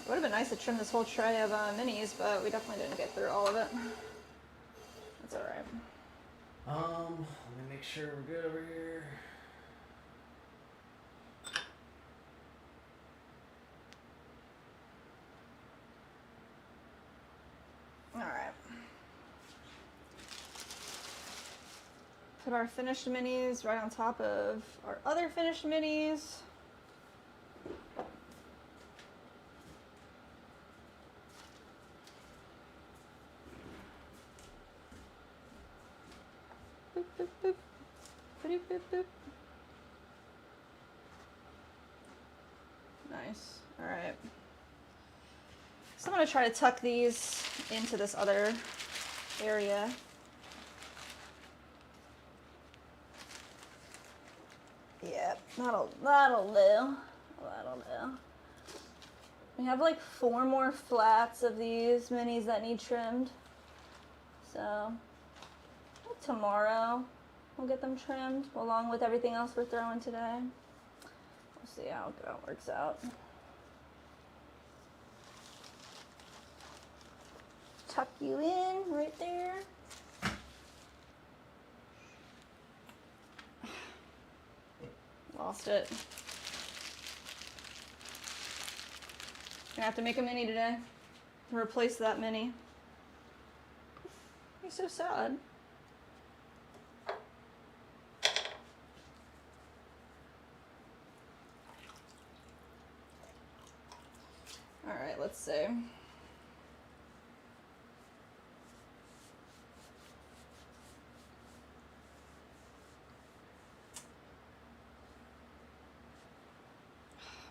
It would have been nice to trim this whole tray of minis, but we definitely didn't get through all of it. That's all right. Let me make sure we're good over here. All right. Put our finished minis right on top of our other finished minis. Boop, boop, boop. Boop, boop, boop. Nice. All right. So I'm going to try to tuck these into this other area. Yep, that'll do. That'll do. We have like 4 more flats of these minis that need trimmed. So tomorrow we'll get them trimmed along with everything else we're throwing today. We'll see how it works out. Tuck you in right there. Lost it. Gonna have to make a mini today to replace that mini. He's so sad. All right, let's see.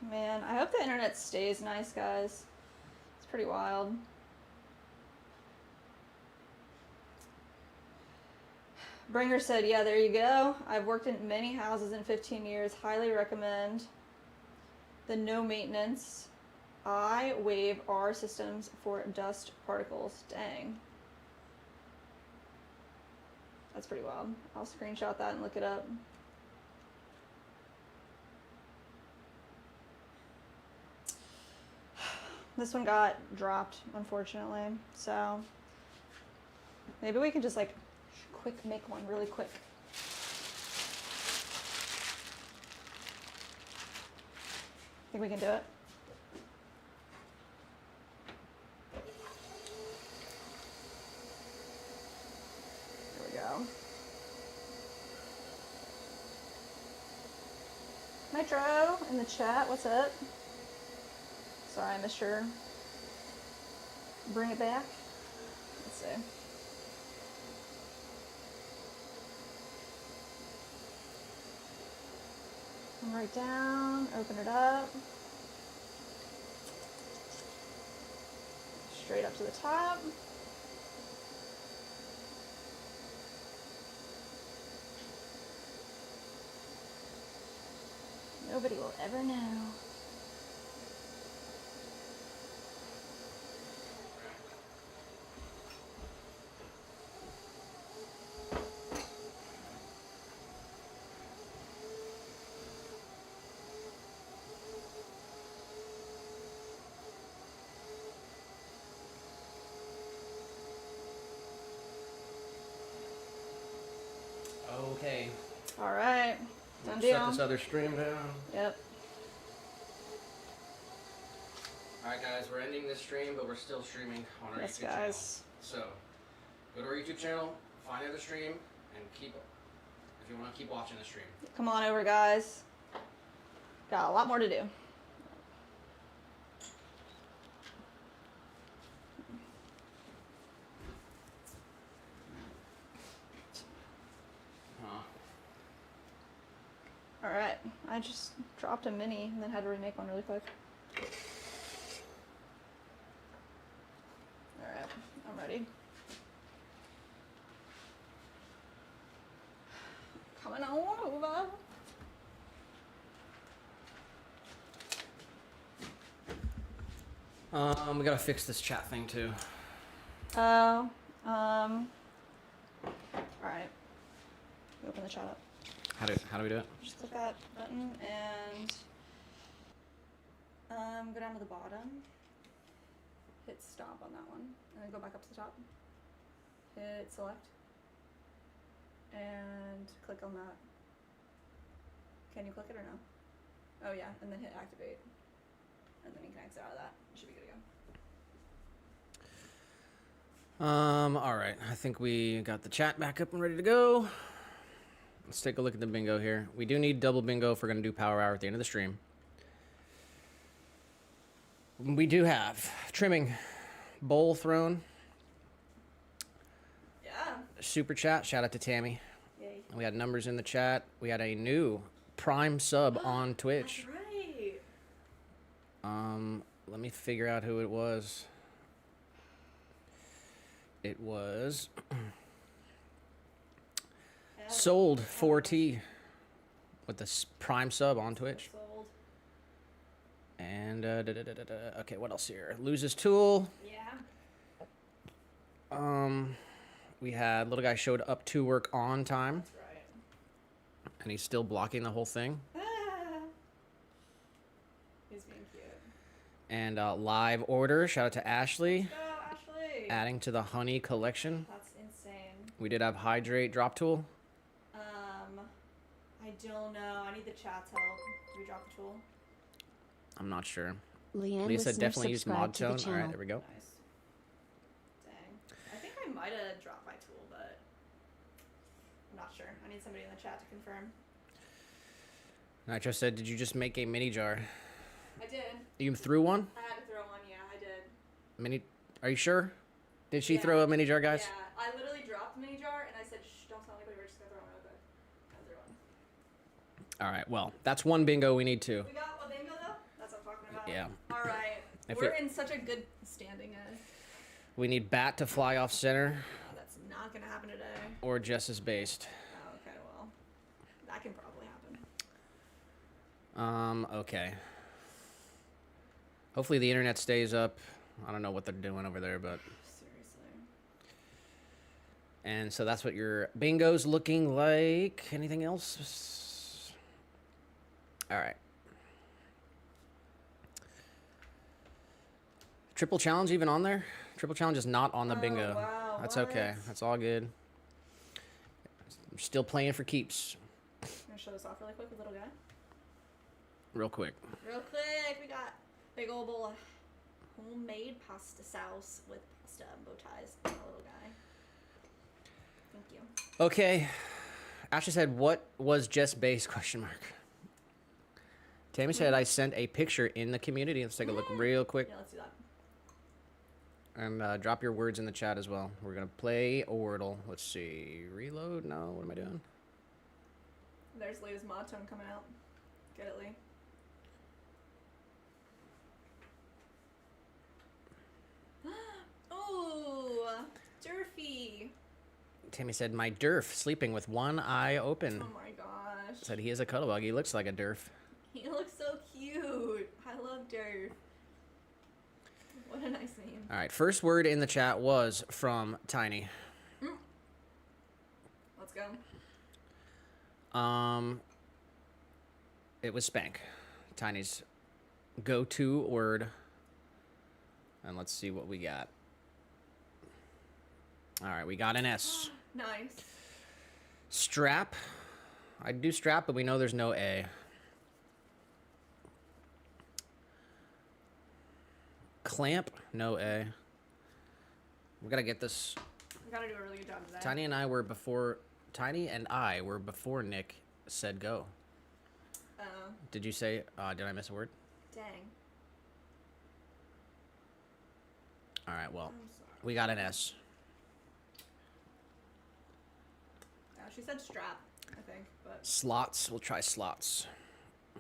Man, I hope the internet stays nice, guys. It's pretty wild. Bringer said, yeah, there you go. I've worked in many houses in 15 years. Highly recommend the no maintenance I wave R systems for dust particles. Dang. That's pretty wild. I'll screenshot that and look it up. This one got dropped, unfortunately. So maybe we can just like quick make one really quick. Think we can do it? There we go. Nitro in the chat, what's up? Sorry, I missed your bring it back. Let's see. Come right down, open it up. Straight up to the top. Nobody will ever know. Okay. All right. Done Shut deal. this other stream down. Yep. Alright guys, we're ending this stream, but we're still streaming on our Yes, YouTube guys. channel. So, go to our YouTube channel, find the other stream, and keep it. If you want to keep watching the stream. Come on over, guys. Got a lot more to do. All right, I just dropped a mini and then had to remake one really quick. All right, I'm ready. Coming on over. We gotta fix this chat thing too. Oh, all right. Open the chat up. How do we do it? Just click that button and go down to the bottom hit stop on that one, and then go back up to the top. Hit select, and click on that. Can you click it or no? Oh yeah, and then hit activate, and then you can exit out of that. You should be good to go. All right. I think we got the chat back up and ready to go. Let's take a look at the bingo here. We do need double bingo if we're going to do power hour at the end of the stream. We do have trimming, bowl thrown, Yeah. super chat. Shout out to Tammy. Yay. We had numbers in the chat. We had a new Prime sub on Twitch. That's right. Let me figure out who it was. It was Sold 4T with the Prime sub on Twitch. Sold. And okay, what else here? Loses tool. Yeah. We had little guy showed up to work on time, That's right. and he's still blocking the whole thing. He's being cute. And live order. Shout out to Ashley, Go, Ashley. adding to the honey collection. That's insane. We did have hydrate drop tool. I don't know. I need the chat's help. Do we drop the tool? I'm not sure. Leanne Lisa listener definitely used subscribed mod to the tone. All channel. right, there we go. Nice. Dang. I think I might have dropped my tool, but I'm not sure. I need somebody in the chat to confirm. Nitro said, "Did you just make a mini jar? I did. You threw one? I had to throw one. Yeah, I did. Mini? Are you sure? Did she Yeah. throw a mini jar, guys? Yeah, I literally dropped the mini jar and I said, "Shh, don't tell anybody. We're just gonna throw one real quick." I threw one. All right. Well, that's one bingo. We need two. We got a bingo though. That's what I'm talking about. Yeah. All right. If We're it- in such a good standing, guys. We need bat to fly off center That's not gonna happen today. or Jess's based. Oh, okay, well, that can probably happen. Okay. Hopefully the internet stays up. I don't know what they're doing over there, but Seriously. and so that's what your bingo's looking like. Anything else? All right. Triple challenge even on there? Triple challenge is not on the Oh, bingo. wow, That's okay. what? That's all good. I'm still playing for keeps. I'm gonna show this off really quick with little guy. Real quick. Real quick, we got big old bowl of homemade pasta sauce with pasta and bow ties. And a little guy. Thank you. Okay. Ashley said, "What was Jess base?" Question mark. Tammy said, "I sent a picture in the community." Let's take a look real quick Yeah, let's do that. and drop your words in the chat as well. We're gonna play Wordle. Let's see. Reload? No. What am I doing? There's Lee's mod tone coming out. Get it, Lee. Ooh, Durfee. Tammy said, "My derf sleeping with one eye open." Oh my gosh. Said he is a cuddle bug. He looks like a derf. He looks so cute. I love Durf. What a nice name. All right. First word in the chat was from Tiny. Let's go. It was spank. Tiny's go-to word. And let's see what we got. All right, we got an S. Nice. Strap. I'd do strap, but we know there's no A. Clamp, no A. We gotta get this. We gotta do a really good job today. Tiny and I were before Nick said go. Oh, Did you say, did I miss a word? dang. All right, well, I'm sorry. we got an S. Oh, she said strap, I think, but Slots, we'll try slots.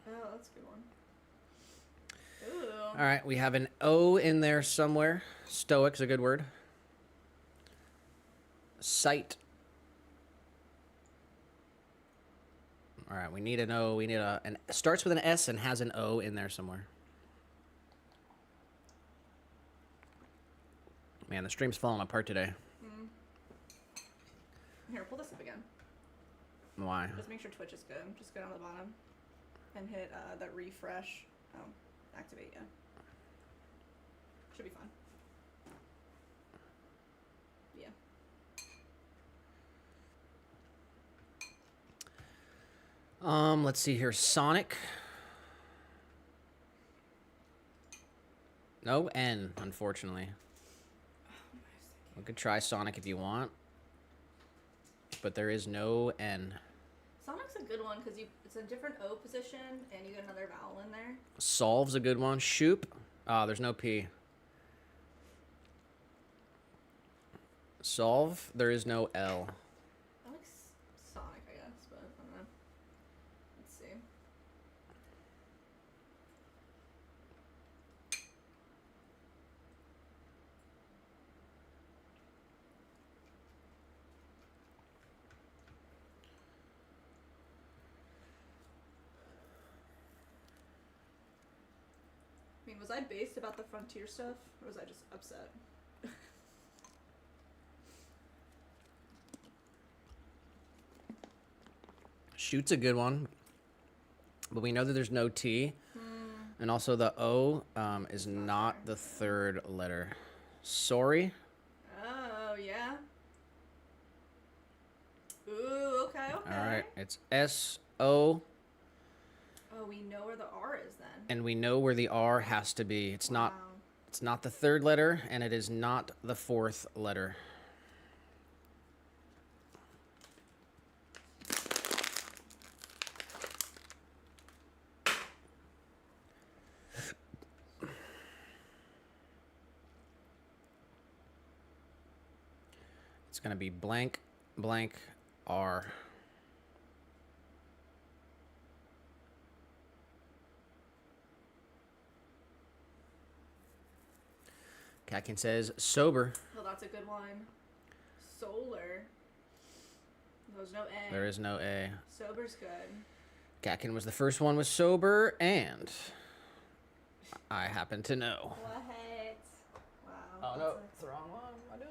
oh, that's a good one. Ooh. All right, we have an O in there somewhere. Stoic's a good word. Sight. All right, we need an O. We need an starts with an S and has an O in there somewhere. Man, the stream's falling apart today. Here, pull this up again. Why? Just make sure Twitch is good. Just go down to the bottom and hit that refresh. Oh, activate, yeah. Should be fine. Let's see here. Sonic. No N, unfortunately. We could try Sonic if you want, but there is no N. Sonic's a good one because it's a different O position and you get another vowel in there. Solve's a good one. Shoop. There's no P. Solve. There is no L. I like Sonic, I guess, but I don't know. Let's see. I mean, was I based about the frontier stuff, or was I just upset? Shoot's a good one, but we know that there's no T, and also the O is not the third letter. Sorry. Oh, yeah. Ooh, okay. All right, it's S-O, Oh, we know where the R is then. and we know where the R has to be. It's Wow. not the third letter, and it is not the fourth letter. It's going to be blank, blank, R. Katkin says sober. Well, that's a good one. Solar. There's no A. There is no A. Sober's good. Katkin was the first one with sober, and I happen to know. What? Wow. Oh, that's no. a- It's the wrong one. What am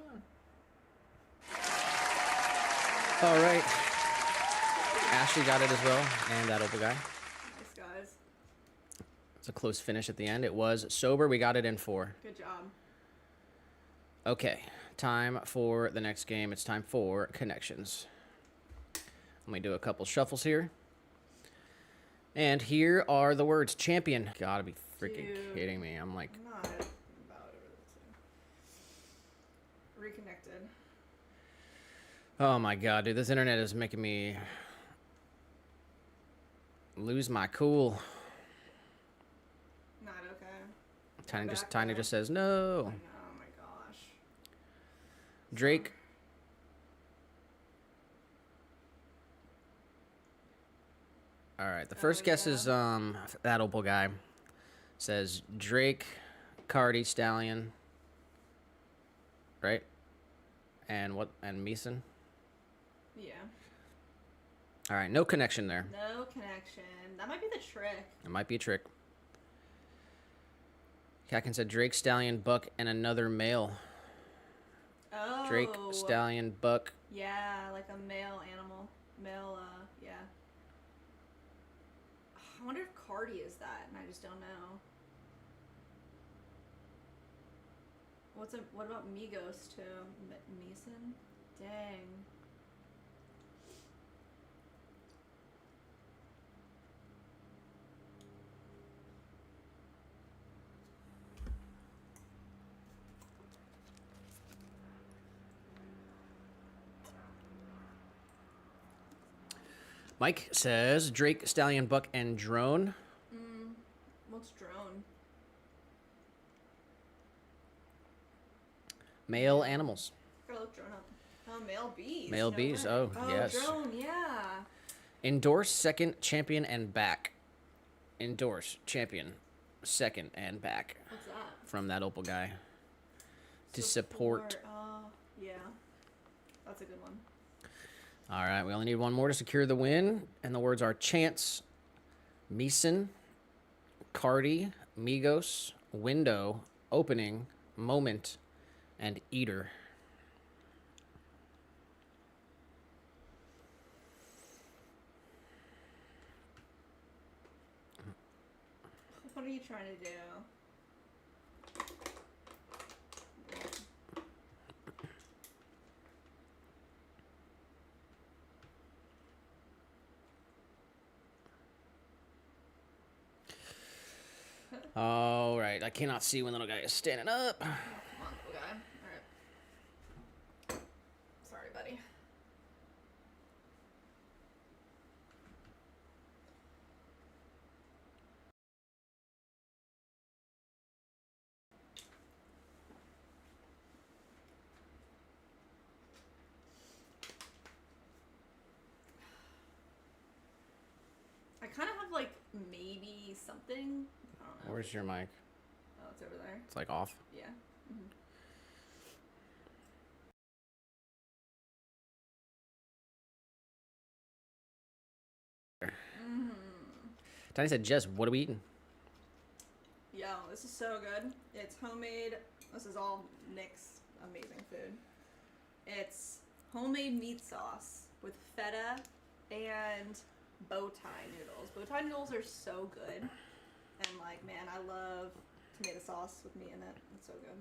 I doing? All right. Ashley got it as well, and that Opal guy. Nice, guys. It's a close finish at the end. It was sober. We got it in 4. Good job. Okay, time for the next game. It's time for connections. Let me do a couple shuffles here. And here are the words. Champion. Gotta be freaking Dude. kidding me. I'm like, I'm not about it. Reconnected. oh my god, dude. This internet is making me lose my cool. Not okay. Tiny just says no. Oh my gosh. Drake. All right, the first guess is that Opal guy says Drake, Cardi, Stallion, right? And what? And Meeson. Yeah. All right, no connection there. No connection. That might be the trick. It might be a trick. Katkin said Drake, Stallion, Buck, and another male. Oh. Drake, Stallion, Buck. Yeah, like a male animal. Male, yeah. I wonder if Cardi is that, and I just don't know. What about Migos too? Meeson? Dang. Mike says Drake, Stallion, Buck, and Drone. What's drone? Male animals. Gotta look drone up. Oh, male bees. Male No bees, way. oh, yes. Drone, yeah. Endorse, second, champion, and back. Endorse, champion, second, and back. What's that? From that Opal guy. To support. Oh, yeah. That's a good one. All right, we only need one more to secure the win. And the words are Chance, Meeson, Cardi, Migos, Window, Opening, Moment, and Eater. What are you trying to do? All right. I cannot see when the little guy is standing up. Oh, come on, little guy. All right. Sorry, buddy. I kind of have like maybe something. I don't know. Where's your mic? Oh, it's over there. It's like off. Yeah. Mm-hmm. Mm-hmm. Tiny said, Jess, what are we eating? Yo, this is so good. It's homemade. This is all Nick's amazing food. It's homemade meat sauce with feta and bow tie noodles. Bow tie noodles are so good. And like, man, I love tomato sauce with meat in it. It's so good.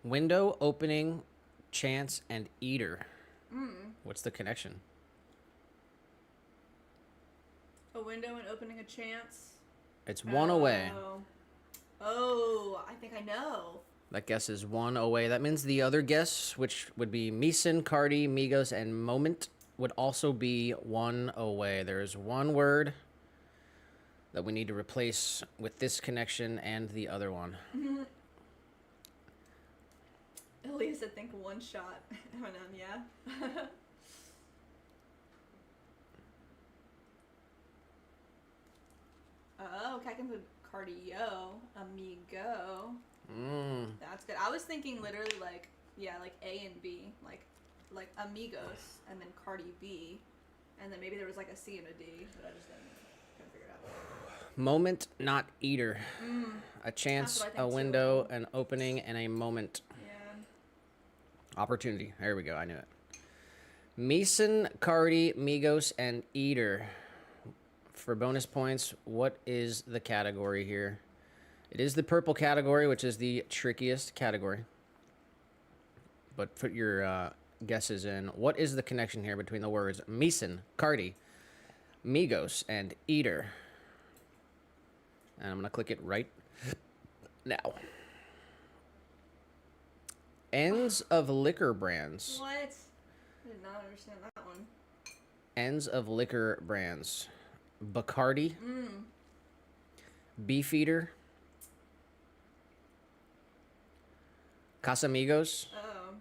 Window, opening, chance, and eater. Mm. What's the connection? A window and opening a chance. It's one away. Oh, I think I know. That guess is one away. That means the other guess, which would be Meeson, Cardi, Migos, and Moment, would also be one away. There's one word that we need to replace with this connection and the other one. Mm-hmm. Elias, I think one shot. Eminem, yeah. Oh, Kakin put cardio, amigo. That's good. I was thinking literally like, yeah, like A and B, like amigos, and then Cardi B, and then maybe there was like a C and a D, but I just couldn't figure it out. Moment, not eater. A chance, That's what I a think window, too. an opening, and a moment. Yeah. Opportunity. There we go. I knew it. Meeson, Cardi, Migos, and Eater. For bonus points, what is the category here? It is the purple category, which is the trickiest category. But put your guesses in. What is the connection here between the words Meeson, Cardi, Migos, and Eater? And I'm going to click it right now. Ends of liquor brands. What? I did not understand that one. Ends of liquor brands. Bacardi. Beefeater. Casamigos. Oh.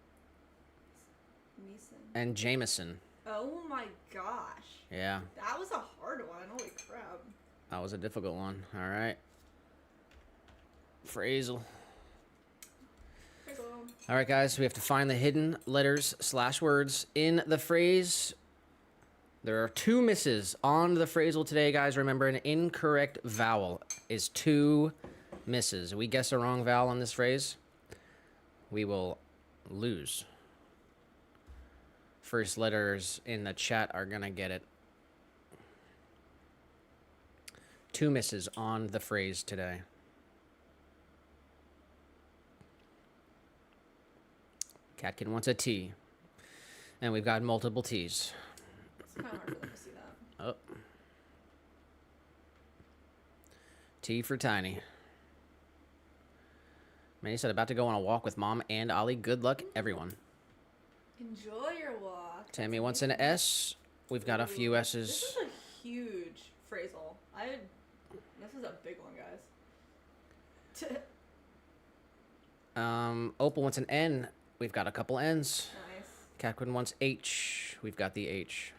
Meeson. And Jameson. Oh my gosh. Yeah, That was a hard one. Holy crap. that was a difficult one. All right. Phrasal. All right, guys, we have to find the hidden letters / words in the phrase. There are 2 misses on the phrasal today, guys. Remember, an incorrect vowel is 2 misses. We guess a wrong vowel on this phrase, we will lose. First letters in the chat are going to get it. 2 misses on the phrase today. Catkin wants a T. And we've got multiple T's. It's kind of hard for them to see that. Oh. T for Tiny. Manny said, about to go on a walk with Mom and Ollie. Good luck, everyone. Enjoy your walk. Tammy wants an S. We've got a few S's. This is a huge phrasal. This is a big one, guys. Opal wants an N. We've got a couple N's. Nice. Catquin wants H. We've got the H.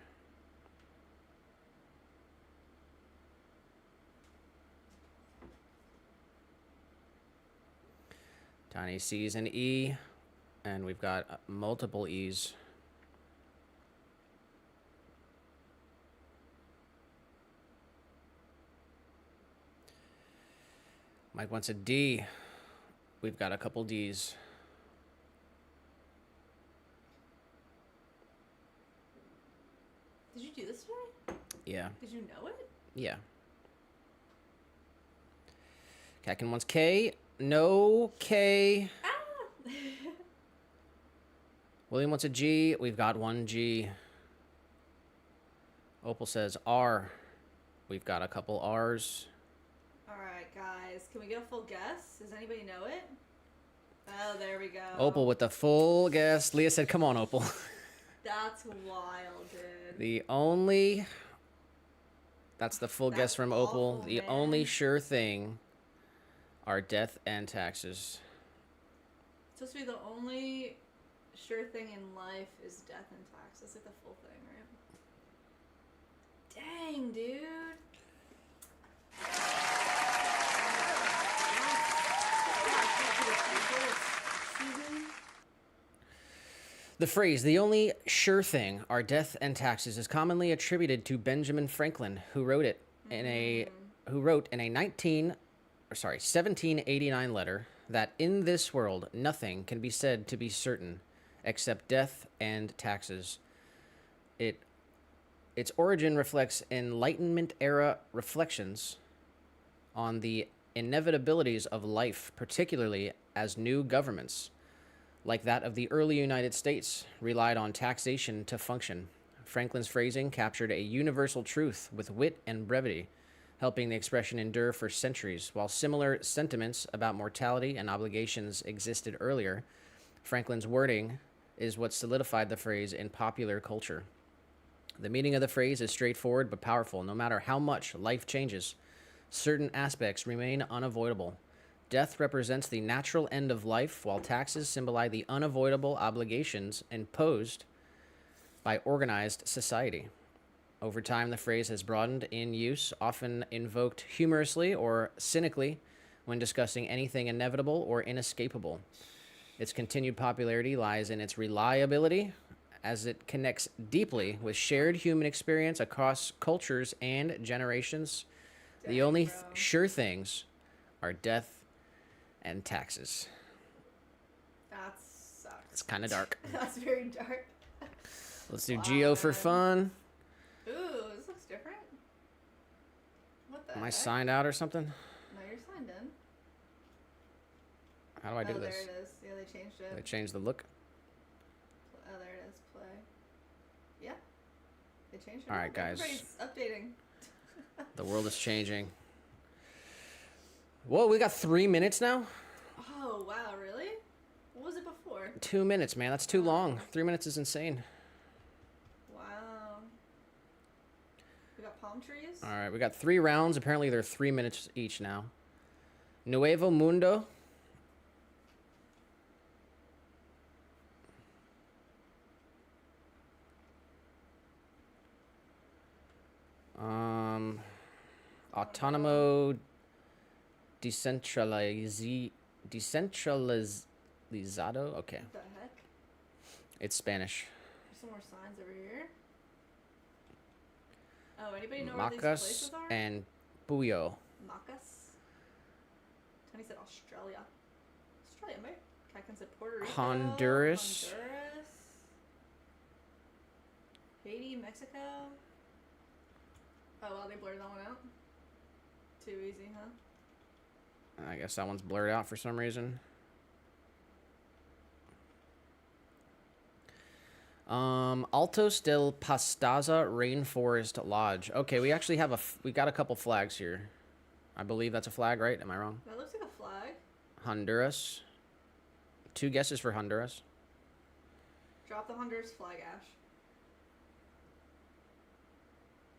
Tiny sees an E. And we've got multiple E's. Mike wants a D. We've got a couple D's. Did you do this today? Yeah. Did you know it? Yeah. Catkin wants K. No K. Ah! William wants a G. We've got one G. Opal says R. We've got a couple R's. R. Alright, guys. Can we get a full guess? Does anybody know it? Oh, there we go. Opal with the full guess. Leah said, come on, Opal. That's wild, dude. That's the full That's guess from awful, Opal. The man. only sure thing are death and taxes. It's supposed to be the only sure thing in life is death and tax. That's like the full thing, right? Dang, dude. The phrase, the only sure thing are death and taxes, is commonly attributed to Benjamin Franklin, who wrote in a 1789 letter that in this world nothing can be said to be certain except death and taxes. Its origin reflects Enlightenment era reflections on the inevitabilities of life, particularly as new governments, like that of the early United States, relied on taxation to function. Franklin's phrasing captured a universal truth with wit and brevity, helping the expression endure for centuries. While similar sentiments about mortality and obligations existed earlier, Franklin's wording is what solidified the phrase in popular culture. The meaning of the phrase is straightforward but powerful. No matter how much life changes, certain aspects remain unavoidable. Death represents the natural end of life, while taxes symbolize the unavoidable obligations imposed by organized society. Over time, the phrase has broadened in use, often invoked humorously or cynically when discussing anything inevitable or inescapable. Its continued popularity lies in its reliability, as it connects deeply with shared human experience across cultures and generations. Dang, The only bro. sure things are death and taxes. That sucks. It's kind of dark. That's very dark. Let's do Wow, Geo for man. fun. Ooh, this looks different. What the Am I heck? signed out or something? No, you're signed in. How do I do this? There it is. Yeah, they changed it. They changed the look. Oh, there it is. Play. Yeah. They changed it. All right, up. guys. Everybody's updating. The world is changing. Whoa, we got 3 minutes now? Oh, wow, really? What was it before? 2 minutes, man. That's too long. 3 minutes is insane. Wow. We got palm trees? All right, we got 3 rounds. Apparently, they're 3 minutes each now. Nuevo Mundo. Autonomo decentralizado. Okay, What the heck? it's Spanish. There's some more signs over here. Oh, anybody know where these Macas places are? and Puyo. Macas? Tony said Australia. Australia, mate. Kakin said Puerto Rico. Honduras. Honduras. Haiti, Mexico. Oh, well, they blurred that one out. Too easy, huh? I guess that one's blurred out for some reason. Altos del Pastaza Rainforest Lodge. Okay, we actually have we got a couple flags here. I believe that's a flag, right? Am I wrong? That looks like a flag. Honduras. 2 guesses for Honduras. Drop the Honduras flag, Ash.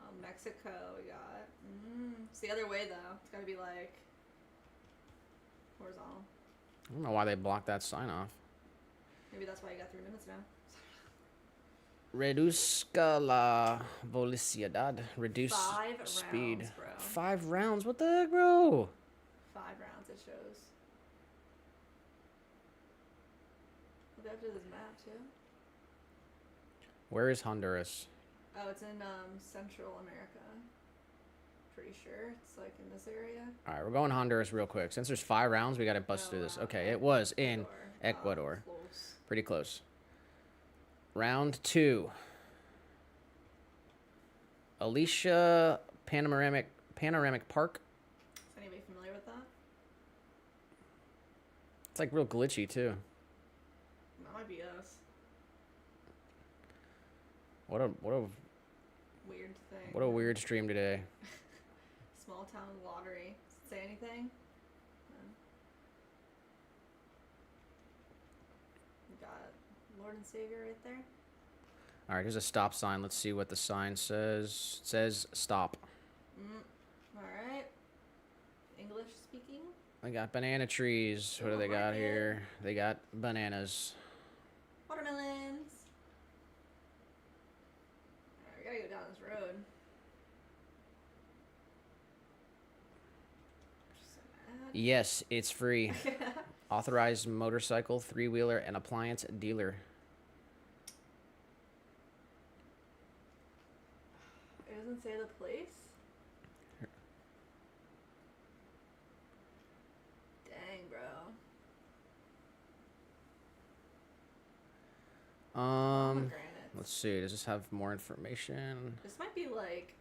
Oh, Mexico we got. It's the other way, though. It's gotta be, like, horizontal. I don't know why they blocked that sign off. Maybe that's why you got 3 minutes now. Reduzca la velocidad. Reduce 5 speed. rounds, bro. 5 rounds? What the heck, bro? 5 rounds, it shows. Look after this map, too. Where is Honduras? Oh, it's in Central America. Pretty sure it's like in this area. All right, we're going Honduras real quick. Since there's 5 rounds, we got to bust through this. Okay, it was in Ecuador. Close. Pretty close. Round 2. Alicia Panoramic Park. Is anybody familiar with that? It's like real glitchy too. That might be us. What a Weird thing. weird stream today. Small town lottery. say anything. We got Lord and Savior right there. All right, here's a stop sign. Let's see what the sign says. It says stop. All right. English speaking. They got banana trees. What do they got here? They got bananas. Watermelons. Alright, we gotta go down this road. So mad. Yes, it's free. Authorized motorcycle, three-wheeler, and appliance dealer. It doesn't say the place. Dang, bro. Pomegranates. Let's see. Does this have more information? This might be like,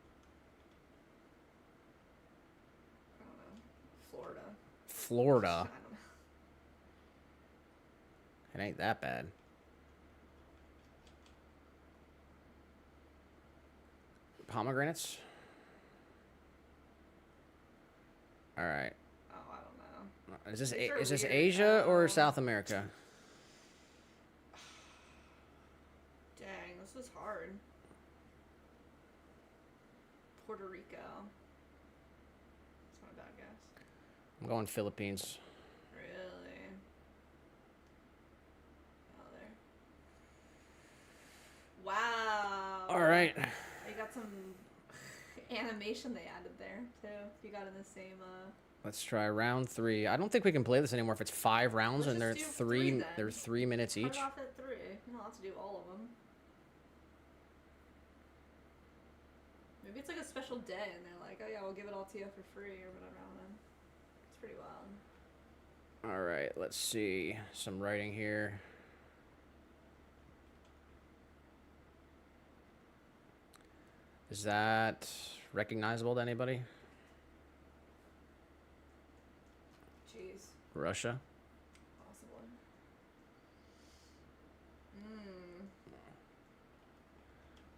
I don't know, Florida. Florida. I don't know. It ain't that bad. Pomegranates. All right. Oh, I don't know. Is this These are is this weird. Asia or South America? Dang, this is hard. Puerto Rico. That's not a bad guess. I'm going Philippines. Really? Oh, there. Wow. All right. They got some animation they added there too. You got in the same. Let's try round 3. I don't think we can play this anymore if it's 5 rounds Let's and they're just do three then. they're 3 minutes Cut each. it off at 3. You don't have to do all of them. Maybe it's like a special day and they're like, oh yeah, we'll give it all to you for free or whatever. I don't know. It's pretty wild. All right, let's see some writing here. Is that recognizable to anybody? Jeez. Russia. Possibly.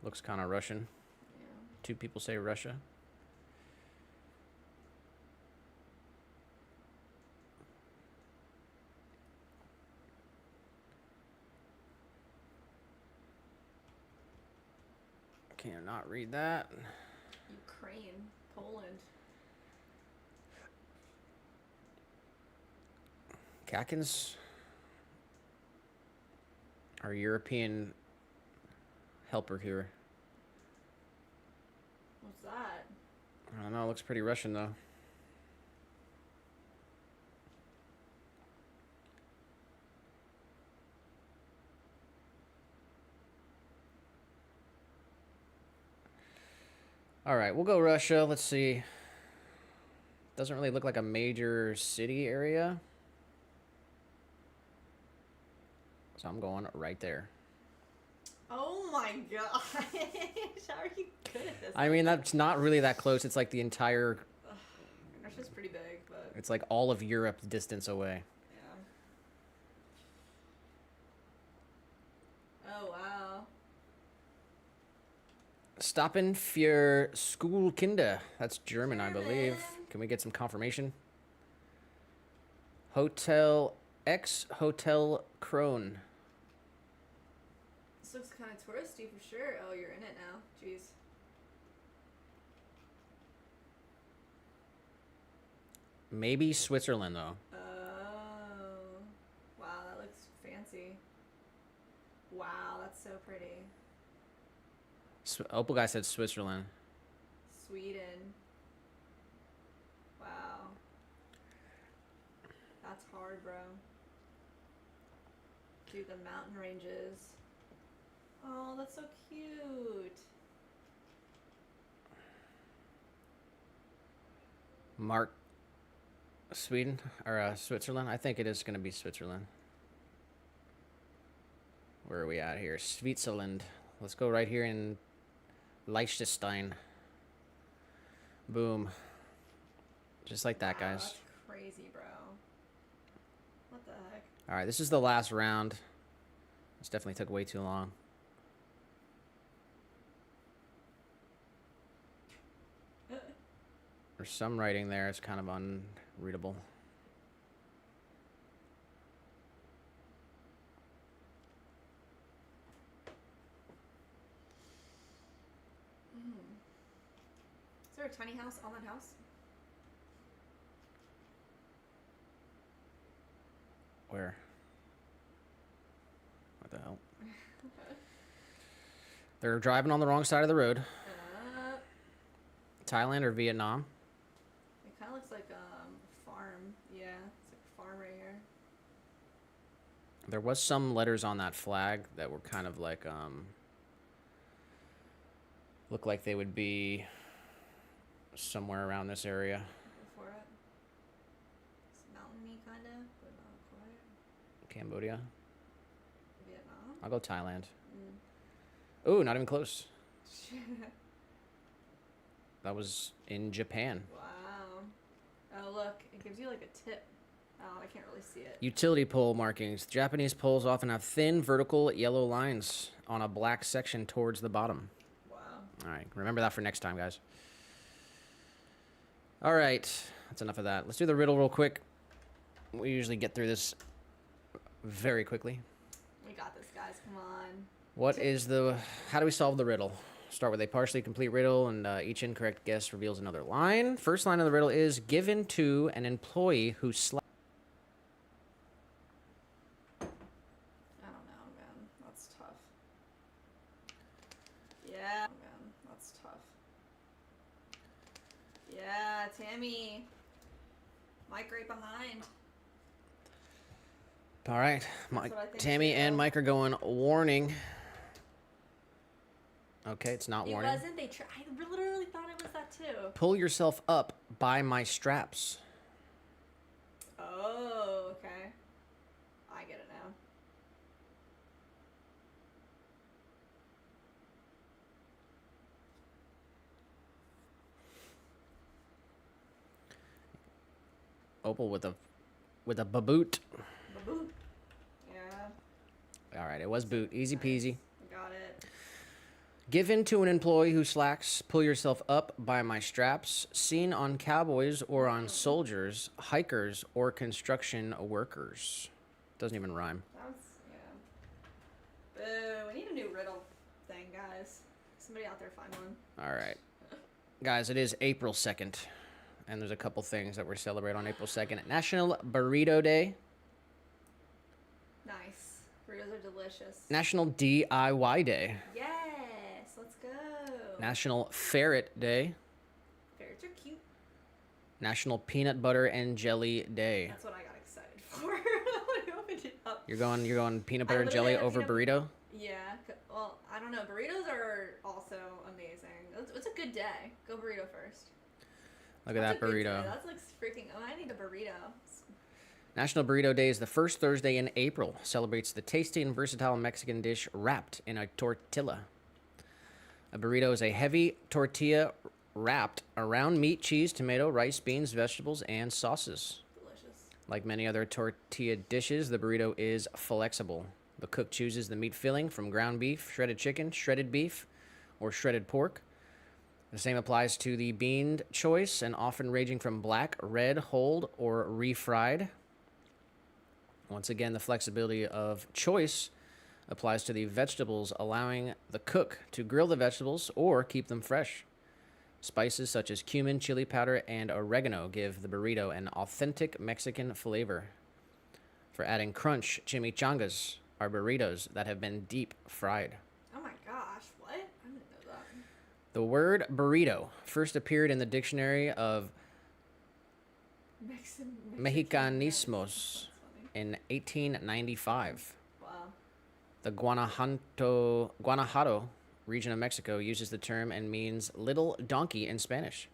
Looks kind of Russian. Yeah. 2 people say Russia. Cannot read that. Ukraine. Poland. Kakins. Our European helper here. What's that? I don't know. It looks pretty Russian though. All right, we'll go Russia. Let's see. Doesn't really look like a major city area. So I'm going right there. Oh my gosh. How are you good at this? I mean, that's not really that close. It's like the entire, Russia's pretty big, but it's like all of Europe distance away. yeah. Oh wow. Stoppen für Schulkinder. That's German, I believe. German. Can we get some confirmation? Hotel X Hotel Krone. This looks kind of touristy for sure. Oh, you're in it now. Jeez. Maybe Switzerland though. Oh. Wow, that looks fancy. Wow, that's so pretty. Opal guy said Switzerland. Sweden. Wow. That's hard, bro. Dude, the mountain ranges. Oh, that's so cute. Mark. Sweden or Switzerland? I think it is going to be Switzerland. Where are we at here? Switzerland. Let's go right here in Liechtenstein. Boom. Just like that, Wow, guys. that's crazy, bro. What the heck? All right, this is the last round. This definitely took way too long. There's some writing there. It's kind of unreadable. Is there a tiny house on that house? Where? What the hell? They're driving on the wrong side of the road. Thailand or Vietnam? It kind of looks like a farm. Yeah, it's like a farm right here. There was some letters on that flag that were kind of like look like they would be somewhere around this area. Go for it. It's mountainy kind of, but not quite. Cambodia. Vietnam. I'll go Thailand. Ooh, not even close. That was in Japan. Wow. Oh, look. It gives you like a tip. Oh, I can't really see it. Utility pole markings. Japanese poles often have thin, vertical yellow lines on a black section towards the bottom. Wow. All right. Remember that for next time, guys. All right. That's enough of that. Let's do the riddle real quick. We usually get through this very quickly. We got this, guys. Come on. What is the... How do we solve the riddle? Start with a partially complete riddle, and each incorrect guess reveals another line. First line of the riddle is given to an employee who I don't know, man. That's tough. Yeah, man. That's tough. Yeah, Tammy. Mike right behind. All right. That's what I think Tammy too, and though. Mike are going warning. Okay, it's not It warning. wasn't. I literally thought it was that too. Pull yourself up by my straps. Oh, okay. I get it now. Opal with a baboot. Baboon. Yeah. All right, it was boot. Easy peasy. Got it. Given to an employee who slacks, pull yourself up by my straps. Seen on cowboys or on soldiers, hikers, or construction workers. Doesn't even rhyme. Yeah. Boo. We need a new riddle thing, guys. Somebody out there find one. All right. Guys, it is April 2nd, and there's a couple things that we celebrate on April 2nd. National Burrito Day. Nice. Burritos are delicious. National DIY Day. Yes. Let's go. National Ferret Day. Ferrets are cute. National Peanut Butter and Jelly Day. That's what I got excited for. When I opened it up. You're going peanut butter and literally jelly had over burrito? Yeah. Well, I don't know. Burritos are also amazing. It's a good day. Go burrito first. Look at That's that a good burrito. day. That's like freaking. Oh, I need a burrito. National Burrito Day is the first Thursday in April. Celebrates the tasty and versatile Mexican dish wrapped in a tortilla. A burrito is a heavy tortilla wrapped around meat, cheese, tomato, rice, beans, vegetables, and sauces. Delicious. Like many other tortilla dishes, the burrito is flexible. The cook chooses the meat filling from ground beef, shredded chicken, shredded beef, or shredded pork. The same applies to the bean choice, and often ranging from black, red, whole, or refried. Once again, the flexibility of choice applies to the vegetables, allowing the cook to grill the vegetables or keep them fresh. Spices such as cumin, chili powder, and oregano give the burrito an authentic Mexican flavor. For adding crunch, chimichangas are burritos that have been deep fried. Oh my gosh, what? I didn't know that. The word burrito first appeared in the dictionary of Mexicanismos in 1895. Wow. The Guanajuato region of Mexico uses the term and means little donkey in Spanish.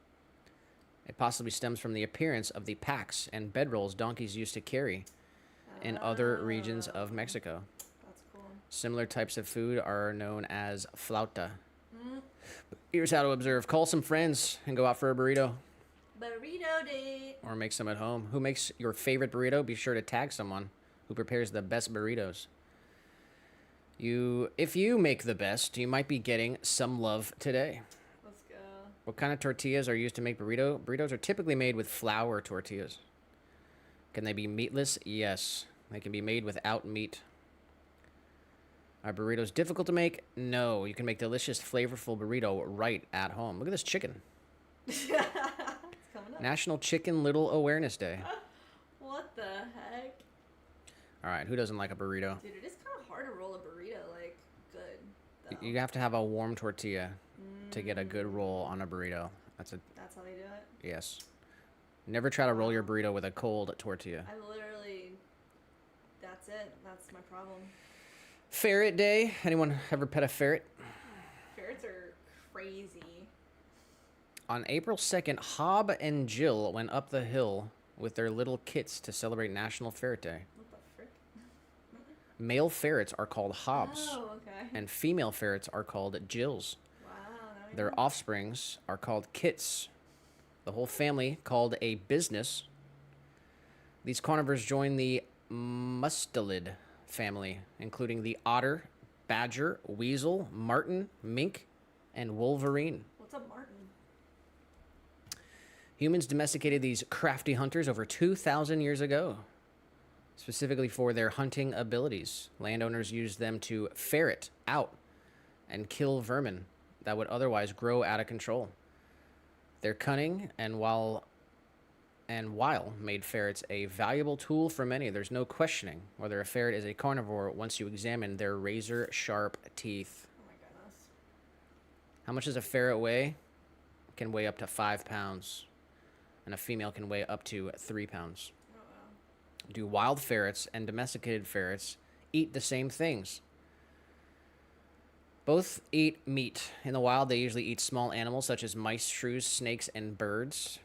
It possibly stems from the appearance of the packs and bedrolls donkeys used to carry in other regions of Mexico. That's cool. Similar types of food are known as flauta. Here's how to observe. Call some friends and go out for a burrito. Burrito day. Or make some at home. Who makes your favorite burrito? Be sure to tag someone who prepares the best burritos. If you make the best, you might be getting some love today. Let's go. What kind of tortillas are used to make burrito? Burritos are typically made with flour tortillas. Can they be meatless? Yes. They can be made without meat. Are burritos difficult to make? No. You can make delicious, flavorful burrito right at home. Look at this chicken. It's coming up. National Chicken Little Awareness Day. What the heck? All right, who doesn't like a burrito? Dude, it is kind of hard to roll a burrito, like, good, though. You have to have a warm tortilla to get a good roll on a burrito. That's how they do it? Yes. Never try to roll your burrito with a cold tortilla. That's it. That's my problem. Ferret Day. Anyone ever pet a ferret? Ferrets are crazy. On April 2nd, Hob and Jill went up the hill with their little kits to celebrate National Ferret Day. What the frick? Male ferrets are called Hobs, Oh, okay. and female ferrets are called Jills. Wow. now I Their know. offsprings are called kits. The whole family called a business. These carnivores join the mustelid family, including the otter, badger, weasel, marten, mink, and wolverine. What's up, Martin? Humans domesticated these crafty hunters over 2,000 years ago, specifically for their hunting abilities. Landowners used them to ferret out and kill vermin that would otherwise grow out of control. Their cunning and while made ferrets a valuable tool for many. There's no questioning whether a ferret is a carnivore once you examine their razor-sharp teeth. Oh my goodness. How much does a ferret weigh? Can weigh up to 5 pounds. And a female can weigh up to 3 pounds. Oh wow. Do wild ferrets and domesticated ferrets eat the same things? Both eat meat. In the wild, they usually eat small animals such as mice, shrews, snakes, and birds.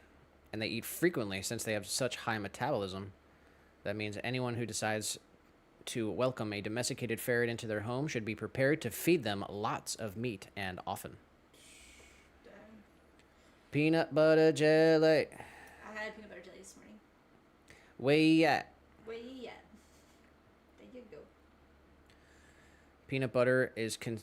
And they eat frequently since they have such high metabolism. That means anyone who decides to welcome a domesticated ferret into their home should be prepared to feed them lots of meat and often. Dang. Peanut butter jelly. I had peanut butter jelly this morning. Where you at? Where you at? There you go. Peanut butter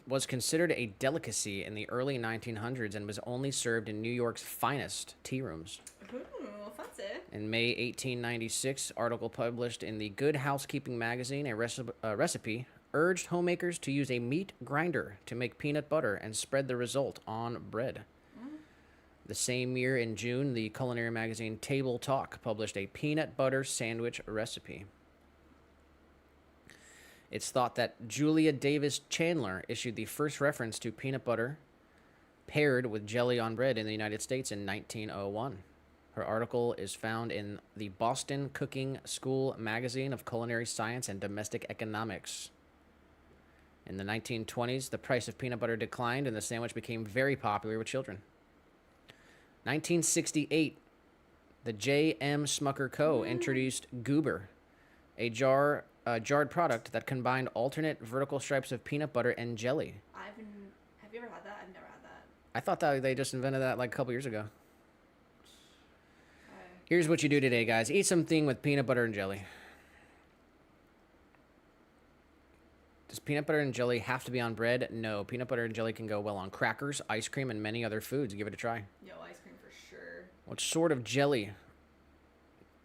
was considered a delicacy in the early 1900s and was only served in New York's finest tea rooms. Ooh, fancy. In May 1896, article published in the Good Housekeeping magazine, a recipe urged homemakers to use a meat grinder to make peanut butter and spread the result on bread. The same year, in June, the culinary magazine Table Talk published a peanut butter sandwich recipe. It's thought that Julia Davis Chandler issued the first reference to peanut butter paired with jelly on bread in the United States in 1901. Her article is found in the Boston Cooking School magazine of culinary science and domestic economics. In the 1920s, the price of peanut butter declined and the sandwich became very popular with children. 1968, the J.M. Smucker Co. introduced Goober, a jarred product that combined alternate vertical stripes of peanut butter and jelly. Have you ever had that? I've never had that. I thought that they just invented that like a couple years ago. Okay. Here's what you do today, guys. Eat something with peanut butter and jelly. Does peanut butter and jelly have to be on bread? No. Peanut butter and jelly can go well on crackers, ice cream, and many other foods. Give it a try. Yo, ice cream for sure. What sort of jelly?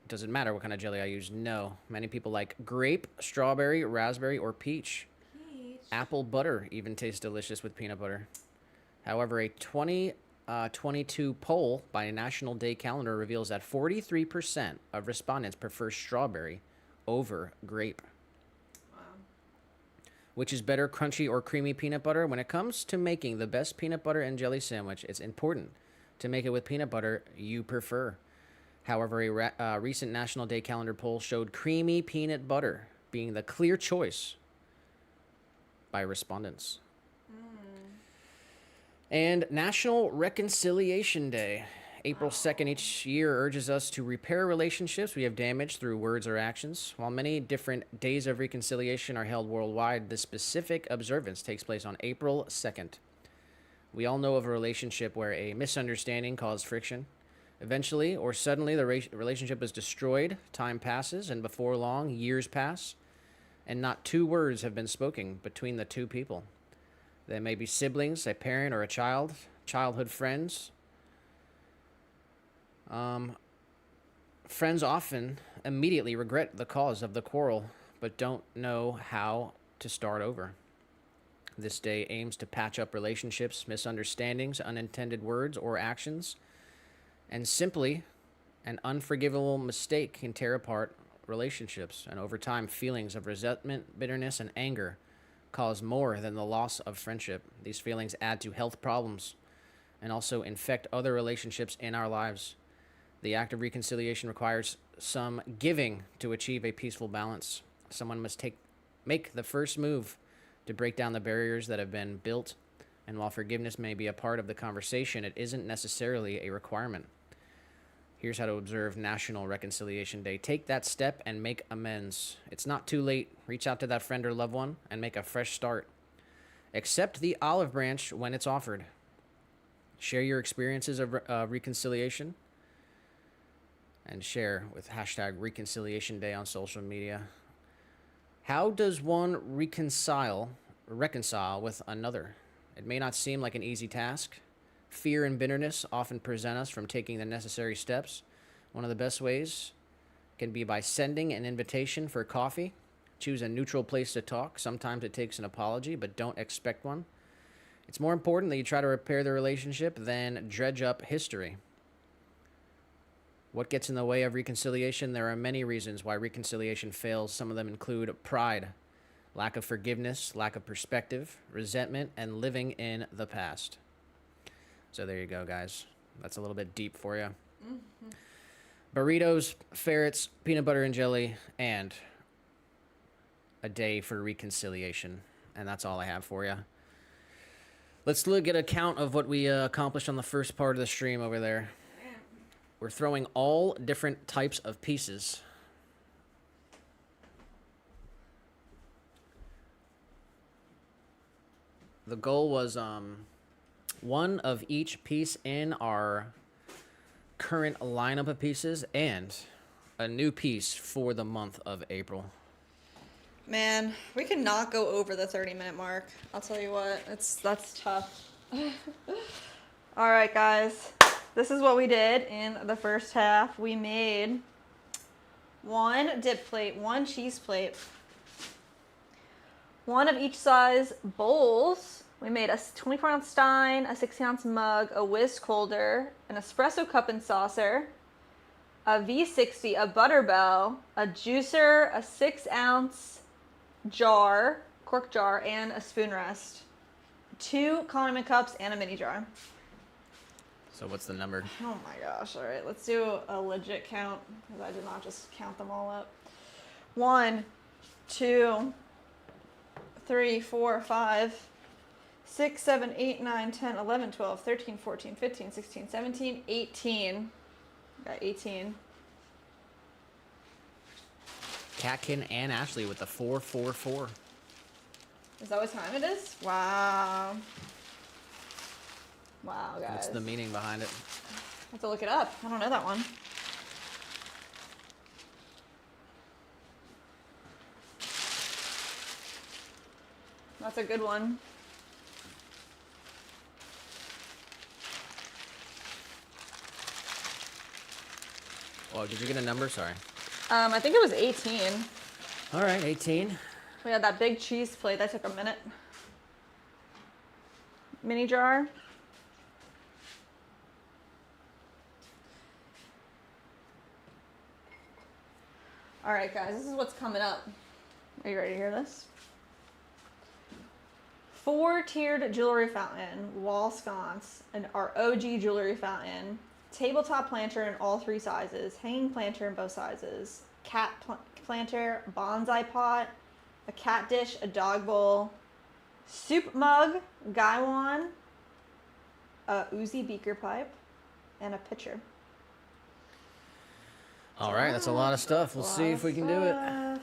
Does it matter what kind of jelly I use? No. Many people like grape, strawberry, raspberry, or peach. Peach. Apple butter even tastes delicious with peanut butter. However, a 2022 poll by a National Day calendar reveals that 43% of respondents prefer strawberry over grape. Wow. Which is better, crunchy or creamy peanut butter? When it comes to making the best peanut butter and jelly sandwich, it's important to make it with peanut butter you prefer. However, a recent National Day calendar poll showed creamy peanut butter being the clear choice by respondents. And National Reconciliation Day. April 2nd each year urges us to repair relationships we have damaged through words or actions. While many different days of reconciliation are held worldwide, the specific observance takes place on April 2nd. We all know of a relationship where a misunderstanding caused friction. Eventually, or suddenly, the relationship is destroyed, time passes, and before long, years pass, and not 2 words have been spoken between the 2 people. They may be siblings, a parent or a child, childhood friends, Friends often immediately regret the cause of the quarrel, but don't know how to start over. This day aims to patch up relationships, misunderstandings, unintended words or actions, and simply an unforgivable mistake can tear apart relationships, and over time, feelings of resentment, bitterness, and anger cause more than the loss of friendship. These feelings add to health problems and also infect other relationships in our lives. The act of reconciliation requires some giving to achieve a peaceful balance. Someone must make the first move to break down the barriers that have been built, and while forgiveness may be a part of the conversation, it isn't necessarily a requirement. Here's how to observe National Reconciliation Day. Take that step and make amends. It's not too late. Reach out to that friend or loved one and make a fresh start. Accept the olive branch when it's offered. Share your experiences of reconciliation and share with hashtag Reconciliation Day on social media. How does one reconcile with another? It may not seem like an easy task. Fear and bitterness often prevent us from taking the necessary steps. One of the best ways can be by sending an invitation for coffee. Choose a neutral place to talk. Sometimes it takes an apology, but don't expect one. It's more important that you try to repair the relationship than dredge up history. What gets in the way of reconciliation? There are many reasons why reconciliation fails. Some of them include pride, lack of forgiveness, lack of perspective, resentment, and living in the past. So there you go, guys. That's a little bit deep for you. Mm-hmm. Burritos, ferrets, peanut butter and jelly, and a day for reconciliation. And that's all I have for you. Let's look at a count of what we accomplished on the first part of the stream over there. We're throwing all different types of pieces. The goal was one of each piece in our current lineup of pieces and a new piece for the month of April. Man, we could not go over the 30-minute mark. I'll tell you what, that's tough. All right, guys. This is what we did in the first half. We made 1 dip plate, 1 cheese plate, 1 of each size bowls. We made a 24-ounce stein, a 60-ounce mug, a whisk holder, an espresso cup and saucer, a V60, a butter bell, a juicer, a 6-ounce jar, cork jar, and a spoon rest, 2 condiment cups, and a mini jar. So what's the number? Oh my gosh. All right, let's do a legit count because I did not just count them all up. 1, 2, 3, 4, 5, 6, 7, 8, 9, 10, 11, 12, 13, 14, 15, 16, 17, 18. Got 18. Katkin and Ashley with the 444. Is that what time it is? Wow. Wow, guys. What's the meaning behind it? I have to look it up. I don't know that one. That's a good one. Oh, did you get a number? Sorry. I think it was 18. All right, 18. We had that big cheese plate. That took a minute. Mini jar. All right, guys, this is what's coming up. Are you ready to hear this? 4-tiered jewelry fountain, wall sconce, and our OG jewelry fountain, tabletop planter in all 3 sizes, hanging planter in both sizes, cat planter, bonsai pot, a cat dish, a dog bowl, soup mug, gaiwan, a Uzi beaker pipe, and a pitcher. All right, that's a lot of stuff. We'll see if we can do it.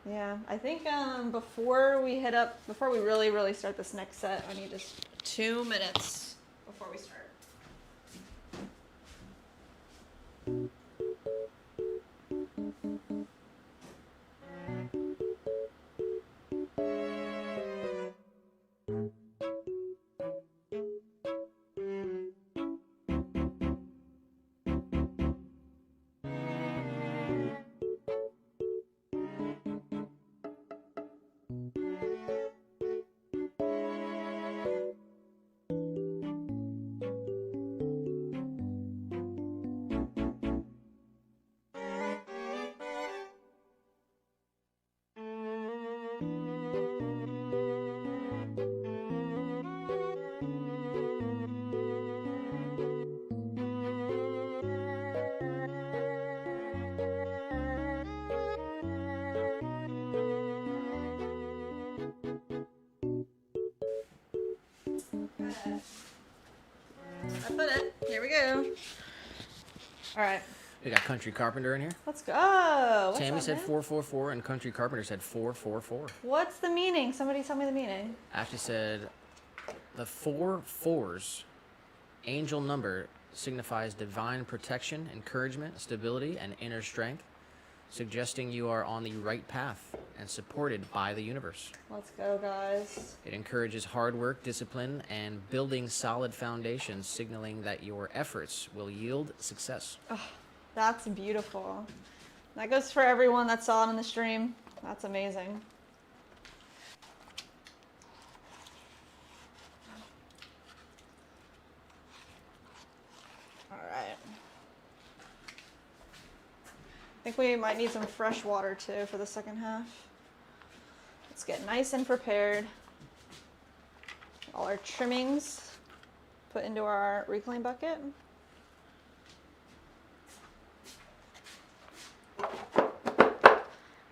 Yeah, I think before we really start this next set, I need just 2 minutes before we start. I put it. Here we go. All right. We got Country Carpenter in here. Let's go. What's Tammy up, said man? 444 and Country Carpenter said 444. What's the meaning? Somebody tell me the meaning. Ashley said the 4 4s angel number signifies divine protection, encouragement, stability, and inner strength, suggesting you are on the right path and supported by the universe. Let's go, guys. It encourages hard work, discipline, and building solid foundations, signaling that your efforts will yield success. Oh, that's beautiful. That goes for everyone that saw it in the stream. That's amazing. All right. I think we might need some fresh water too for the second half. Let's get nice and prepared. All our trimmings put into our reclaim bucket. Look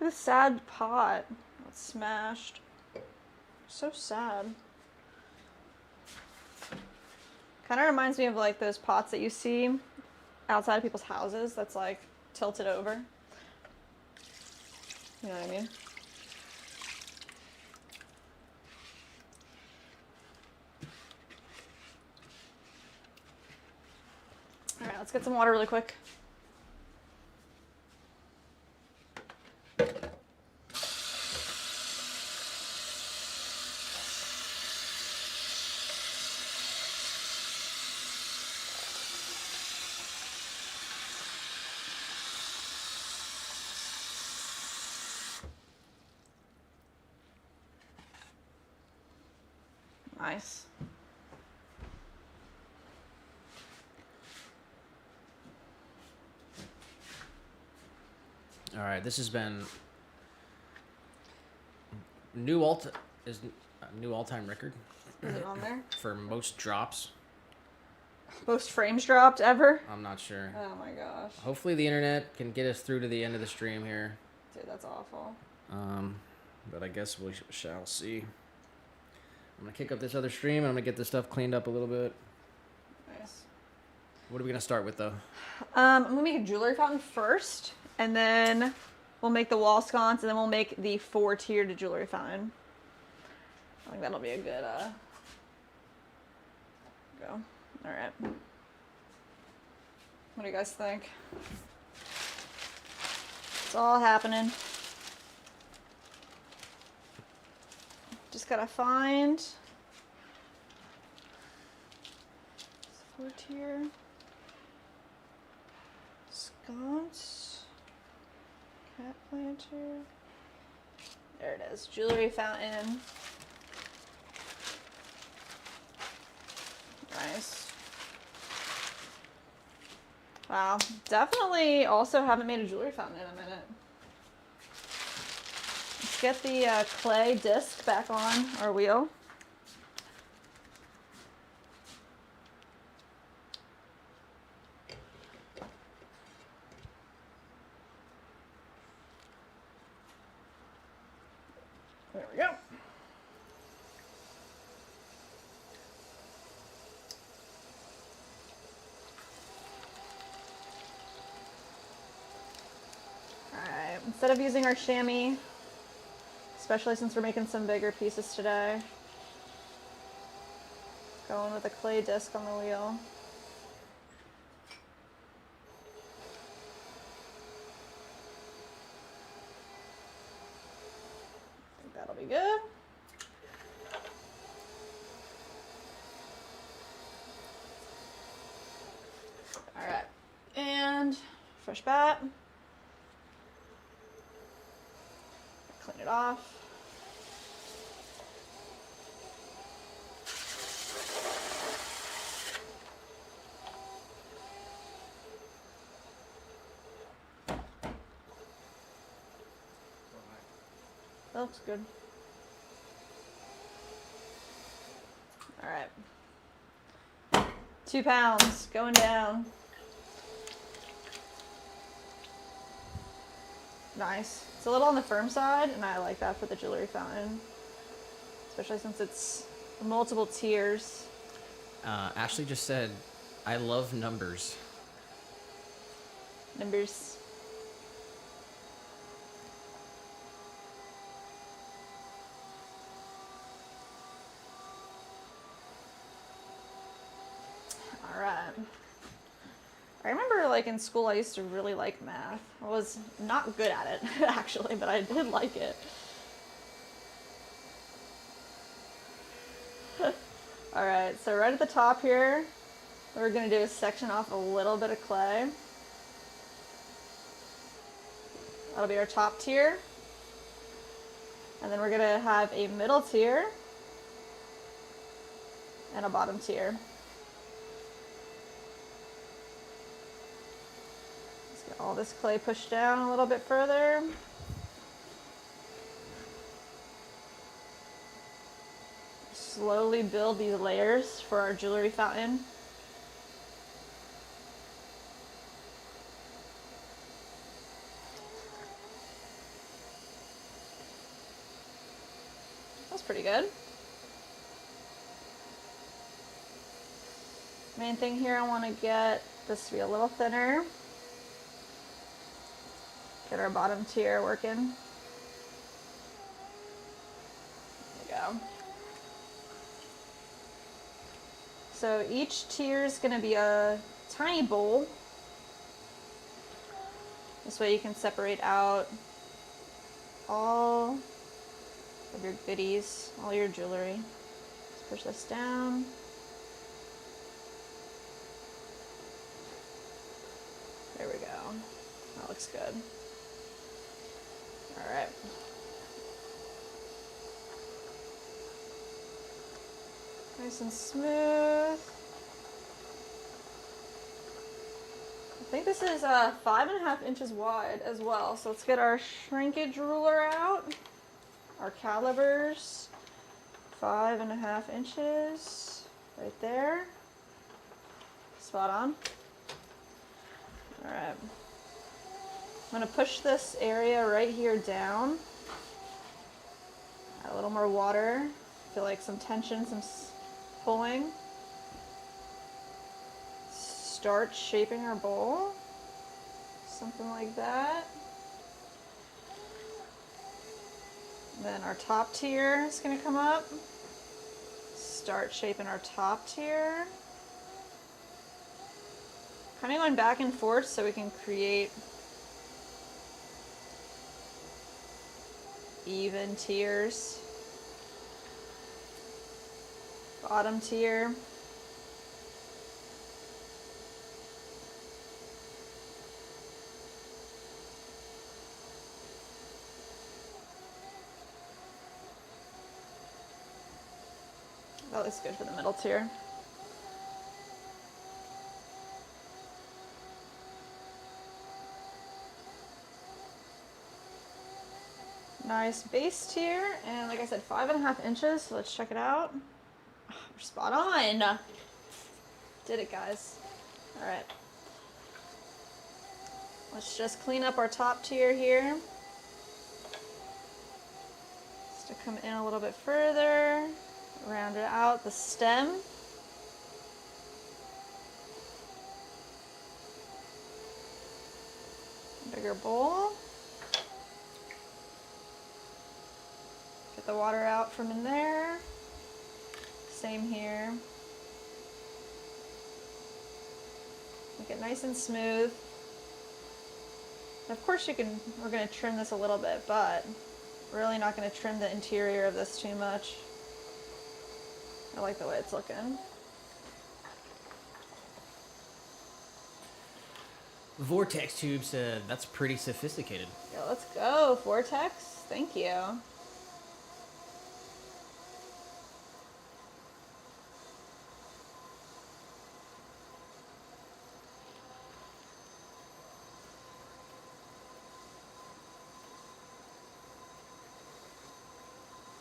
at this sad pot that's smashed. So sad. Kind of reminds me of like those pots that you see outside of people's houses that's like tilted over. You know what I mean? All right, let's get some water really quick. Nice. All right, this has been new all-time record Is it on there? for most drops. Most frames dropped ever? I'm not sure. Oh my gosh. Hopefully the internet can get us through to the end of the stream here. Dude, that's awful. But I guess we shall see. I'm gonna kick up this other stream and I'm gonna get this stuff cleaned up a little bit. Nice. What are we gonna start with though? I'm gonna make a jewelry fountain first, and then we'll make the wall sconce, and then we'll make the 4-tiered jewelry fountain. I think that'll be a good go. All right. What do you guys think? It's all happening. Just gotta find 4-tier sconce, cat planter. There it is, jewelry fountain. Nice. Wow, definitely also haven't made a jewelry fountain in a minute. Let's get the clay disc back on our wheel. There we go. Alright, instead of using our chamois, especially since we're making some bigger pieces today, going with a clay disc on the wheel. I think that'll be good. Alright, and fresh bat. Clean it off. That looks good. All right. 2 pounds going down. Nice. It's a little on the firm side, and I like that for the jewelry fountain, especially since it's multiple tiers. Ashley just said, I love numbers. Numbers. All right. I remember, like, in school, I used to really like math. I was not good at it, actually, but I did like it. All right, so right at the top here, what we're gonna do is section off a little bit of clay. That'll be our top tier. And then we're gonna have a middle tier and a bottom tier. Let's get all this clay pushed down a little bit further. Slowly build these layers for our jewelry fountain. That's pretty good. Main thing here, I want to get this to be a little thinner. Get our bottom tier working. There we go. So each tier is going to be a tiny bowl. This way you can separate out all of your goodies, all your jewelry. Let's push this down. There we go. That looks good. All right. Nice and smooth. I think this is 5.5 inches wide as well. So let's get our shrinkage ruler out. Our calibers, 5.5 inches, right there. Spot on. All right. I'm gonna push this area right here down. Add a little more water. Feel like some tension, some pulling. Start shaping our bowl. Something like that. Then our top tier is going to come up. Start shaping our top tier. Kind of going back and forth so we can create even tiers. Bottom tier. That looks good for the middle tier. Nice base tier, and like I said, 5.5 inches, so let's check it out. We're spot on. Did it, guys. All right. Let's just clean up our top tier here. Just to come in a little bit further. Round it out the stem. Bigger bowl. Get the water out from in there. Same here. Make it nice and smooth. And of course we're going to trim this a little bit, but really not going to trim the interior of this too much. I like the way it's looking. Vortex Tube said, that's pretty sophisticated. Yeah, let's go, Vortex. Thank you.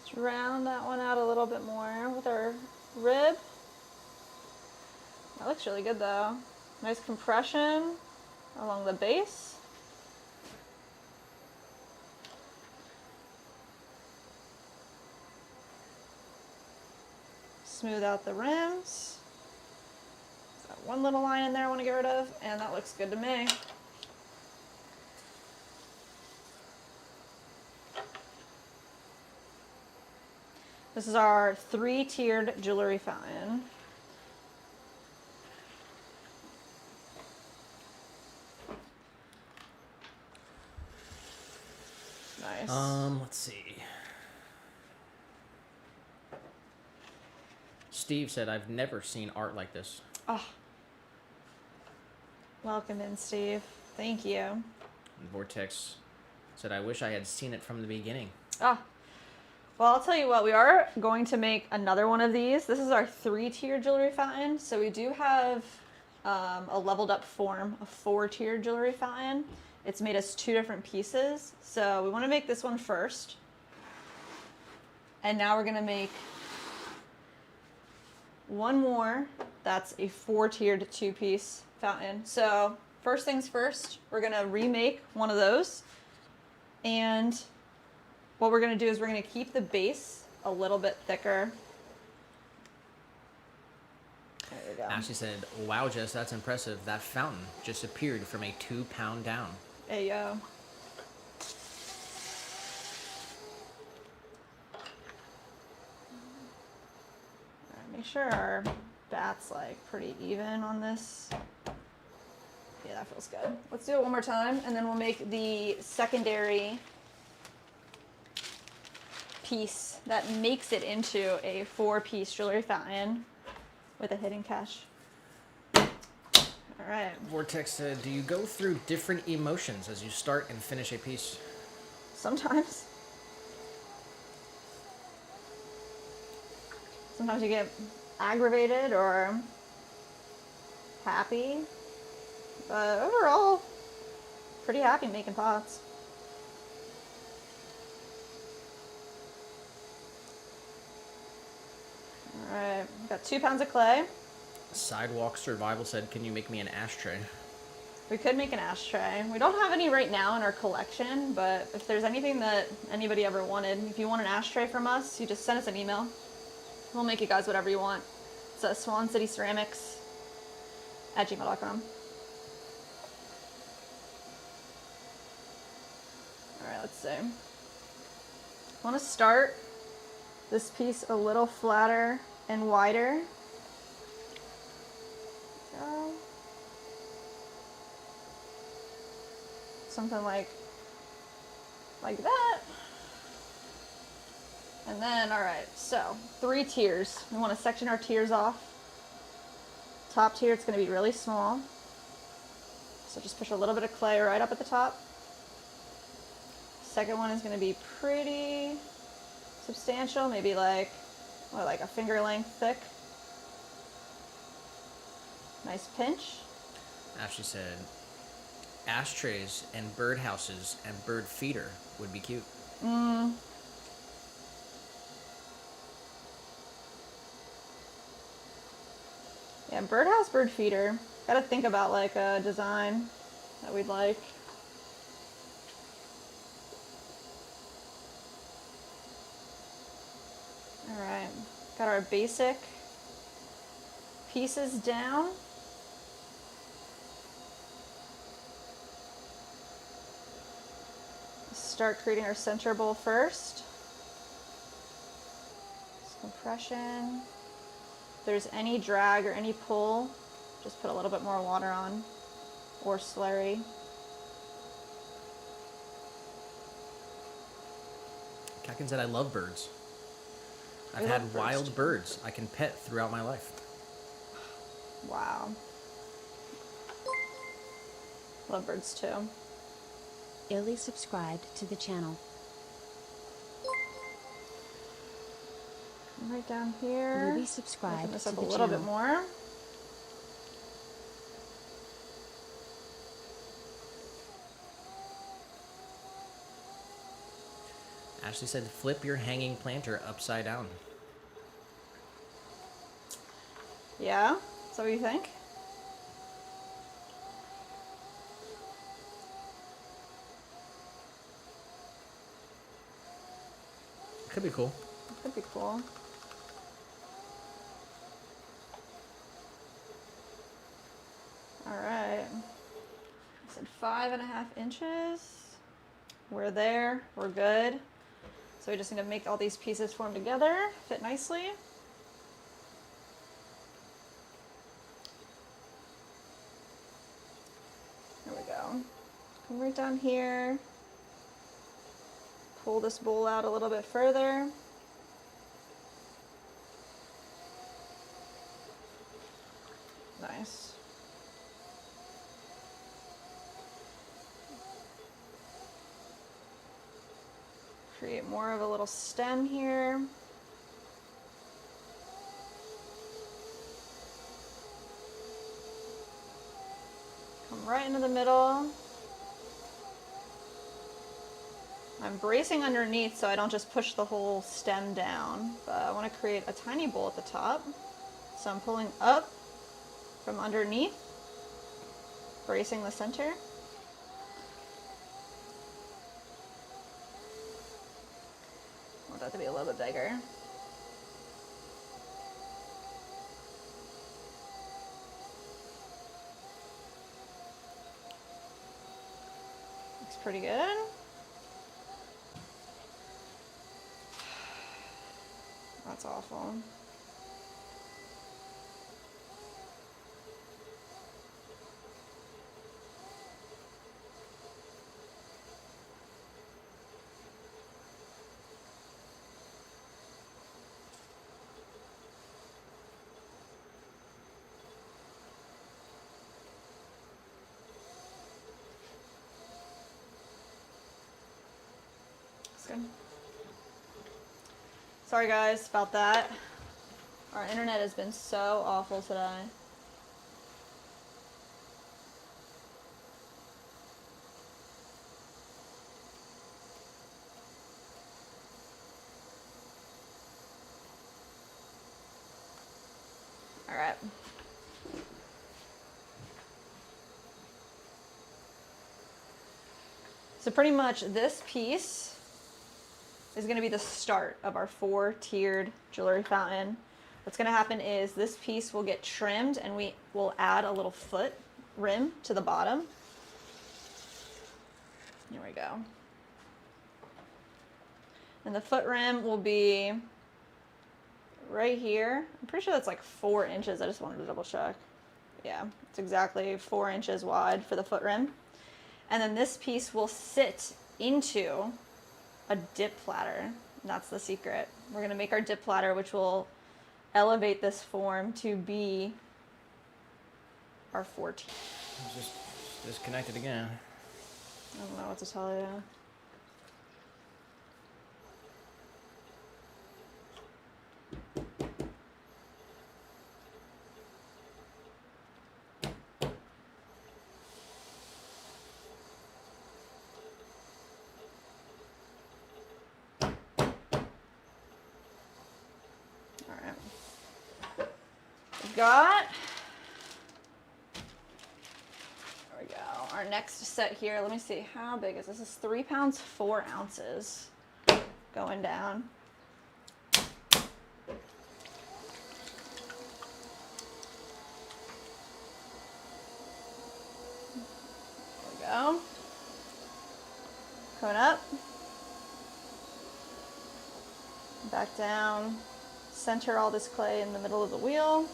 Let's round that one out a little bit more with our rib. That looks really good though. Nice compression along the base. Smooth out the rims. one little line in there I want to get rid of, and that looks good to me. This is our 3-tiered jewelry fountain. Nice. Let's see. Steve said, I've never seen art like this. Oh. Welcome in, Steve. Thank you. And Vortex said, I wish I had seen it from the beginning. Ah. Well, I'll tell you what, we are going to make another one of these. This is our 3-tier jewelry fountain. So we do have a leveled up form, a 4-tier jewelry fountain. It's made us 2 different pieces. So we want to make this one first. And now we're going to make one more. That's a 4-tiered 2-piece fountain. So first things first, we're going to remake one of those. And what we're going to do is we're going to keep the base a little bit thicker. There you go. Ashley said, wow, Jess, that's impressive. That fountain just appeared from a 2-pound down. There you go. Make sure our bat's like pretty even on this. Yeah, that feels good. Let's do it one more time, and then we'll make the secondary piece that makes it into a 4-piece jewelry fountain with a hidden cache. All right. Vortex said, do you go through different emotions as you start and finish a piece? Sometimes. Sometimes you get aggravated or happy. But overall, pretty happy making pots. Alright, got 2 pounds of clay. Sidewalk Survival said, can you make me an ashtray? We could make an ashtray. We don't have any right now in our collection, but if there's anything that anybody ever wanted, if you want an ashtray from us, you just send us an email. We'll make you guys whatever you want. It's at swancityceramics@gmail.com. Alright, let's see. I want to start this piece a little flatter and wider. Go. Something like that. And then, alright, so 3 tiers. We want to section our tiers off. Top tier, it's going to be really small. So just push a little bit of clay right up at the top. Second one is going to be pretty substantial, maybe like a finger length thick. Nice pinch. Ashley said, ashtrays and birdhouses and bird feeder would be cute. Yeah, birdhouse, bird feeder. Gotta think about like a design that we'd like. Alright, got our basic pieces down. Start creating our center bowl first. Just compression. If there's any drag or any pull, just put a little bit more water on, or slurry. Kakin said, I love birds. I've We had love birds wild too. birds I can pet throughout my life. Wow. Love birds too. Illy subscribed to the channel. Right down here. Louis subscribed Open this to up the a little bit channel. more. Ashley said, flip your hanging planter upside down. Yeah? Is that what you think? Could be cool. Could be cool. said 5.5 inches. We're there, we're good. So we just need to make all these pieces form together, fit nicely. There we go. Come right down here. Pull this bowl out a little bit further. Nice. Create more of a little stem here. Come right into the middle. I'm bracing underneath so I don't just push the whole stem down, but I want to create a tiny bowl at the top. So I'm pulling up from underneath, bracing the center. I want that to be a little bit bigger. Looks pretty good. That's awful. That's good. Sorry guys about that. Our internet has been so awful today. All right. So pretty much this piece is going to be the start of our 4-tiered jewelry fountain. What's going to happen is this piece will get trimmed and we will add a little foot rim to the bottom. Here we go. And the foot rim will be right here. I'm pretty sure that's like 4 inches. I just wanted to double check. Yeah, it's exactly 4 inches wide for the foot rim. And then this piece will sit into a dip platter. And that's the secret. We're gonna make our dip platter, which will elevate this form to be our 14. Just disconnected again. I don't know what to tell you. Got, there we go, our next set here. Let me see, how big is this? This is 3 pounds 4 ounces going down. There we go. Coming up, back down, center all this clay in the middle of the wheel.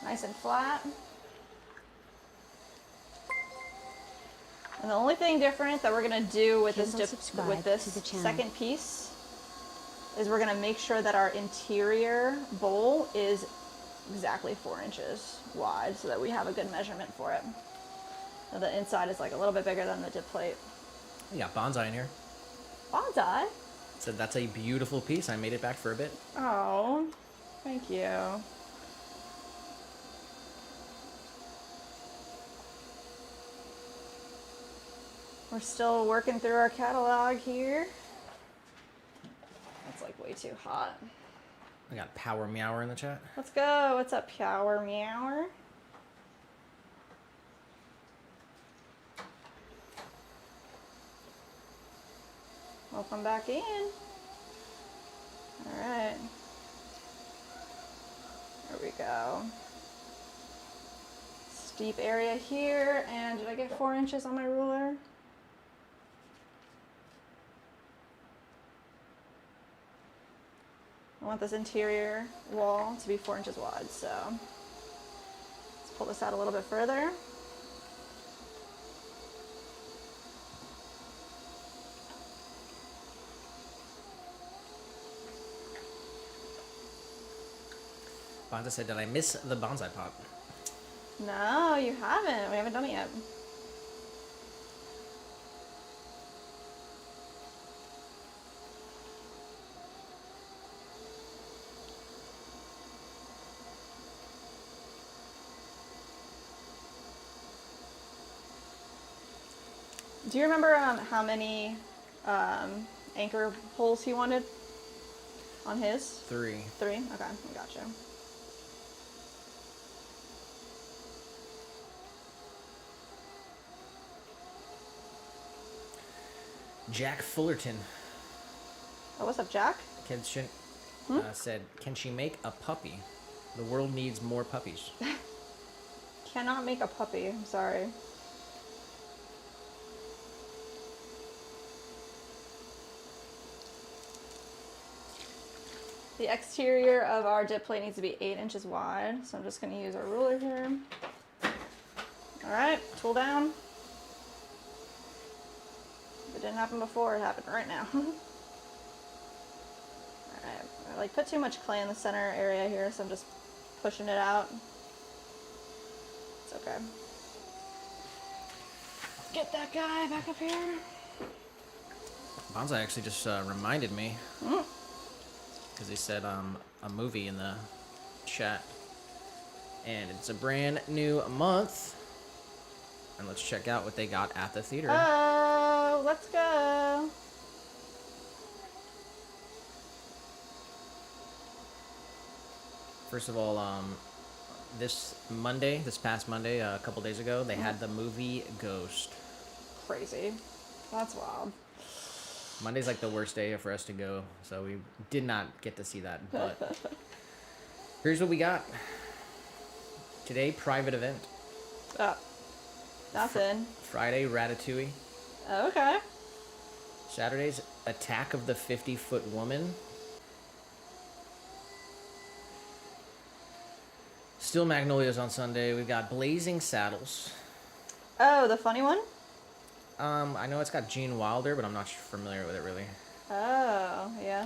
Nice and flat. And the only thing different that we're gonna do with this second piece is we're gonna make sure that our interior bowl is exactly 4 inches wide so that we have a good measurement for it. Now the inside is like a little bit bigger than the dip plate. We got bonsai in here. Bonsai? So that's a beautiful piece. I made it back for a bit. Oh, thank you. We're still working through our catalog here. It's like way too hot. We got Power Meower in the chat. Let's go. What's up, Power Meower? Welcome back in. All right. go. Steep area here, and did I get 4 inches on my ruler? I want this interior wall to be 4 inches wide, so let's pull this out a little bit further. Bonza said, did I miss the bonsai pot? No, you haven't. We haven't done it yet. Do you remember how many anchor holes he wanted on his? 3. 3? Okay, I gotcha. Jack Fullerton Oh, what's up, Jack? said, can she make a puppy? The world needs more puppies. Cannot make a puppy. I'm sorry. The exterior of our dip plate needs to be 8 inches wide, so I'm just going to use our ruler here. All right, tool down. If it didn't happen before, it happened right now. All right, I like put too much clay in the center area here, so I'm just pushing it out. It's okay. Get that guy back up here. Bonsai actually just reminded me, because he said a movie in the chat, and it's a brand new month, and let's check out what they got at the theater. Oh, let's go. First of all, this past Monday, a couple days ago, they had the movie Ghost. Crazy. That's wild. Monday's like the worst day for us to go, so we did not get to see that, but here's what we got. Today, private event. Oh, that's in. Friday, Ratatouille. Okay. Saturday's Attack of the 50-Foot Woman. Still Magnolias on Sunday. We've got Blazing Saddles. Oh, the funny one? I know it's got Gene Wilder, but I'm not familiar with it really. Oh, yeah.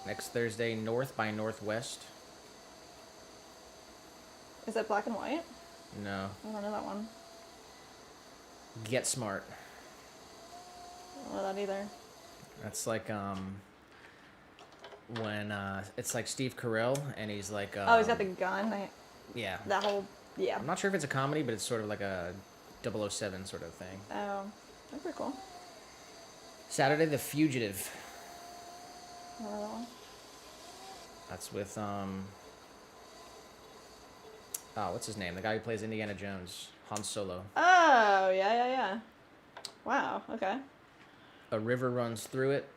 Next Thursday, North by Northwest. Is that black and white? No. I don't know that one. Get Smart. I don't know that either. That's like when it's like Steve Carell and he's like Oh, he's got the gun. yeah. That whole, yeah. I'm not sure if it's a comedy, but it's sort of like a 007 sort of thing. Oh, that's pretty cool. Saturday, The Fugitive. I don't know that one. That's with what's his name? The guy who plays Indiana Jones, Han Solo. Oh, yeah. Wow, okay. A River Runs Through It.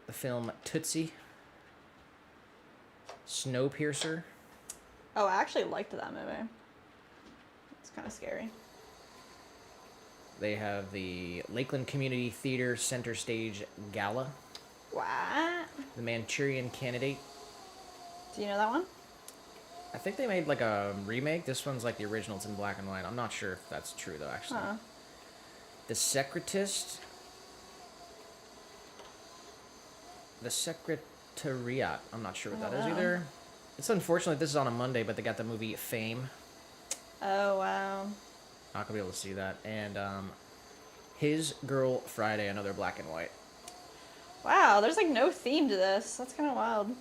The film Tootsie. Snowpiercer. Oh, I actually liked that movie. It's kind of scary. They have the Lakeland Community Theater Center Stage Gala. What? The Manchurian Candidate. Do you know that one? I think they made like a remake. This one's like the original. It's in black and white. I'm not sure if that's true though, actually. Huh. The Secretist. The Secretariat. I'm not sure what that is either. It's unfortunate this is on a Monday, but they got the movie Fame. Oh, wow. Not gonna be able to see that. And His Girl Friday, another black and white. Wow, there's like no theme to this. That's kind of wild.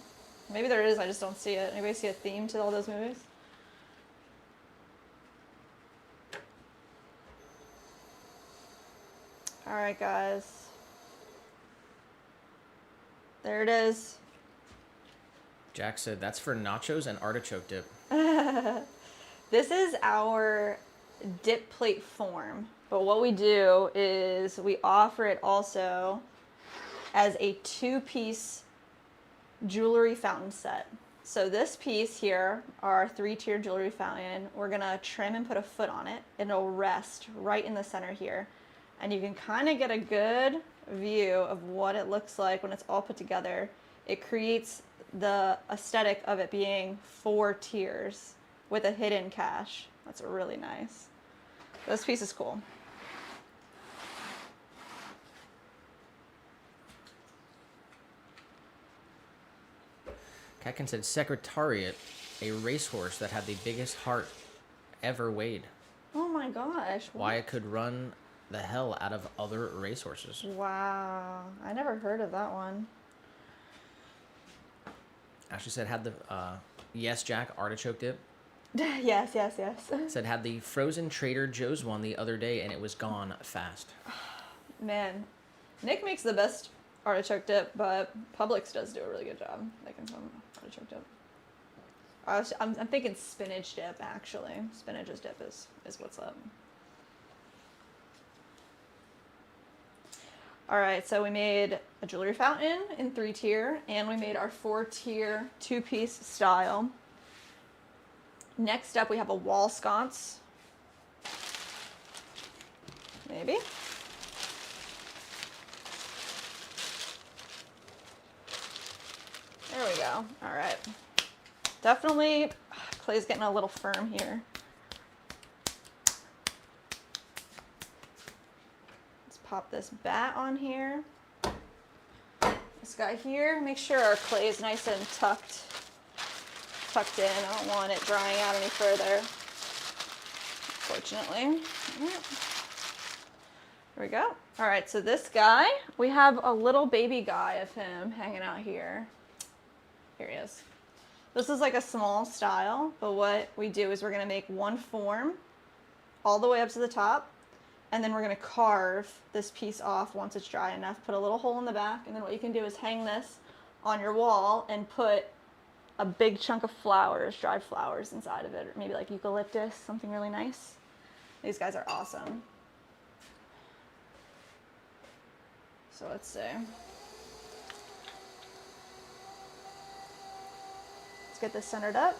Maybe there is, I just don't see it. Anybody see a theme to all those movies? Alright, guys. There it is. Jack said that's for nachos and artichoke dip. This is our dip plate form. But what we do is we offer it also as a 2-piece jewelry fountain set. So this piece here, our 3-tier jewelry fountain, we're gonna trim and put a foot on it, and it'll rest right in the center here. And you can kind of get a good view of what it looks like when it's all put together. It creates the aesthetic of it being 4 tiers with a hidden cache. That's really nice. This piece is cool. Katkin said Secretariat, a racehorse that had the biggest heart ever weighed. Oh my gosh. Why it could run the hell out of other racehorses. Wow. I never heard of that one. Ashley said had the Yes Jack artichoke dip. Yes. Said had the frozen Trader Joe's one the other day and it was gone fast. Man, Nick makes the best artichoke dip, but Publix does do a really good job making some artichoke dip. I'm thinking spinach dip, actually. Spinach's dip is what's up. All right, so we made a jewelry fountain in 3-tier, and we made our 4-tier 2-piece style. Next up, we have a wall sconce. Maybe. There we go. All right. Definitely, clay's getting a little firm here. Let's pop this bat on here. This guy here, make sure our clay is nice and tucked in. I don't want it drying out any further, fortunately. Here we go. All right, so this guy, we have a little baby guy of him hanging out here. Here he is. This is like a small style, but what we do is we're gonna make one form all the way up to the top, and then we're gonna carve this piece off once it's dry enough, put a little hole in the back, and then what you can do is hang this on your wall and put a big chunk of flowers, dried flowers inside of it, or maybe like eucalyptus, something really nice. These guys are awesome. So let's see. Let's get this centered up.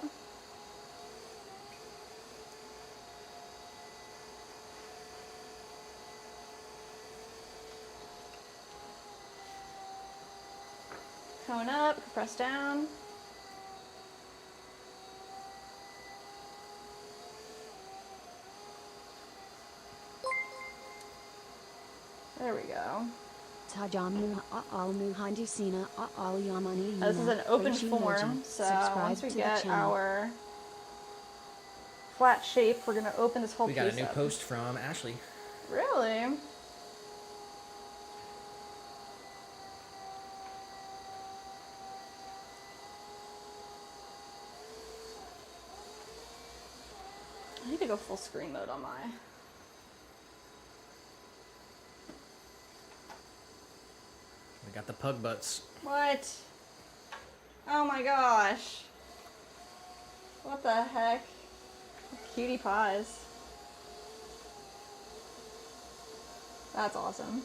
Cone up, press down. There we go. This is an open form, so once we get our flat shape, we're going to open this whole piece up. We got a new post from Ashley. Really? I need to go full screen mode on my... We got the pug butts. What? Oh my gosh. What the heck? Cutie pies. That's awesome.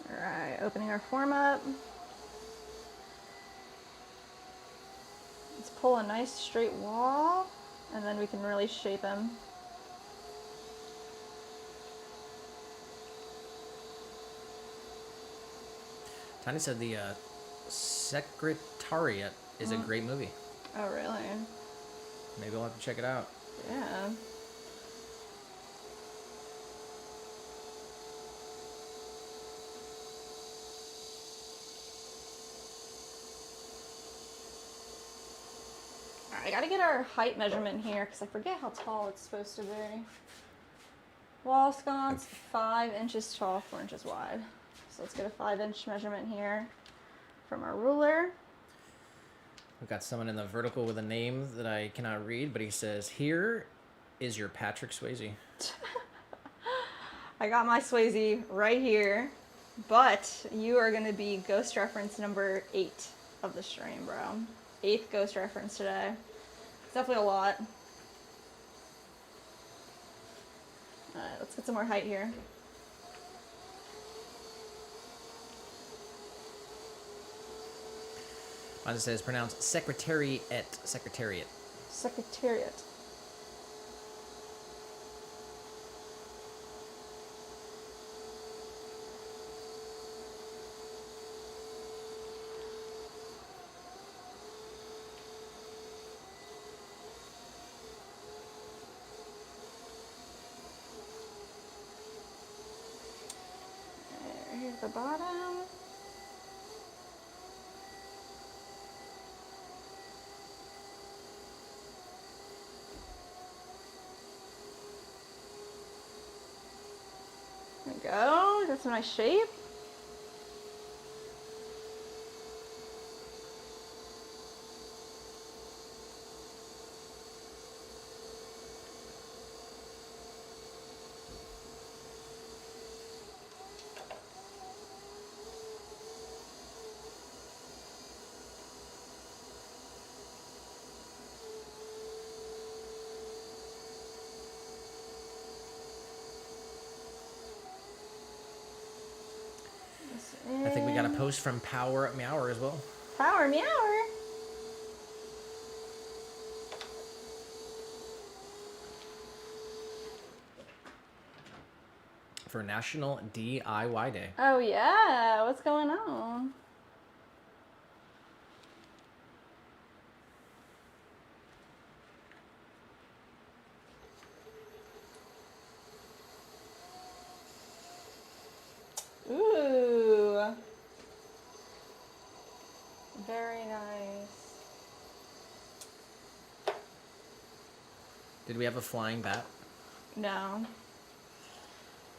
All right, opening our form up. Let's pull a nice straight wall, and then we can really shape him. Tanya said the Secretariat is a great movie. Oh, really? Maybe we'll have to check it out. Yeah. I gotta get our height measurement here because I forget how tall it's supposed to be. Wall sconce, 5 inches tall, 4 inches wide. So let's get a 5-inch measurement here from our ruler. We've got someone in the vertical with a name that I cannot read, but he says, "Here is your Patrick Swayze." I got my Swayze right here, but you are gonna be ghost reference number 8 of the stream, bro. 8th ghost reference today. It's definitely a lot. Alright, let's get some more height here. As it says, pronounced secretariat. Secretariat. Secretariat. Here's the bottom. There we go. That's a nice shape. I think we got a post from Power Meower as well. Power Meower. For National DIY Day. Oh yeah, what's going on? Ooh. Very nice. Did we have a flying bat? No.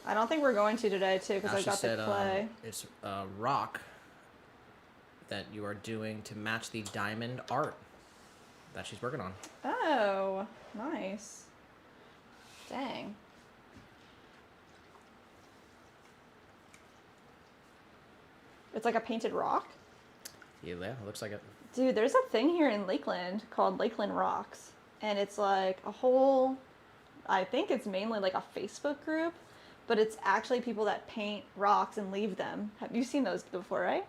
I don't think we're going to today too because I Ashley got the said clay. it's a rock that you are doing to match the diamond art that she's working on. Oh, nice. Dang. It's like a painted rock? Yeah, it looks like it. Dude, there's a thing here in Lakeland called Lakeland Rocks. And it's like a whole, I think it's mainly like a Facebook group, but it's actually people that paint rocks and leave them. Have you seen those before, right?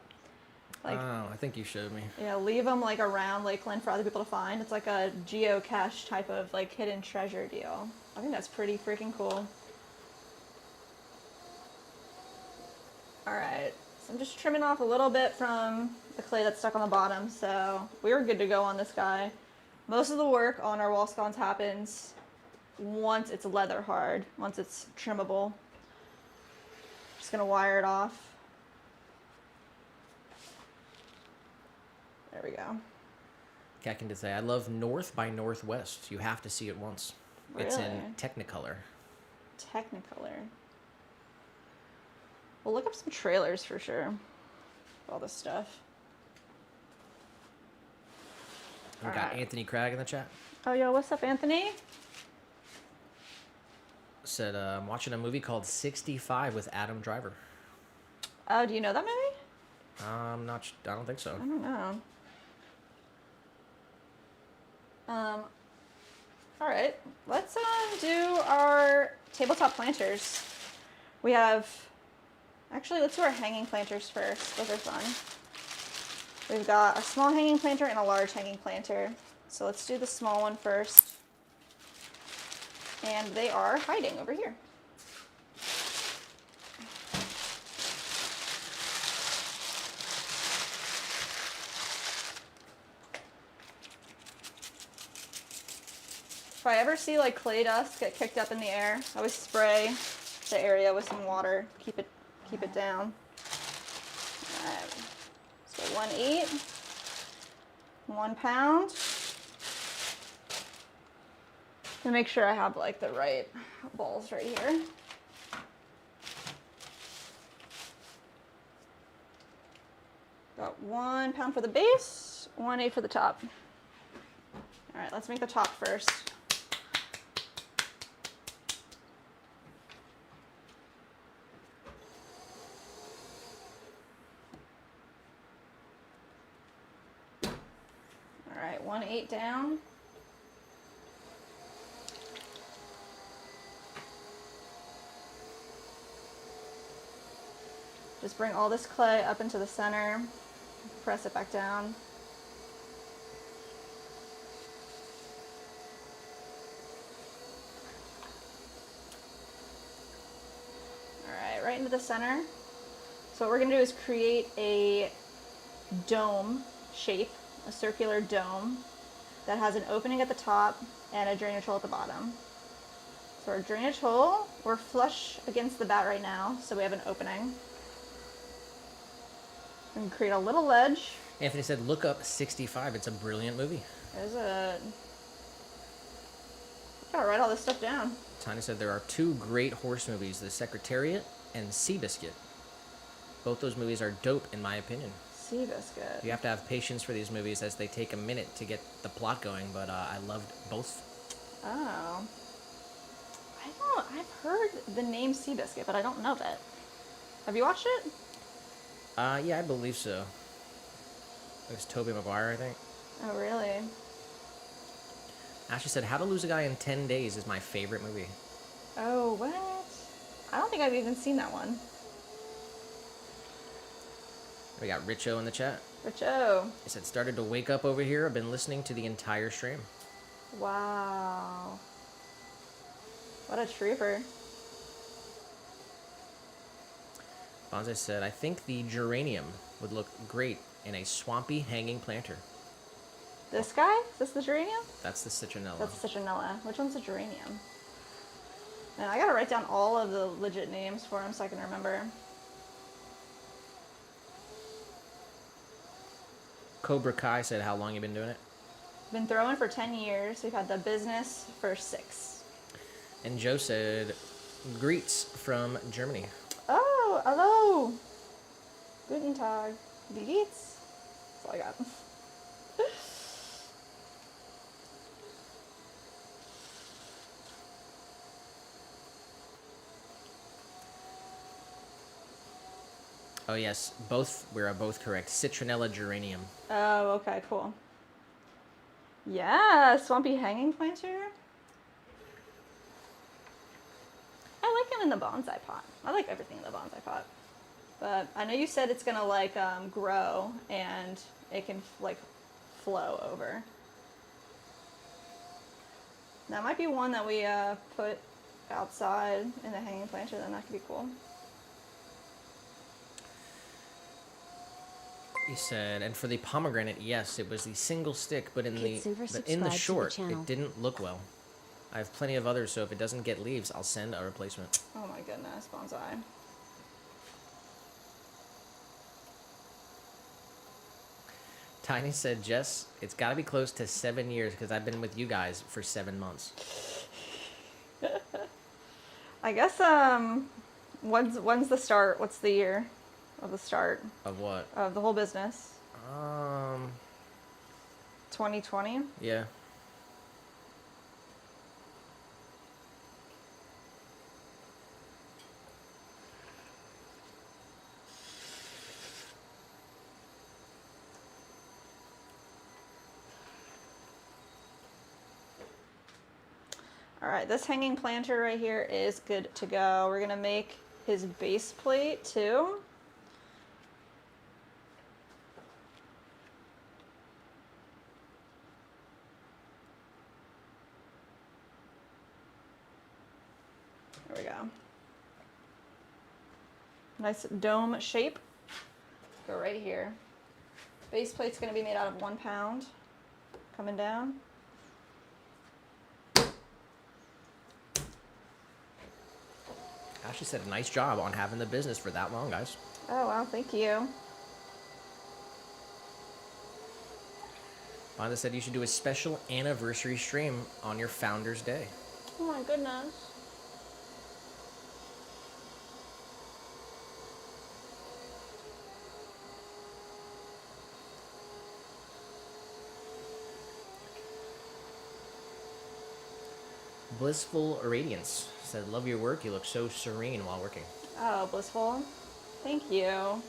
Like, Oh, I think you showed me. yeah, leave them like around Lakeland for other people to find. It's like a geocache type of like hidden treasure deal. I think that's pretty freaking cool. Alright, so I'm just trimming off a little bit from the clay that's stuck on the bottom, so we're good to go on this guy. Most of the work on our wall scones happens once it's leather hard, once it's trimmable. Just gonna wire it off. There we go. Cat can just say, I love North by Northwest. You have to see it once. It's in Really? Technicolor. Technicolor. We'll look up some trailers for sure. All this stuff. We got Alright. Anthony Craig in the chat. Oh, yo, what's up, Anthony? Said, I'm watching a movie called 65 with Adam Driver. Oh, do you know that movie? I don't think so. I don't know. All right, let's do our tabletop planters. We have, actually, let's do our hanging planters first. Those are fun. We've got a small hanging planter and a large hanging planter. So let's do the small one first. And they are hiding over here. If I ever see like clay dust get kicked up in the air, I always spray the area with some water, keep it down. All right. So 1/8, 1 pound. And make sure I have like the right balls right here. Got 1 pound for the base, 1/8 for the top. All right, let's make the top first. 8 down. Just bring all this clay up into the center, press it back down. All right into the center. So what we're gonna do is create a dome shape, a circular dome that has an opening at the top and a drainage hole at the bottom. So our drainage hole, we're flush against the bat right now, so we have an opening. We can create a little ledge. Anthony said, look up 65. It's a brilliant movie. Is it? Gotta write all this stuff down. Tiny said there are 2 great horse movies, The Secretariat and Seabiscuit. Both those movies are dope, in my opinion. Seabiscuit. You have to have patience for these movies as they take a minute to get the plot going, but I loved both. Oh. I've heard the name Seabiscuit, but I don't know that. Have you watched it? Yeah, I believe so. It was Tobey Maguire, I think. Oh, really? Ashley said, How to Lose a Guy in 10 Days is my favorite movie. Oh, what? I don't think I've even seen that one. We got Richo in the chat. Richo. He said, started to wake up over here. I've been listening to the entire stream. Wow. What a trooper. Bonze said, I think the geranium would look great in a swampy hanging planter. This guy? Is this the geranium? That's the citronella. That's the citronella. Which one's the geranium? Man, I gotta write down all of the legit names for him so I can remember. Cobra Kai said, how long you been doing it? Been throwing for 10 years. We've had the business for 6. And Joe said, greets from Germany. Oh, hello. Guten Tag. Wie geht's? That's all I got. Oh, yes. We're both correct. Citronella geranium. Oh, okay, cool. Yeah, swampy hanging planter. I like him in the bonsai pot. I like everything in the bonsai pot. But I know you said it's gonna like grow and it can like flow over. That might be one that we put outside in the hanging planter, then that could be cool. He said, and for the pomegranate, yes, it was the single stick, but in the subscribe to the short, channel. it didn't look well. I have plenty of others, so if it doesn't get leaves, I'll send a replacement. Oh my goodness, bonsai. Tiny said, Jess, it's got to be close to 7 years because I've been with you guys for 7 months. I guess when's the start? What's the year of the start Of what? of the whole business? 2020. Yeah. All right, this hanging planter right here is good to go. We're gonna make his base plate too. There we go. Nice dome shape. Go right here. Base plate's gonna be made out of 1 pound. Coming down. Ashley said, nice job on having the business for that long, guys. Oh wow, thank you. Vonda said you should do a special anniversary stream on your Founder's Day. Oh my goodness. Blissful Radiance said, love your work. You look so serene while working. Oh, blissful. Thank you.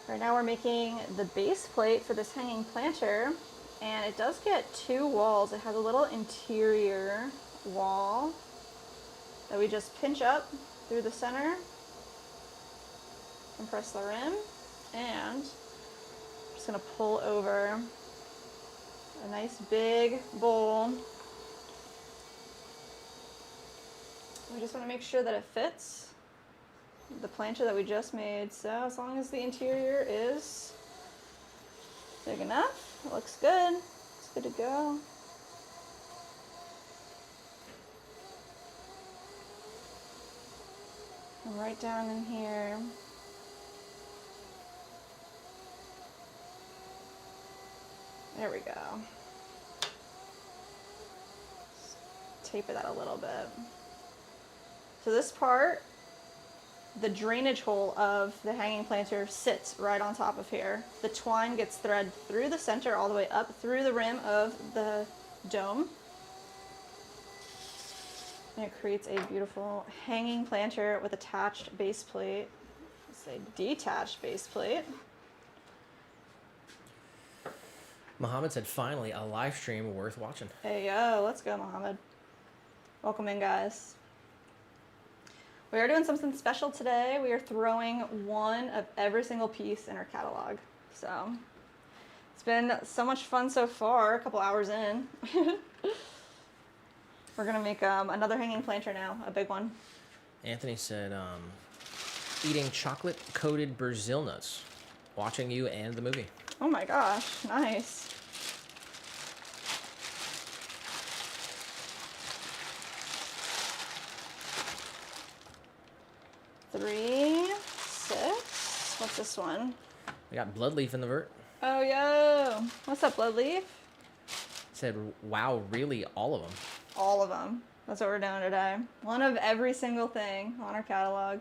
Right now we're making the base plate for this hanging planter, and it does get 2 walls. It has a little interior wall that we just pinch up through the center, compress the rim, and I'm just gonna pull over a nice big bowl. We just want to make sure that it fits the planter that we just made. So as long as the interior is big enough, it looks good. It's good to go. And right down in here. There we go. Just taper that a little bit. So this part, the drainage hole of the hanging planter sits right on top of here. The twine gets threaded through the center all the way up through the rim of the dome. And it creates a beautiful hanging planter with attached base plate. Let's say detached base plate. Muhammad said, finally, a live stream worth watching. Hey, yo, let's go, Mohammed. Welcome in, guys. We are doing something special today. We are throwing one of every single piece in our catalog. So it's been so much fun so far, a couple hours in. We're gonna make another hanging planter now, a big one. Anthony said, eating chocolate-coated Brazil nuts, watching you and the movie. Oh my gosh, nice. Three, 6. What's this one? We got Bloodleaf in the vert. Oh, yo. What's up, Bloodleaf? Said, wow, really, all of them. All of them. That's what we're doing today. One of every single thing on our catalog.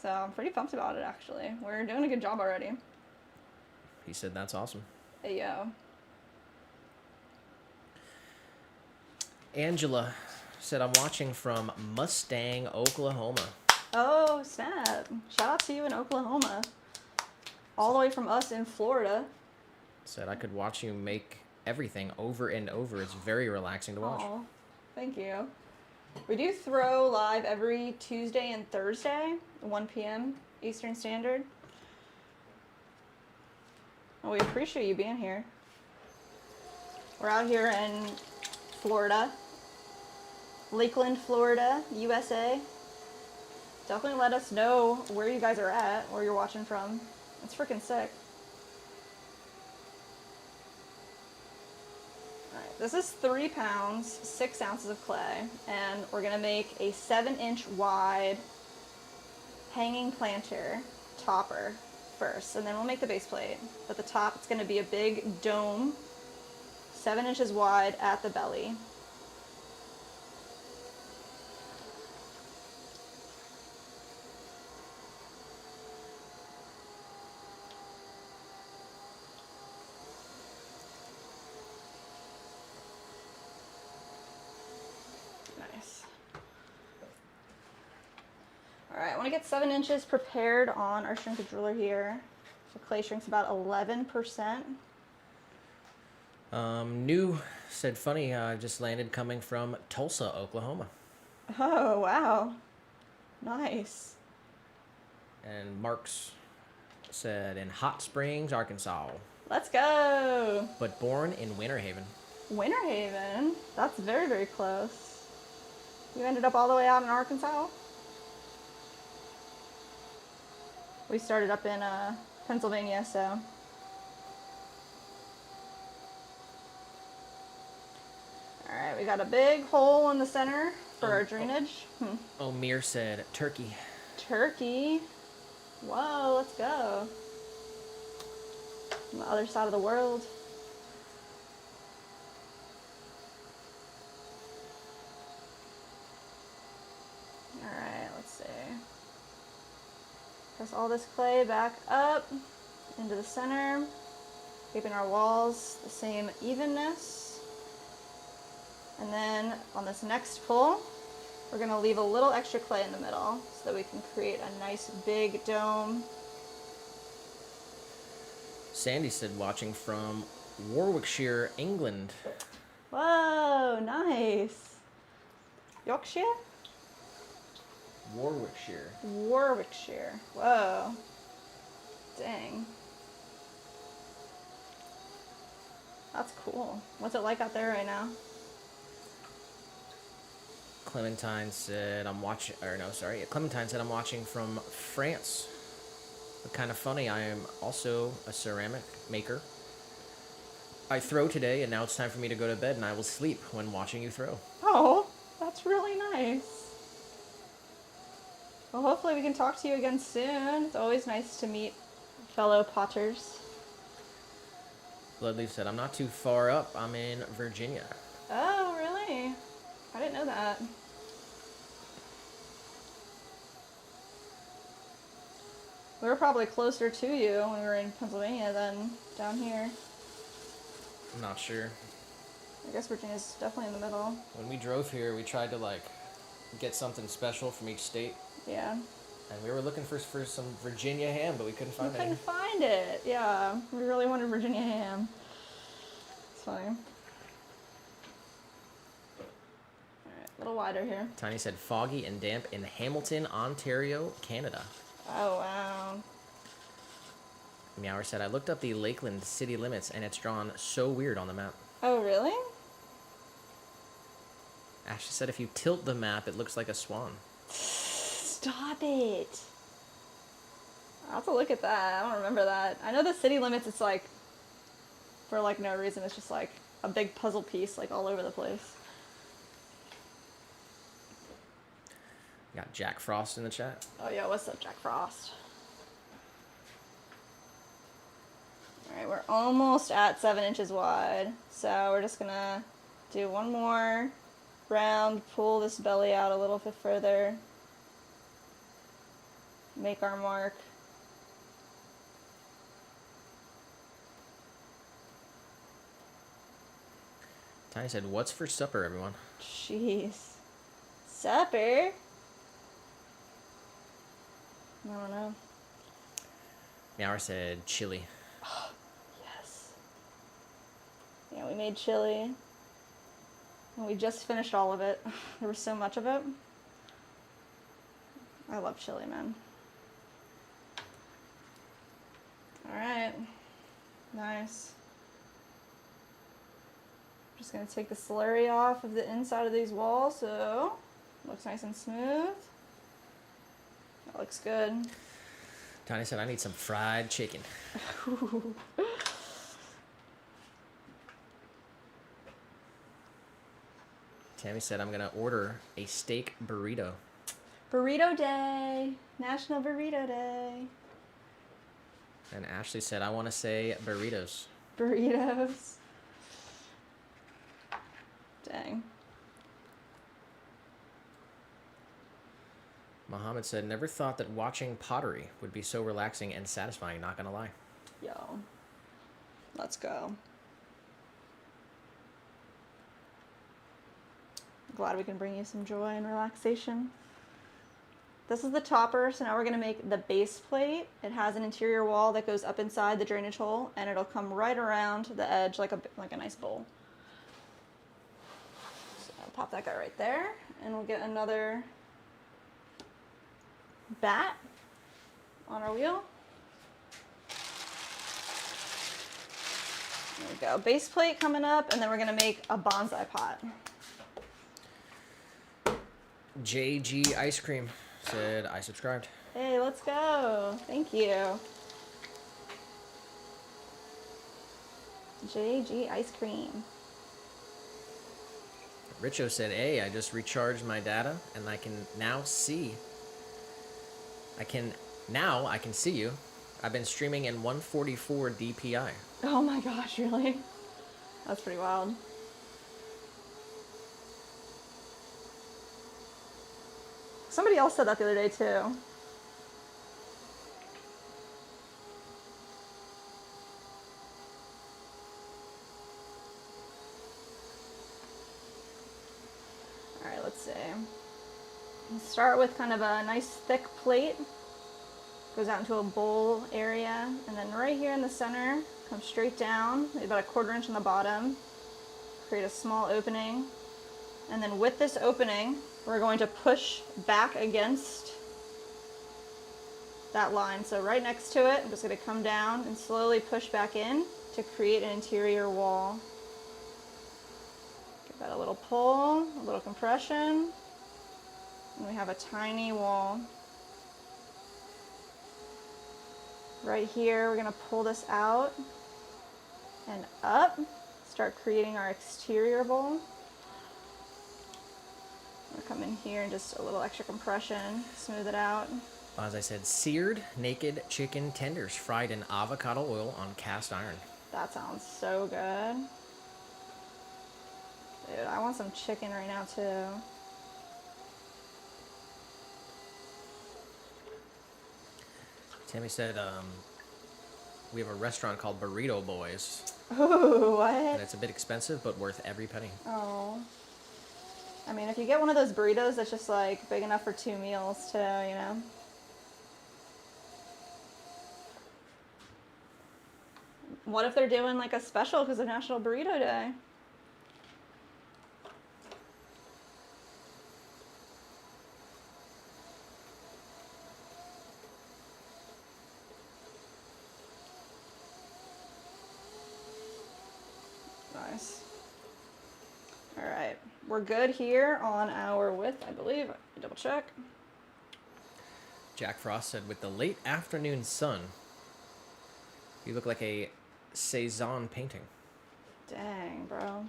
So I'm pretty pumped about it, actually. We're doing a good job already. He said, that's awesome. Hey, yo. Angela said, I'm watching from Mustang, Oklahoma. Oh, snap. Shout out to you in Oklahoma. All the way from us in Florida. Said, I could watch you make everything over and over. It's very relaxing to watch. Aw, thank you. We do throw live every Tuesday and Thursday, 1 p.m. Eastern Standard. And we appreciate you being here. We're out here in Florida. Lakeland, Florida, USA. Definitely let us know where you guys are at, where you're watching from. It's freaking sick. Alright, this is 3 pounds, 6 ounces of clay, and we're gonna make a 7-inch wide hanging planter topper first, and then we'll make the base plate. At the top, it's gonna be a big dome, 7 inches wide at the belly. Nice. Alright, I want to get 7 inches prepared on our shrinkage ruler here. So clay shrinks about 11%. New said, funny, just landed coming from Tulsa, Oklahoma. Oh, wow. Nice. And Marks said, in Hot Springs, Arkansas, Let's go. but born in Winter Haven. Winter Haven. That's very, very close. You ended up all the way out in Arkansas? We started up in Pennsylvania, so. Alright, we got a big hole in the center for our drainage. Omir said, turkey. Turkey. Whoa, let's go. On the other side of the world. Alright, let's see. Press all this clay back up into the center, keeping our walls the same evenness. And then on this next pull, we're going to leave a little extra clay in the middle so that we can create a nice big dome. Sandy said watching from Warwickshire, England. Whoa, nice. Yorkshire? Warwickshire. Warwickshire. Whoa. Dang. That's cool. What's it like out there right now? Clementine said Clementine said I'm watching from France. But kind of funny, I am also a ceramic maker. I throw today, and now it's time for me to go to bed, and I will sleep when watching you throw. Oh, that's really nice. Well, hopefully we can talk to you again soon. It's always nice to meet fellow potters. Bloodleaf said, I'm not too far up. I'm in Virginia. Oh, really? I didn't know that. We were probably closer to you when we were in Pennsylvania than down here. I'm not sure. I guess Virginia's definitely in the middle. When we drove here, we tried to, get something special from each state. Yeah. And we were looking for some Virginia ham, but we couldn't find We any. couldn't find it. Yeah. We really wanted Virginia ham. It's funny. Alright, a little wider here. Tiny said foggy and damp in Hamilton, Ontario, Canada. Oh, wow. Meower said, I looked up the Lakeland city limits, and it's drawn so weird on the map. Oh, really? Ashley said, if you tilt the map, it looks like a swan. Stop it. I'll have to look at that. I don't remember that. I know the city limits, it's for no reason. It's just a big puzzle piece, all over the place. Got Jack Frost in the chat. Oh, yeah. What's up, Jack Frost? Alright, we're almost at 7 inches wide. So we're just gonna do one more round, pull this belly out a little bit further. Make our mark. Tiny said, what's for supper, everyone? Jeez. Supper? I don't know. Meower said, chili. Yes. Yeah, we made chili. And we just finished all of it. There was so much of it. I love chili, man. Alright. Nice. Just gonna take the slurry off of the inside of these walls so it looks nice and smooth. That looks good. Tiny said, I need some fried chicken. Tammy said, I'm going to order a steak burrito. Burrito Day. National Burrito Day. And Ashley said, I want to say burritos. Burritos. Dang. Muhammad said, never thought that watching pottery would be so relaxing and satisfying, not going to lie. Yo. Let's go. Glad we can bring you some joy and relaxation. This is the topper, so now we're going to make the base plate. It has an interior wall that goes up inside the drainage hole, and it'll come right around the edge like a nice bowl. So I'll pop that guy right there, and we'll get another bat on our wheel. There we go. Base plate coming up, and then we're going to make a bonsai pot. JG Ice Cream said, I subscribed. Hey, let's go. Thank you. JG Ice Cream. Richo said, hey, I just recharged my data, and I can now see. I can see you. I've been streaming in 144 DPI. Oh my gosh, really? That's pretty wild. Somebody else said that the other day too. Alright, let's see. Let's start with kind of a nice thick plate. goes out into a bowl area, and then right here in the center, come straight down, about a 1/4 inch on the bottom, create a small opening, and then with this opening, we're going to push back against that line. So right next to it, I'm just going to come down and slowly push back in to create an interior wall. Give that a little pull, a little compression, and we have a tiny wall. Right here, we're going to pull this out and up, start creating our exterior bowl. We'll come in here and just a little extra compression, smooth it out. As I said, seared naked chicken tenders fried in avocado oil on cast iron. That sounds so good. Dude, I want some chicken right now too. Tammy said, we have a restaurant called Burrito Boys, Ooh, and what? it's a bit expensive, but worth every penny. Oh. I mean, if you get one of those burritos that's just like big enough for 2 meals too, you know? What if they're doing like a special because of National Burrito Day? Nice. All right, we're good here on our width, I believe. Double check. Jack Frost said, with the late afternoon sun, you look like a Cezanne painting. Dang, bro.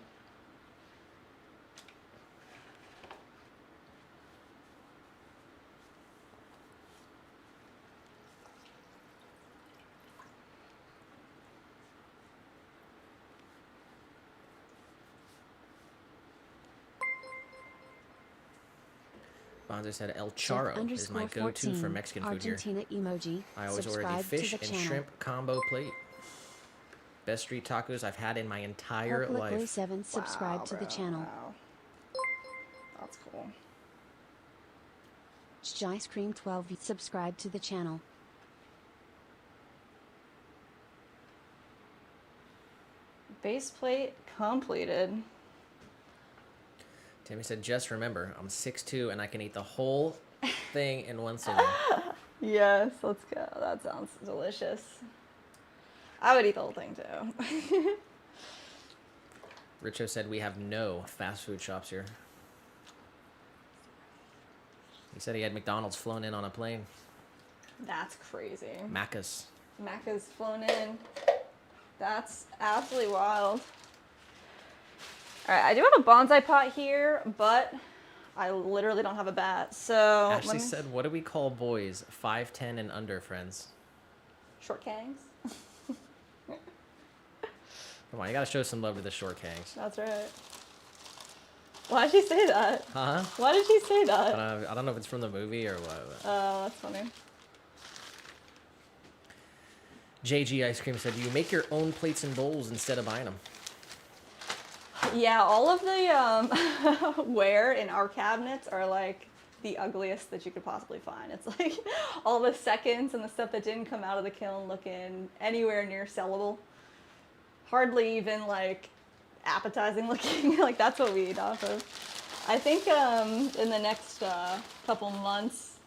Bonzo said, El Charro is my go-to for Mexican food here. Argentina emoji. I always order the Subscribe to fish the and channel. shrimp combo plate. Best street tacos I've had in my entire Publicly life. 7 subscribe Wow, to the bro, channel. wow. That's cool. Ice Cream 12 subscribe to the channel. Base plate completed. Tammy said, just remember, I'm 6'2", and I can eat the whole thing in one sitting. Yes, let's go. That sounds delicious. I would eat the whole thing too. Richo said, we have no fast food shops here. He said he had McDonald's flown in on a plane. That's crazy. Macca's. Macca's flown in. That's absolutely wild. All right, I do have a bonsai pot here, but I literally don't have a bat. So Ashley said, what do we call boys 5'10" and under, friends? short kangs. Come on, you gotta show some love to the short kangs. That's right. Why did she say that? Huh? Why did she say that? I don't know if it's from the movie or what. Oh, that's funny. JG Ice Cream said, you make your own plates and bowls instead of buying them. Yeah, all of the ware in our cabinets are like the ugliest that you could possibly find. It's like all the seconds and the stuff that didn't come out of the kiln looking anywhere near sellable. Hardly even like appetizing looking. Like that's what we eat off of. I think in the next couple months,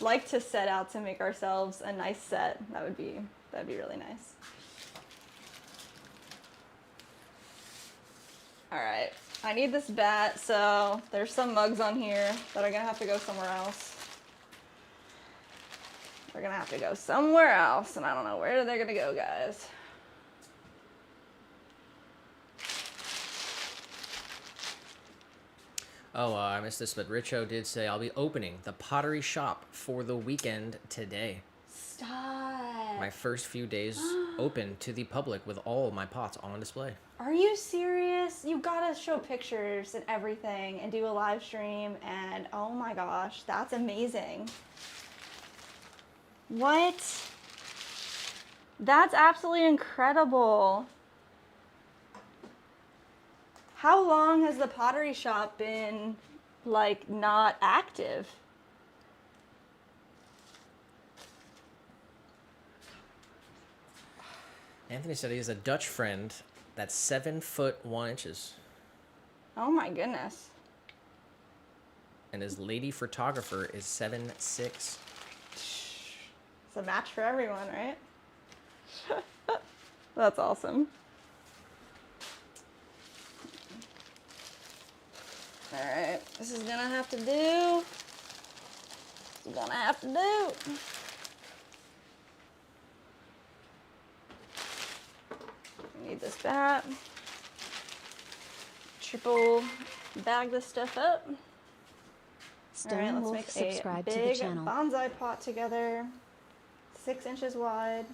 like to set out to make ourselves a nice set. That'd be really nice. All right, I need this bat, so there's some mugs on here that are gonna have to go somewhere else. They're gonna have to go somewhere else, and I don't know where they're gonna go, guys. Oh, I missed this, but Richo did say I'll be opening the Pottery shop for the weekend today. Stop. My first few days open to the public with all my pots on display. Are you serious? You gotta show pictures and everything and do a live stream, and oh my gosh, that's amazing. What? That's absolutely incredible. How long has the Pottery shop been like not active? Anthony said he has a Dutch friend that's 7 foot 1 inches, Oh my goodness. and his lady photographer is 7'6". It's a match for everyone, right? That's awesome. Alright, this is gonna have to do. It's gonna have to do. Need this bat. Triple bag this stuff up. All right, Stone let's Wolf make a subscribe to the big channel. bonsai pot together. 6 inches wide.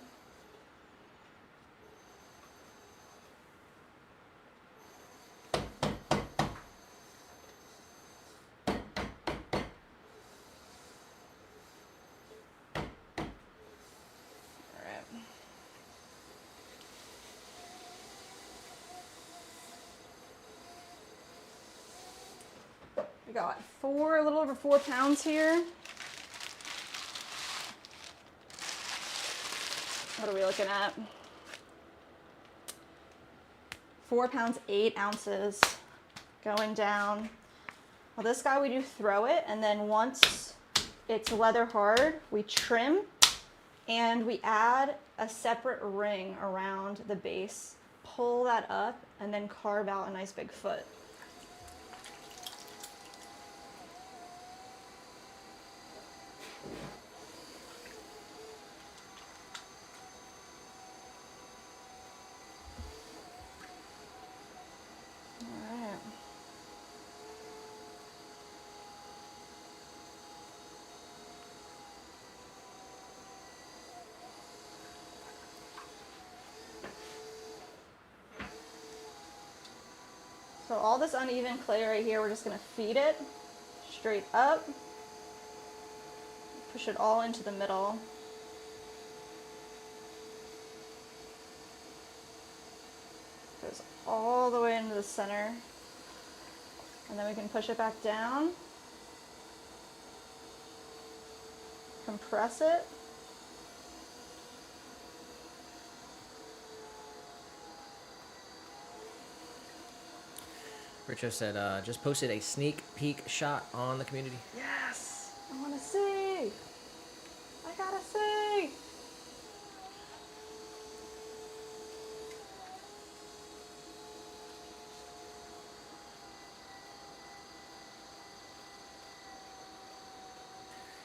All right. We got a little over 4 pounds here. What are we looking at? 4 pounds, 8 ounces going down. Well, this guy we do throw it, and then once it's leather hard, we trim and we add a separate ring around the base, pull that up, and then carve out a nice big foot. So all this uneven clay right here, we're just gonna feed it straight up. Push it all into the middle. Goes all the way into the center. And then we can push it back down. Compress it. Richo said, just posted a sneak peek shot on the community. Yes! I wanna see! I gotta see!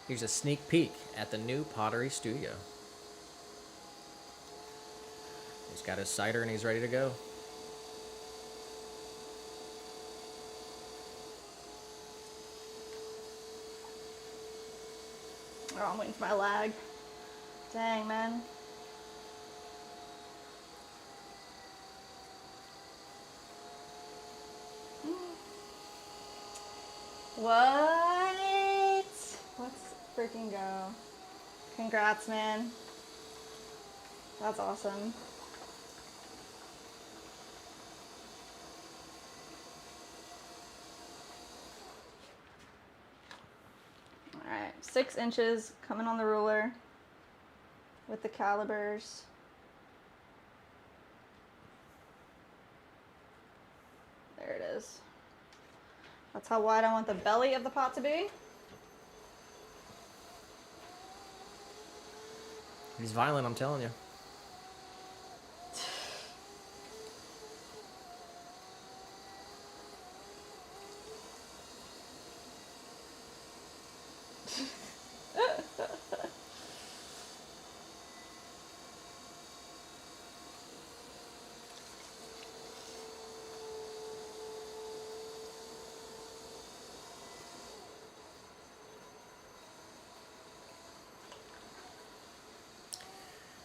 Here's a sneak peek at the new Pottery studio. He's got his cider and he's ready to go. Oh, I'm waiting for my lag. Dang, man. What? Let's freaking go. Congrats, man. That's awesome. All right, 6 inches coming on the ruler with the calibers. There it is. That's how wide I want the belly of the pot to be. He's violent, I'm telling you.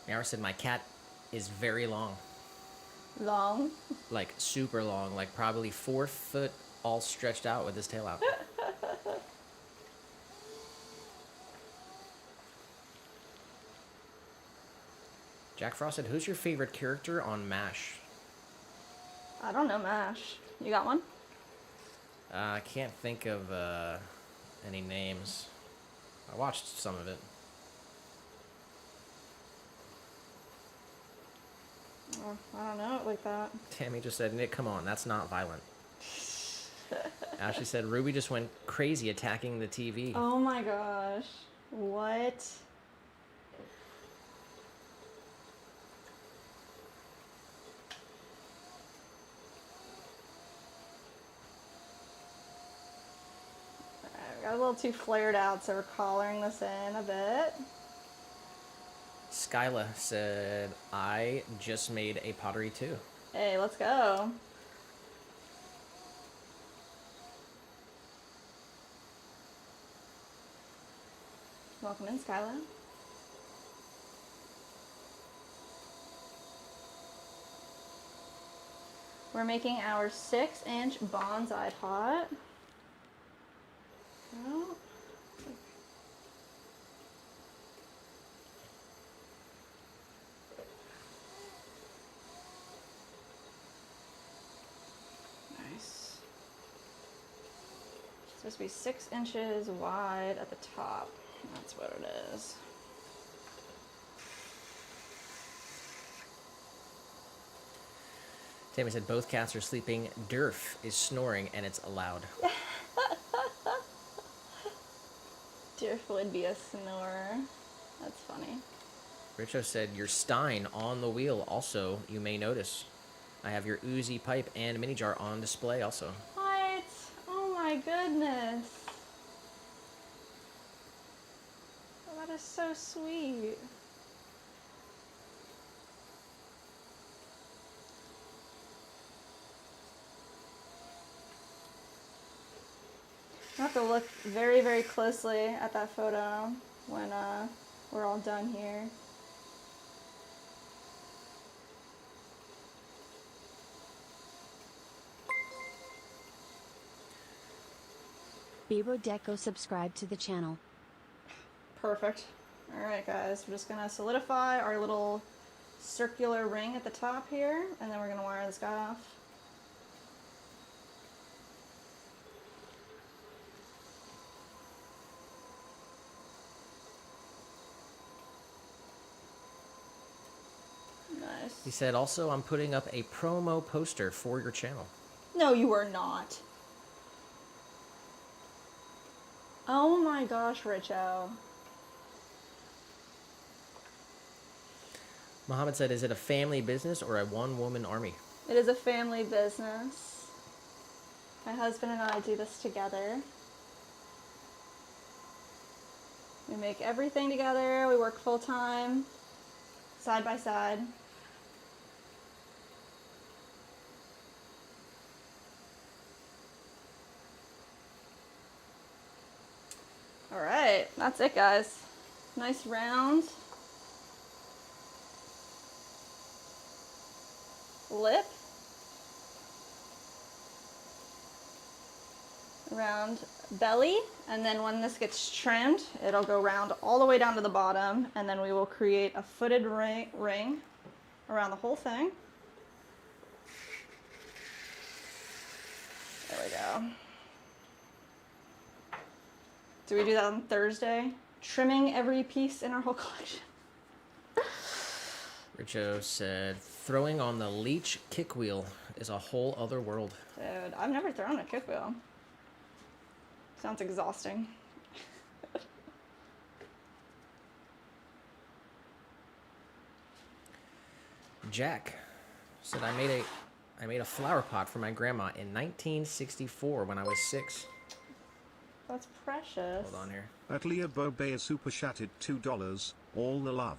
Yara said my cat is very long. Long. Like super long, like probably 4 foot all stretched out with his tail out. Jack Frost said, who's your favorite character on MASH? I don't know MASH. You got one? I can't think of any names. I watched some of it. Oh, I don't know it like that. Tammy just said, Nick, come on, that's not violent. Ashley said, Ruby just went crazy attacking the TV. Oh my gosh. What? Alright, we got a little too flared out, so we're collaring this in a bit. Skyla said, I just made a pottery too. Hey, let's go. Welcome in, Skyla. We're making our 6-inch bonsai pot. Oh. Nice. It's supposed to be 6 inches wide at the top. That's what it is. Tammy said, both cats are sleeping. Durf is snoring, and it's allowed. Durf would be a snorer. That's funny. Richo said, your Stein on the wheel. Also, you may notice, I have your Uzi pipe and mini jar on display also. What? Oh my goodness. Oh, that is so sweet. I have to look very, very closely at that photo when we're all done here. Bebo Deco subscribe to the channel. Perfect. Alright guys, we're just gonna solidify our little circular ring at the top here, and then we're gonna wire this guy off. Nice. He said, also, I'm putting up a promo poster for your channel. No, you are not. Oh my gosh, Richo. Muhammad said, is it a family business or a one-woman army? It is a family business. My husband and I do this together. We make everything together. We work full time, side by side. All right, that's it, guys. Nice round lip. Round belly, and then when this gets trimmed, it'll go round all the way down to the bottom, and then we will create a footed ring around the whole thing. There we go. Do we do that on Thursday? Trimming every piece in our whole collection. Richo said, throwing on the leech kick wheel is a whole other world. Dude, I've never thrown a kick wheel. Sounds exhausting. Jack said, I made a flower pot for my grandma in 1964 when I was 6. That's precious. Hold on here. Atlia Bobe super chatted $2. All the love.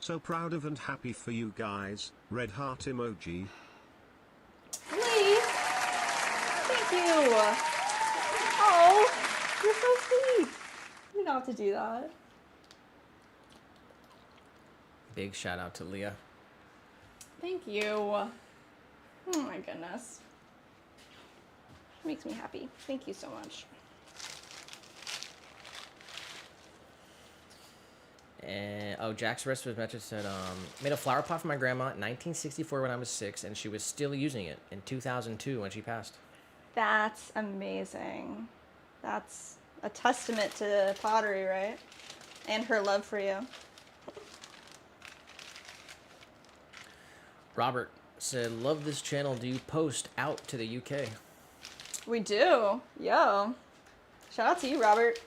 So proud of and happy for you guys. Red heart emoji. Please. Thank you. Oh, you're so sweet. You don't have to do that. Big shout out to Leah. Thank you. Oh my goodness. Makes me happy. Thank you so much. And oh, Jack's rest of his message said, made a flower pot for my grandma in 1964 when I was 6, and she was still using it in 2002 when she passed. That's amazing. That's a testament to pottery, right? And her love for you. Robert said, love this channel. Do you post out to the UK? We do. Yo. Shout out to you, Robert.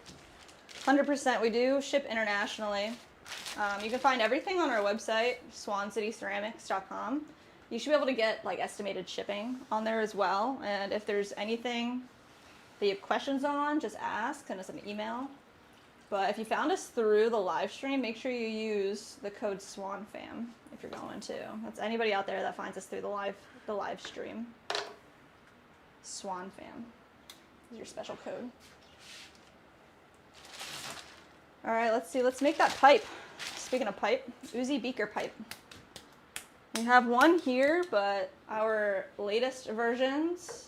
100% we do ship internationally. You can find everything on our website, swancityceramics.com. You should be able to get like estimated shipping on there as well. And if there's anything that you have questions on, just ask, send us an email. But if you found us through the live stream, make sure you use the code SwanFam if you're going to. That's anybody out there that finds us through the live stream. SwanFam is your special code. All right, let's see. Let's make that pipe. Speaking of pipe, Uzi beaker pipe. We have one here, but our latest versions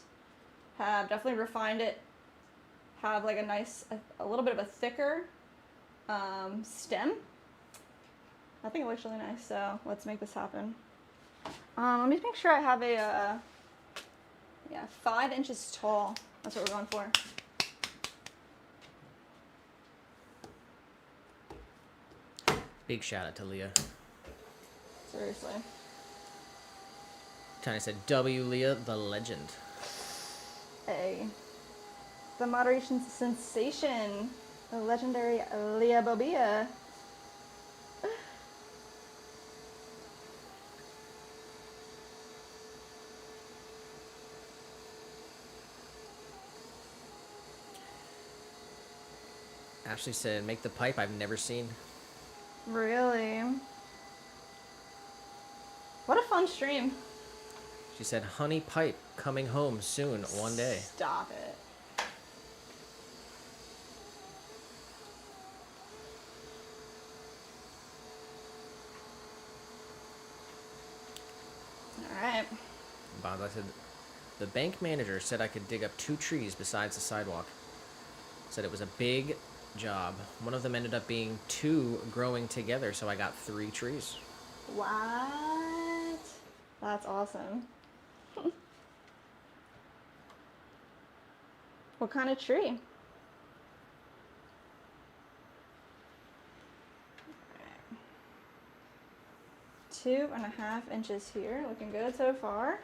have definitely refined it. Have like a little bit of a thicker stem. I think it looks really nice, so let's make this happen. Let me make sure I have a, 5 inches tall. That's what we're going for. Big shout out to Leah. Seriously. Tiny said, W Leah, the legend. Hey. The moderation sensation. The legendary Leah Bobia. Ashley said, make the pipe I've never seen. Really? What a fun stream. She said, honey pipe coming home soon, one day. Stop it. Alright. Bonds, I said, the bank manager said I could dig up 2 trees besides the sidewalk. Said it was a big job. One of them ended up being 2 growing together, so I got 3 trees. What? That's awesome. What kind of tree? 2.5 inches here. Looking good so far.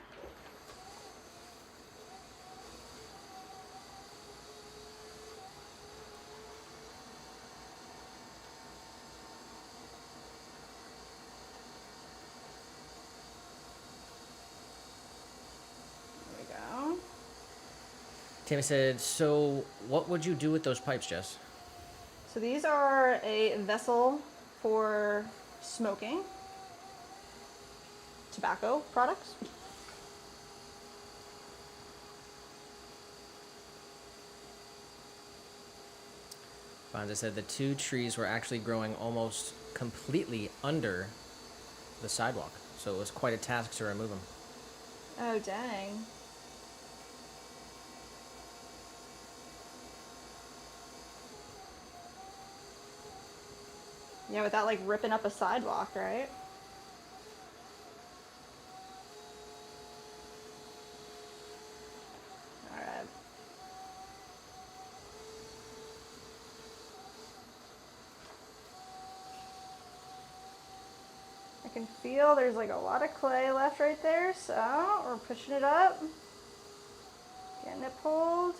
Tammy said, so what would you do with those pipes, Jess? So these are a vessel for smoking tobacco products. Bonza said the 2 trees were actually growing almost completely under the sidewalk, so it was quite a task to remove them. Oh, dang. Yeah, without like ripping up a sidewalk, right? Alright. I can feel there's like a lot of clay left right there, so we're pushing it up. Getting it pulled.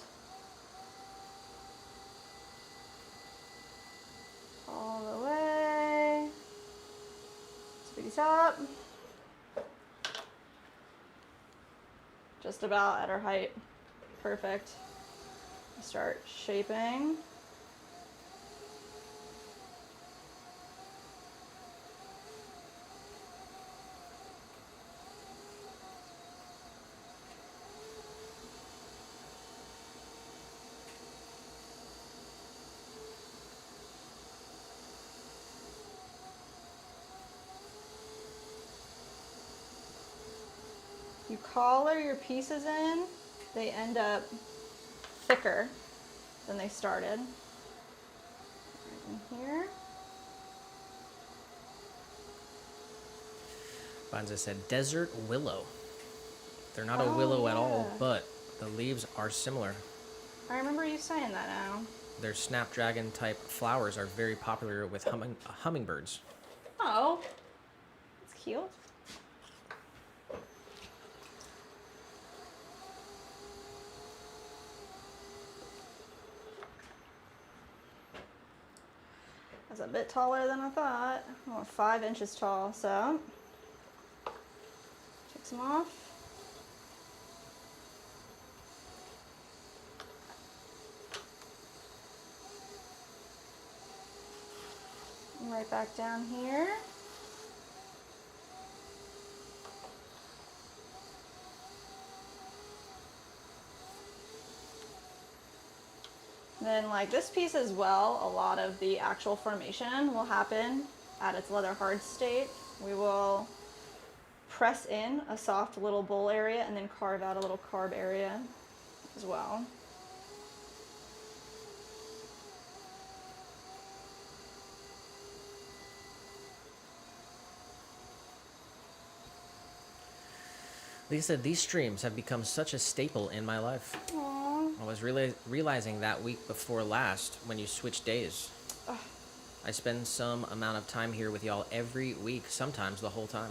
All the way. Speedy top. Just about at our height. Perfect. Start shaping. You collar your pieces in, they end up thicker than they started. Right in here. Bonza said desert willow. They're not a willow at all, but the leaves are similar. I remember you saying that now. Their snapdragon type flowers are very popular with hummingbirds. Oh, that's cute. It's a bit taller than I thought. Oh, 5 inches tall, so take some off. And right back down here. Then like this piece as well, a lot of the actual formation will happen at its leather hard state. We will press in a soft little bowl area and then carve out a little carb area as well. Like I said, these streams have become such a staple in my life. Aww. I was really realizing that week before last when you switched days. Ugh. I spend some amount of time here with y'all every week, sometimes the whole time.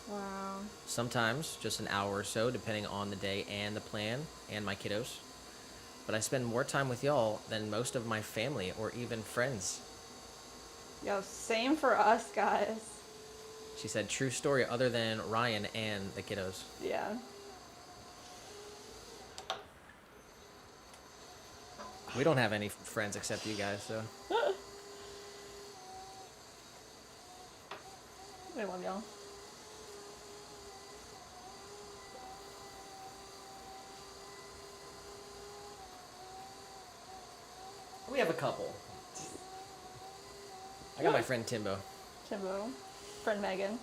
Wow. Sometimes just an hour or so, depending on the day and the plan and my kiddos. But I spend more time with y'all than most of my family or even friends. Yo, same for us, guys. She said, true story other than Ryan and the kiddos. Yeah. We don't have any friends except you guys, so. We love y'all. We have a couple. I got my friend Timbo. Timbo. Friend Megan.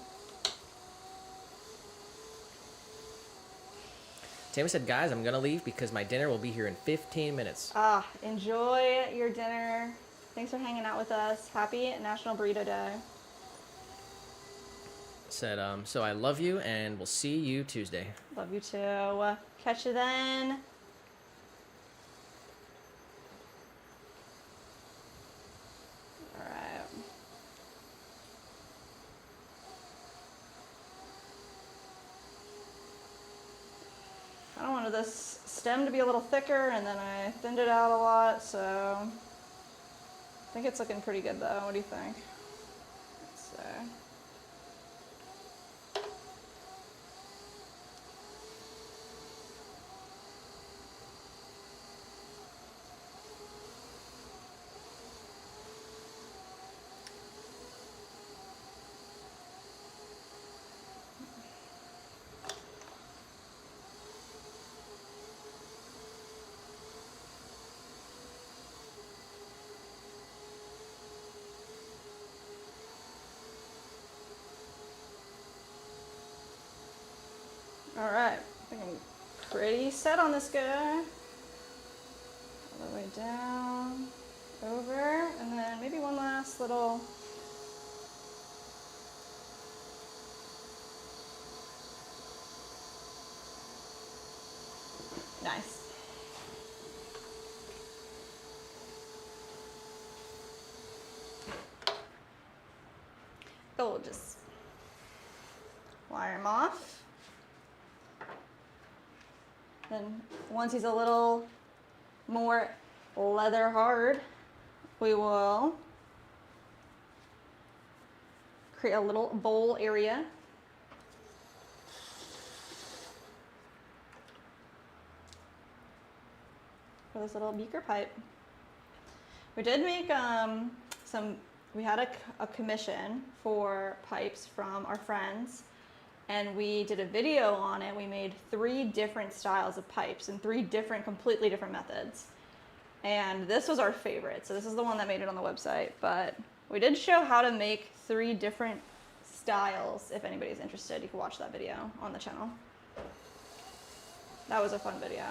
Tammy said, guys, I'm going to leave because my dinner will be here in 15 minutes. Ah, enjoy your dinner. Thanks for hanging out with us. Happy National Burrito Day. Said, so I love you and we'll see you Tuesday. Love you too. Catch you then. All right. I don't wanted this stem to be a little thicker, and then I thinned it out a lot, so I think it's looking pretty good though. What do you think? Let's see. All right, I think I'm pretty set on this guy. All the way down, over, and then maybe one last little. Nice. So we'll just wire him off. Then once he's a little more leather hard, we will create a little bowl area. For this little beaker pipe. We did make we had a commission for pipes from our friends, and we did a video on it. We made 3 different styles of pipes and 3 completely different methods. And this was our favorite. So this is the one that made it on the website, but we did show how to make 3 different styles. If anybody's interested, you can watch that video on the channel. That was a fun video.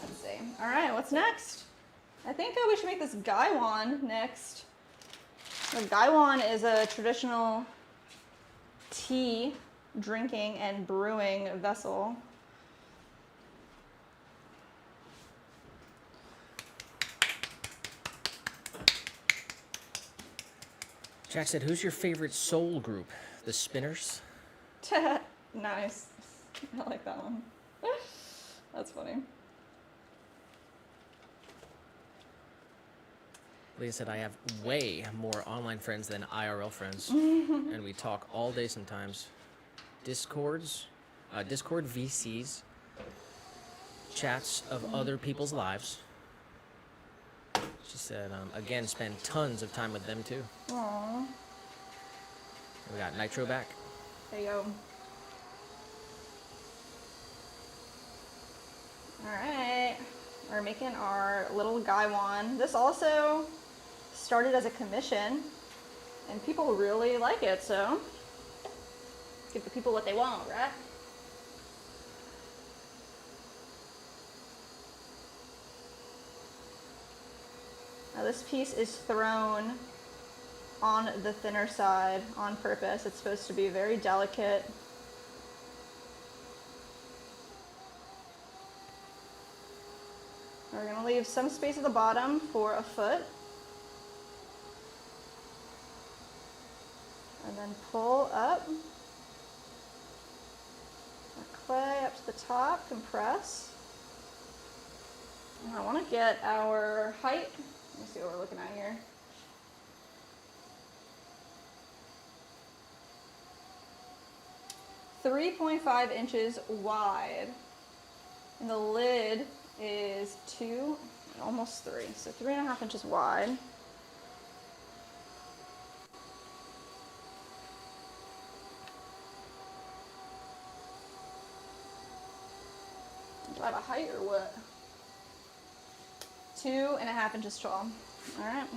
Let's see. All right, what's next? I think we should make this gaiwan next. The gaiwan is a traditional tea drinking and brewing vessel. Jack said, who's your favorite soul group? The Spinners? Nice. I like that one. That's funny. Leah said, I have way more online friends than IRL friends. And we talk all day sometimes. Discord VCs, chats of other people's lives. She said, again, spend tons of time with them too. Aww. We got Nitro back. There you go. Alright. We're making our little guy wand. This also started as a commission, and people really like it, so give the people what they want, right? Now this piece is thrown on the thinner side on purpose. It's supposed to be very delicate. We're going to leave some space at the bottom for a foot. And then pull up. Our clay up to the top, compress. And I want to get our height. Let me see what we're looking at here. .5 wide. And the lid is 2, almost 3. So 3.5 inches wide. Do I have a height or what? 2.5 inches tall. All right.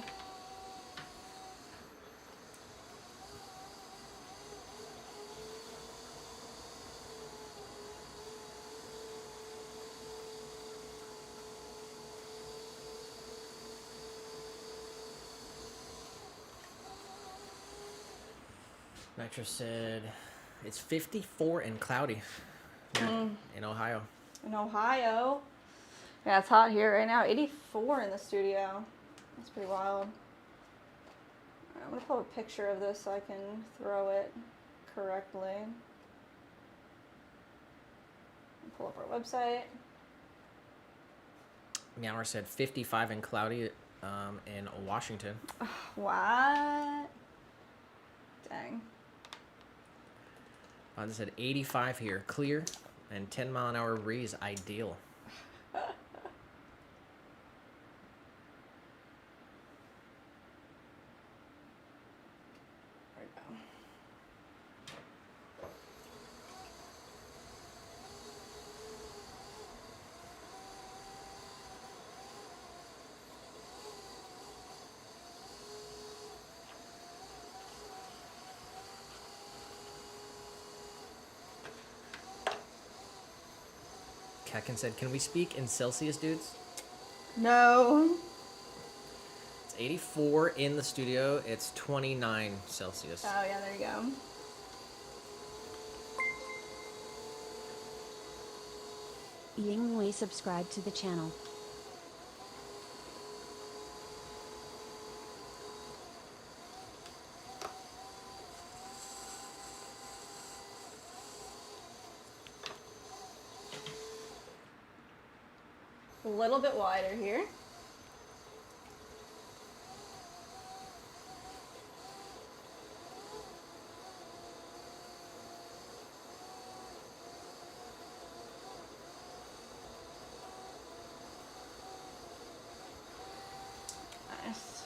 Nitro said, it's 54 and cloudy here in Ohio. In Ohio. Yeah, it's hot here right now. 84 in the studio. That's pretty wild. I'm going to pull a picture of this so I can throw it correctly. Pull up our website. Meower said 55 and cloudy in Washington. What? Dang. Fonda said 85 here, clear, and 10-mile-an-hour breeze, ideal. There we go. Kakin said, can we speak in Celsius, dudes? No. It's 84 in the studio. It's 29 Celsius. Oh, yeah, there you go. Ying Wei subscribe to the channel. A little bit wider here. Nice.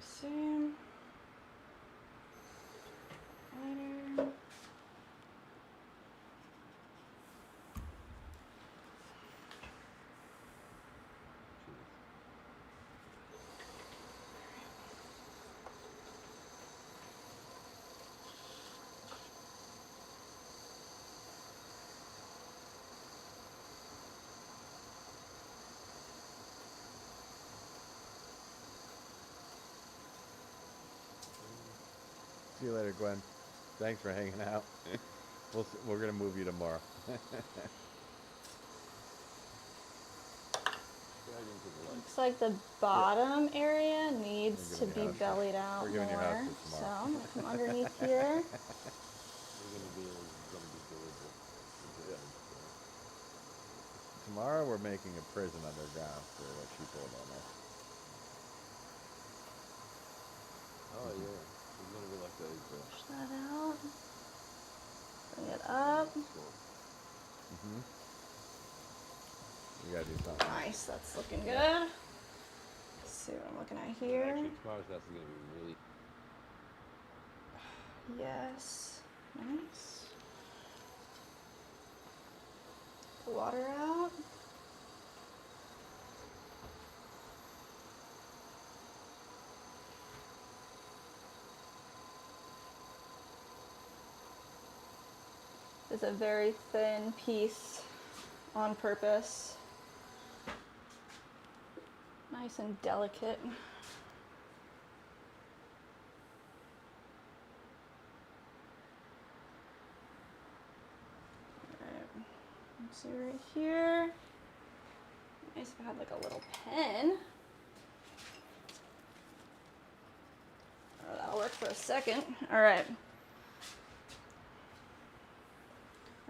See. Wider. See you later, Gwen. Thanks for hanging out. We're gonna move you tomorrow. Looks like the bottom area needs to giving be your house bellied out We're giving your house more. to So tomorrow. I'm gonna come underneath here. We're gonna be deliberate. tomorrow we're making a prison underground for what she pulled on us. Oh yeah, she's gonna be like those. Push that out. Bring it up. Mm-hmm. You gotta do something. Nice, that's looking good. Yeah. Let's see what I'm looking at here. Actually, tomorrow's that's gonna be really. Yes. Nice. The water out. It's a very thin piece on purpose. Nice and delicate. Alright. Let's see right here. Nice if I had like a little pen. Oh, that'll work for a second. Alright.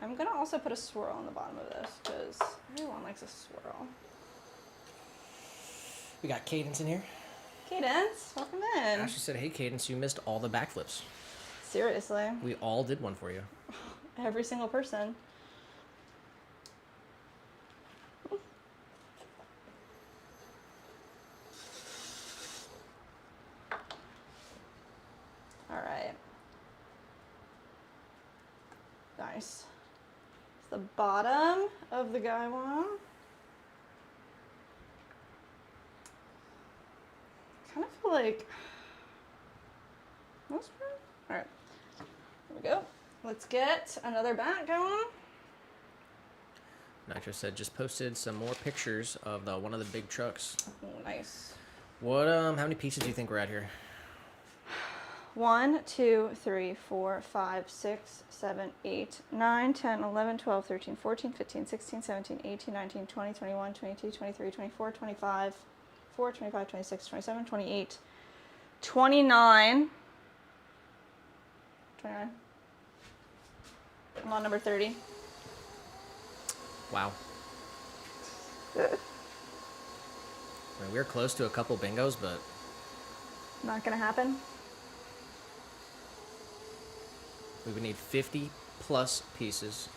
I'm gonna also put a swirl on the bottom of this because everyone likes a swirl. We got Cadence in here. Cadence, welcome in. Ashley said, "Hey, Cadence, you missed all the backflips. Seriously, We all did one for you." every single person. All right. Nice. It's the bottom of the guy one. Kind of feel like most part. All right. Here we go. Let's get another bat going. Nitro said, "Just posted some more pictures of one of the big trucks." Oh, nice. What? How many pieces do you think we're at here? 1, 2, 3, 4, 5, 6, 7, 8, 9, 10, 11, 12, 13, 14, 15, 16, 17, 18, 19, 20, 21, 22, 23, 24, 25, 4, 25, 26, 27, 28, 29. 29. I'm on number 30. Wow. I mean, we were close to a couple bingos, but Not gonna happen. we would need 50 plus pieces.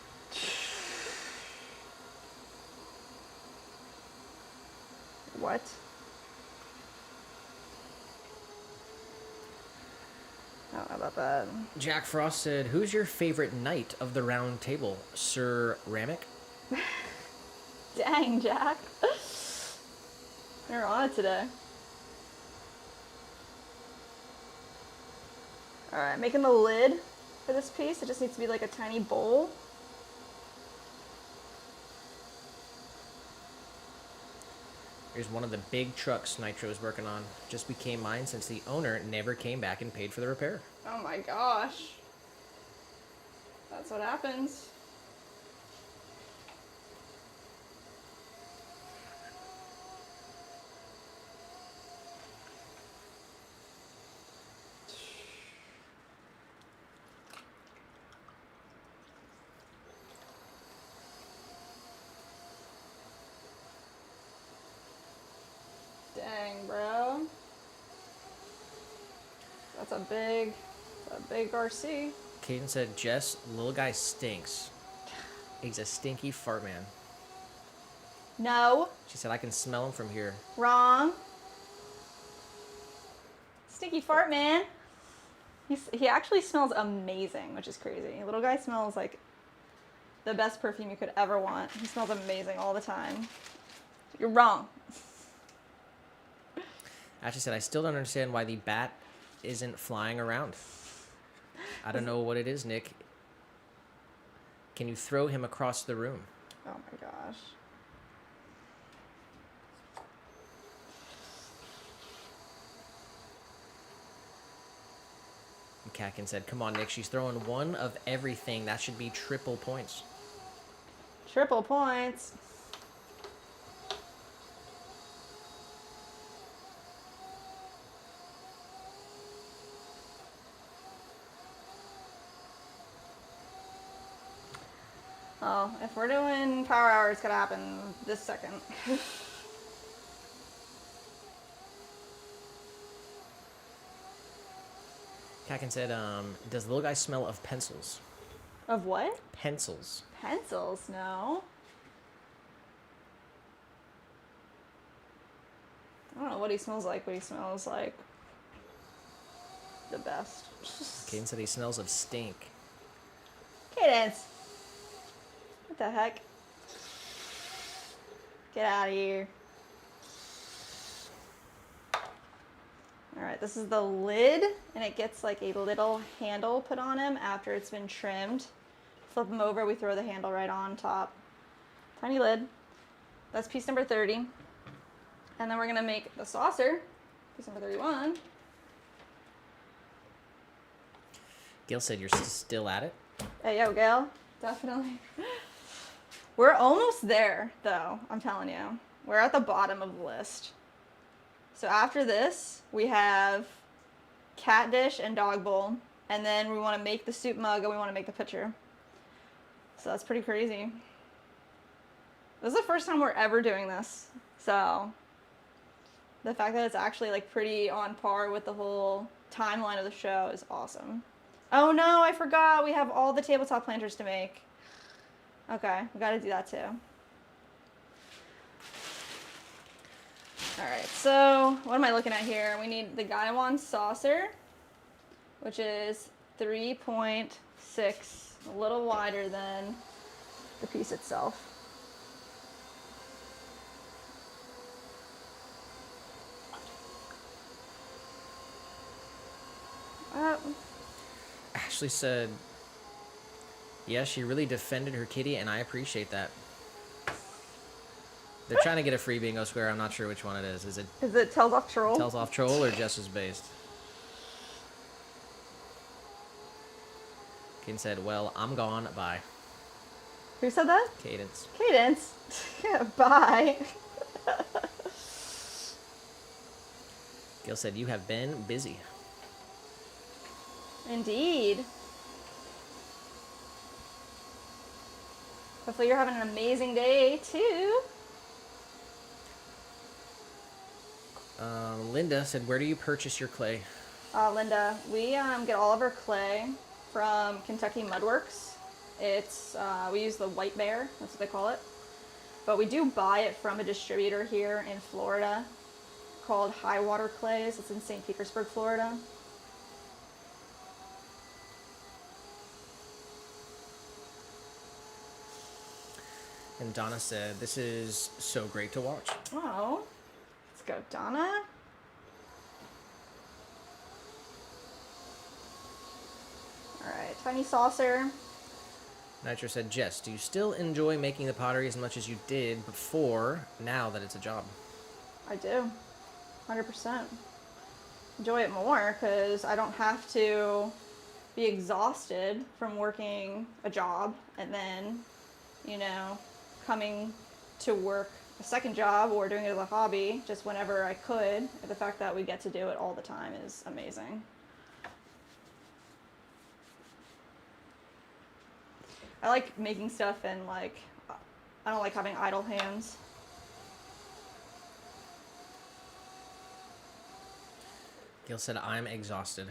What? I don't know about that. Jack Frost said, "Who's your favorite knight of the round table? Sir Ramic?" Dang, Jack. You're on it today. Alright, making the lid for this piece. It just needs to be like a tiny bowl. Here's one of the big trucks Nitro is working on. Just became mine since the owner never came back and paid for the repair. Oh my gosh. That's what happens. Dang, bro. That's a big RC. Caden said, "Jess, little guy stinks. He's a stinky fart man." No, She said, "I can smell him from here." wrong. Stinky fart man. He actually smells amazing, which is crazy. Little guy smells like the best perfume you could ever want. He smells amazing all the time. You're wrong. Ashley said, "I still don't understand why the bat isn't flying around. I don't know what it is, Nick. Can you throw him across the room?" Oh my gosh. And Kakin said, "Come on, Nick. She's throwing one of everything. That should be triple points." Triple points. Oh, if we're doing power hour, it's gonna happen this second. Kakin said, does the little guy smell of pencils? Of what? Pencils. Pencils? No. I don't know what he smells like, but he smells like the best. Kaden said he smells of stink. Cadence! What the heck? Get out of here. Alright, this is the lid, and it gets like a little handle put on him after it's been trimmed. Flip him over, we throw the handle right on top. Tiny lid. That's piece number 30. And then we're gonna make the saucer, piece number 31. Gail said you're still at it. Hey, yo, Gail. Definitely. We're almost there, though, I'm telling you. We're at the bottom of the list. So after this, we have cat dish and dog bowl. And then we want to make the soup mug and we want to make the pitcher. So that's pretty crazy. This is the first time we're ever doing this. So the fact that it's actually like pretty on par with the whole timeline of the show is awesome. Oh no, I forgot. We have all the tabletop planters to make. Okay, we gotta do that too. Alright, so what am I looking at here? We need the Gaiwan saucer, which is 3.6, a little wider than the piece itself. Ashley said, yeah, she really defended her kitty, and I appreciate that. They're trying to get a free bingo square. I'm not sure which one it is. Is it Tells Off Troll? Tells Off Troll or Jess's Based? Ken said, well, I'm gone. Bye. Who said that? Cadence. Cadence. Bye. Gail said, you have been busy. Indeed. Hopefully you're having an amazing day, too. Linda said, where do you purchase your clay? Linda, we get all of our clay from Kentucky Mudworks. It's we use the White Bear, that's what they call it. But we do buy it from a distributor here in Florida called High Water Clays. It's in St. Petersburg, Florida. And Donna said, this is so great to watch. Oh, let's go, Donna. All right, tiny saucer. Nitro said, Jess, do you still enjoy making the pottery as much as you did before, now that it's a job? I do, 100%. Enjoy it more because I don't have to be exhausted from working a job and then, you know, coming to work a second job or doing it as a hobby just whenever I could. The fact that we get to do it all the time is amazing. I like making stuff and like, I don't like having idle hands. Gail said, I'm exhausted.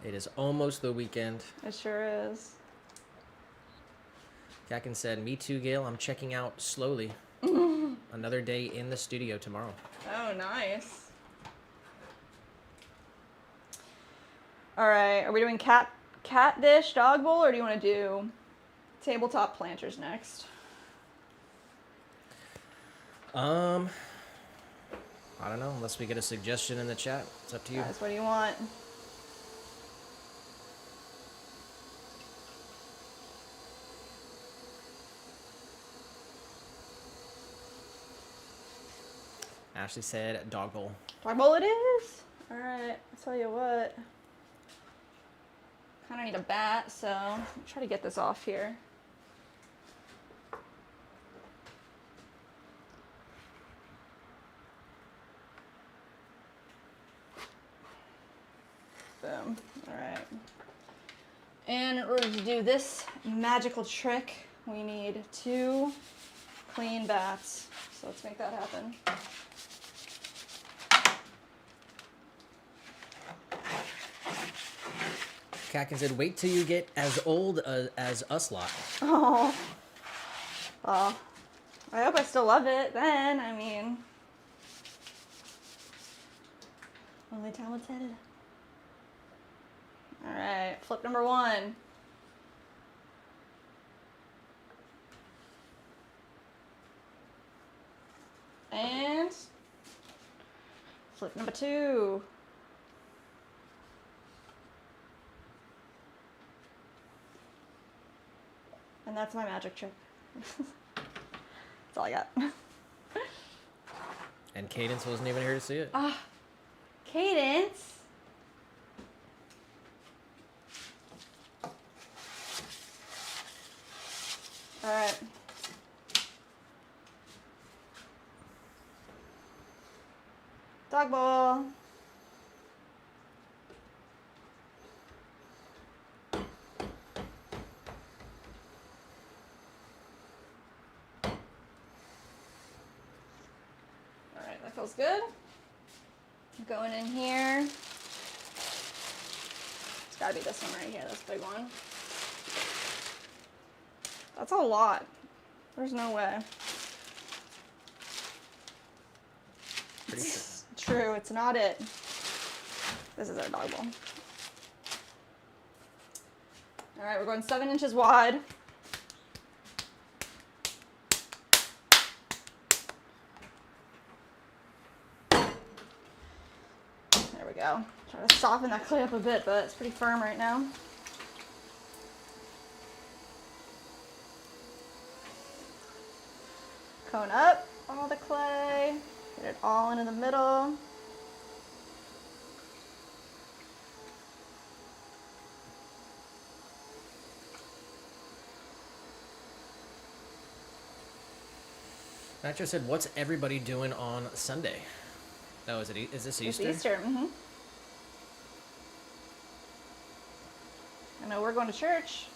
It is almost the weekend. It sure is. Kakin said, me too, Gail. I'm checking out slowly. Another day in the studio tomorrow. Oh, nice. All right, are we doing cat dish, dog bowl, or do you want to do tabletop planters next? I don't know, unless we get a suggestion in the chat. It's up to you. Guys, what do you want? Ashley said, dog bowl. Dog bowl it is. All right, I'll tell you what. Kind of need a bat, so I'll try to get this off here. Boom. All right. And in order to do this magical trick, we need 2 clean bats. So let's make that happen. Kakin said, wait till you get as old as us lot. Oh. Well, I hope I still love it then. I mean, only time will tell. All right, flip number 1. And flip number 2. And that's my magic trick. That's all I got. And Cadence wasn't even here to see it. Ah, Cadence. All right. Dog ball. All right, that feels good. Going in here. It's gotta be this one right here, this big one. That's a lot. There's no way. Pretty sure. True, it's not it. This is our dog bowl. All right, we're going 7 inches wide. There we go. Try to soften that clay up a bit, but it's pretty firm right now. Cone up all the clay. Get it all into the middle. Nacho said, what's everybody doing on Sunday? Oh, is this Easter? It's Easter, mm-hmm. I know we're going to church.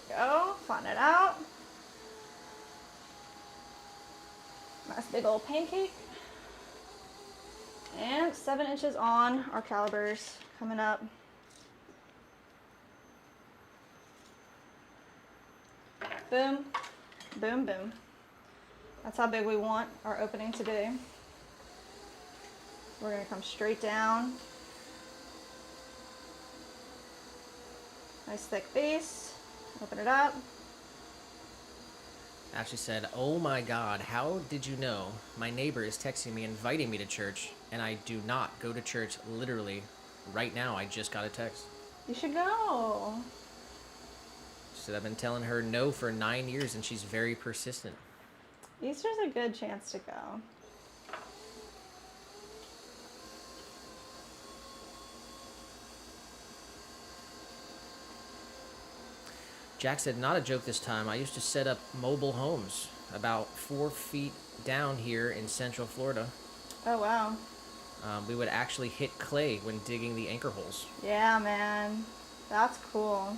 Go, flatten it out. Nice big old pancake. And 7 inches on our calibers coming up. Boom, boom, boom. That's how big we want our opening to be. We're gonna come straight down. Nice thick base. Open it up. Ashley said, oh my god, how did you know? My neighbor is texting me, inviting me to church, and I do not go to church literally right now. I just got a text. You should go. She said, I've been telling her no for 9 years, and she's very persistent. Easter's a good chance to go. Jack said, not a joke this time. I used to set up mobile homes about 4 feet down here in Central Florida. Oh, wow. We would actually hit clay when digging the anchor holes. Yeah, man. That's cool.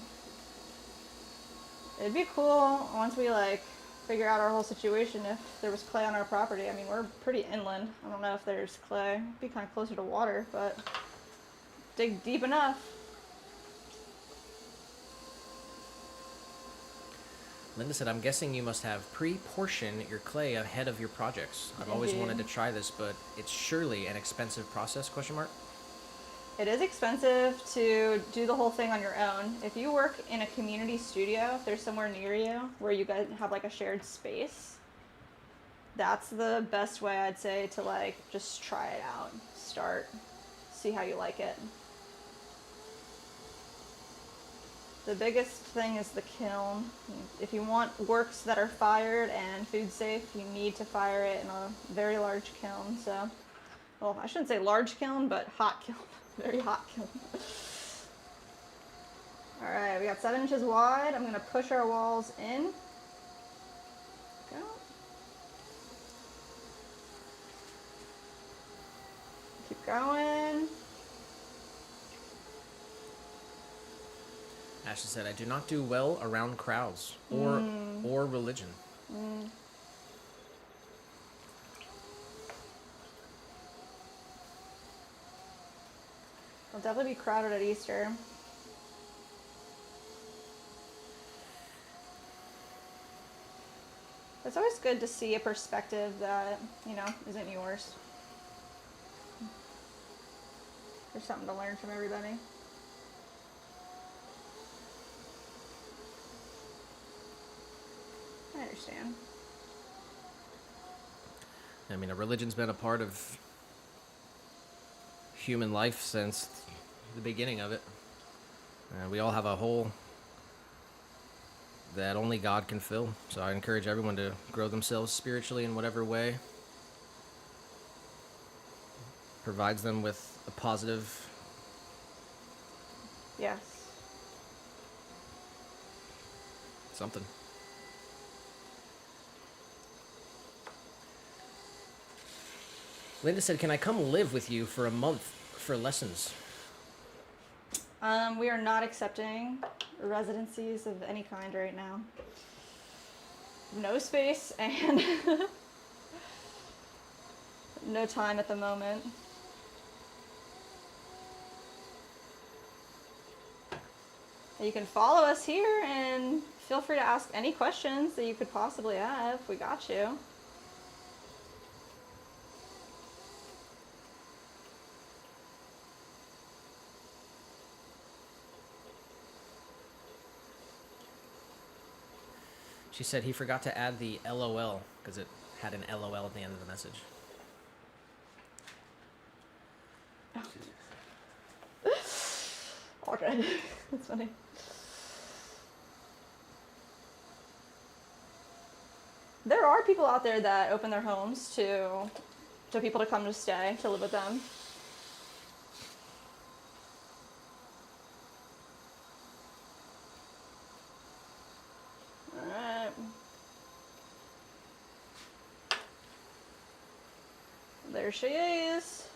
It'd be cool once we, like, figure out our whole situation if there was clay on our property. I mean, we're pretty inland. I don't know if there's clay. It'd be kind of closer to water, but dig deep enough. Linda said, I'm guessing you must have pre-portioned your clay ahead of your projects. I've always wanted to try this, but it's surely an expensive process, question mark? It is expensive to do the whole thing on your own. If you work in a community studio, if there's somewhere near you where you guys have like a shared space, that's the best way I'd say to like just try it out. Start, see how you like it. The biggest thing is the kiln. If you want works that are fired and food safe, you need to fire it in a very large kiln. So well, I shouldn't say large kiln, but hot kiln. Very hot kiln. All right, we got 7 inches wide. I'm gonna push our walls in. Go. Keep going. Ashley said, I do not do well around crowds or religion. It'll definitely be crowded at Easter. It's always good to see a perspective that, you know, isn't yours. There's something to learn from everybody. I understand. I mean, a religion's been a part of human life since the beginning of it. We all have a hole that only God can fill. So I encourage everyone to grow themselves spiritually in whatever way provides them with a positive. Yes. Something. Linda said, can I come live with you for a month for lessons? We are not accepting residencies of any kind right now. No space and no time at the moment. You can follow us here and feel free to ask any questions that you could possibly have. We got you. She said he forgot to add the LOL because it had an LOL at the end of the message. Okay, that's funny. There are people out there that open their homes to people to come to stay, to live with them. Alright. There she is.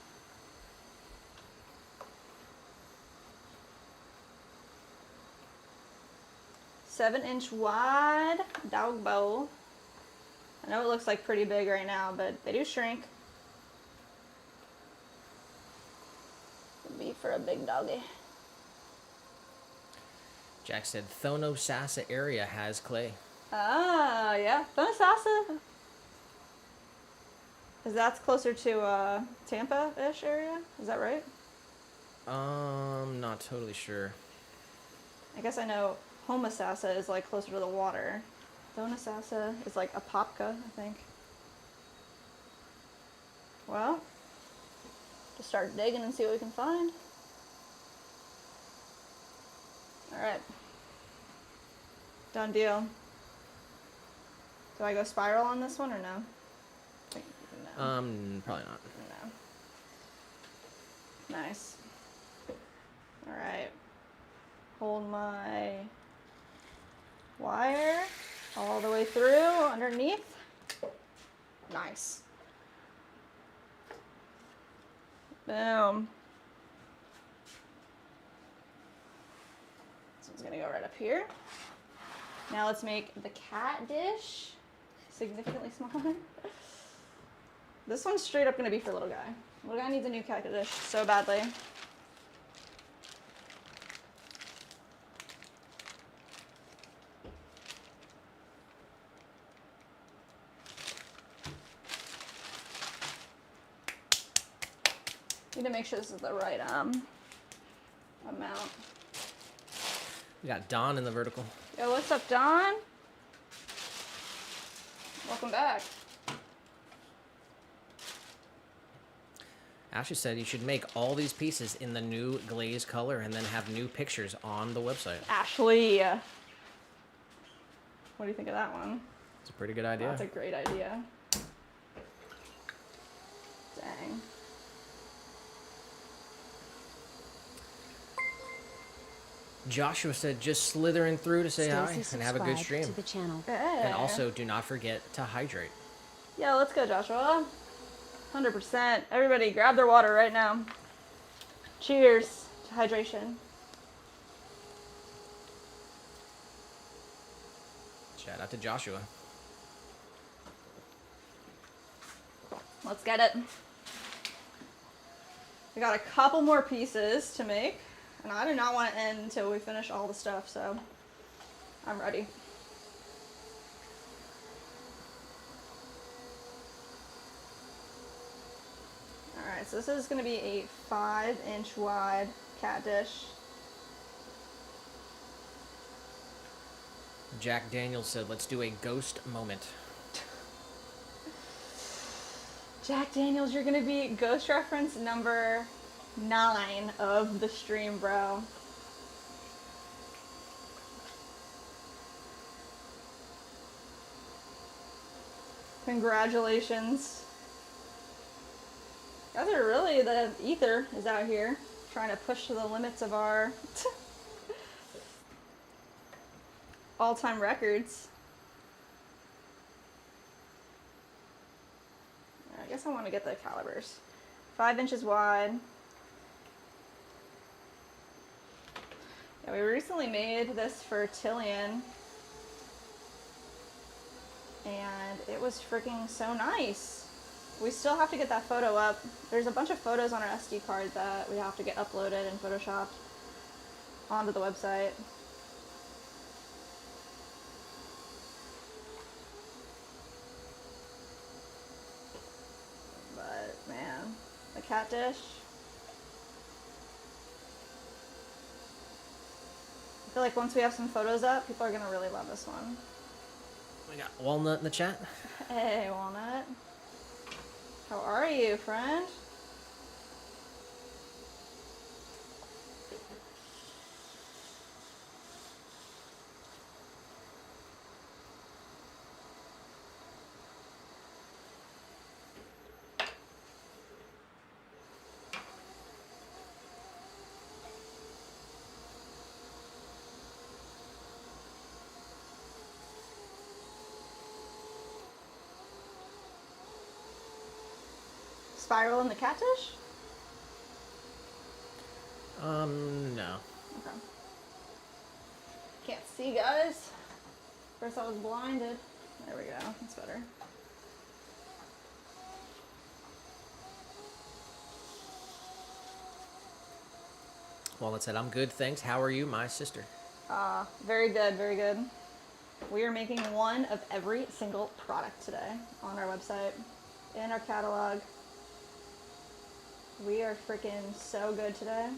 Seven-inch wide dog bowl. I know it looks like pretty big right now, but they do shrink. Would be for a big doggy. Jack said Thonosassa area has clay. Ah, yeah. Thonosassa. Because that's closer to Tampa-ish area. Is that right? Not totally sure. I guess I know Homosassa is like closer to the water. Thonosassa is like Apopka, I think. Well, just start digging and see what we can find. Alright. Done deal. Do I go spiral on this one or no? No. Probably not. No. Nice. Alright. Hold my wire all the way through underneath. Nice. Boom. This one's gonna go right up here. Now let's make the cat dish significantly smaller. This one's straight up gonna be for little guy. Little guy needs a new cat dish so badly. Need to make sure this is the right amount. We got Don in the vertical. Yo, what's up, Don? Welcome back. Ashley said you should make all these pieces in the new glaze color and then have new pictures on the website. Ashley. What do you think of that one? It's a pretty good idea. That's a great idea. Dang. Joshua said just slithering through to say hi Stacy and have a good subscribed stream. to the channel. And also, do not forget to hydrate. Yeah, let's go, Joshua. 100%. Everybody, grab their water right now. Cheers to hydration. Shout out to Joshua. Let's get it. We got a couple more pieces to make, and I do not want to end until we finish all the stuff, so I'm ready. Alright, so this is going to be a 5-inch wide cat dish. Jack Daniels said, let's do a ghost moment. Jack Daniels, you're going to be ghost reference number 9 of the stream, bro. Congratulations. You guys are really, the ether is out here trying to push to the limits of our all-time records. I guess I want to get the calibers. 5 inches wide. Yeah, we recently made this for Tillian, and it was freaking so nice. We still have to get that photo up. There's a bunch of photos on our SD card that we have to get uploaded and photoshopped onto the website. But man, the cat dish. I feel like once we have some photos up, people are gonna really love this one. We got Walnut in the chat. Hey, Walnut. How are you, friend? Spiral in the cat dish? No. Okay. Can't see, guys. First I was blinded. There we go. That's better. Walnut said, I'm good, thanks. How are you, my sister? Very good, very good. We are making one of every single product today on our website, in our catalog. We are freaking so good today.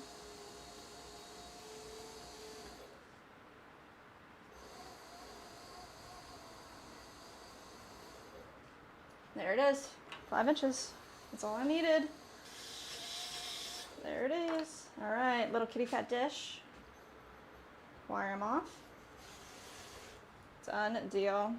There it is. 5 inches. That's all I needed. There it is. All right, little kitty cat dish. Wire them off. Done deal.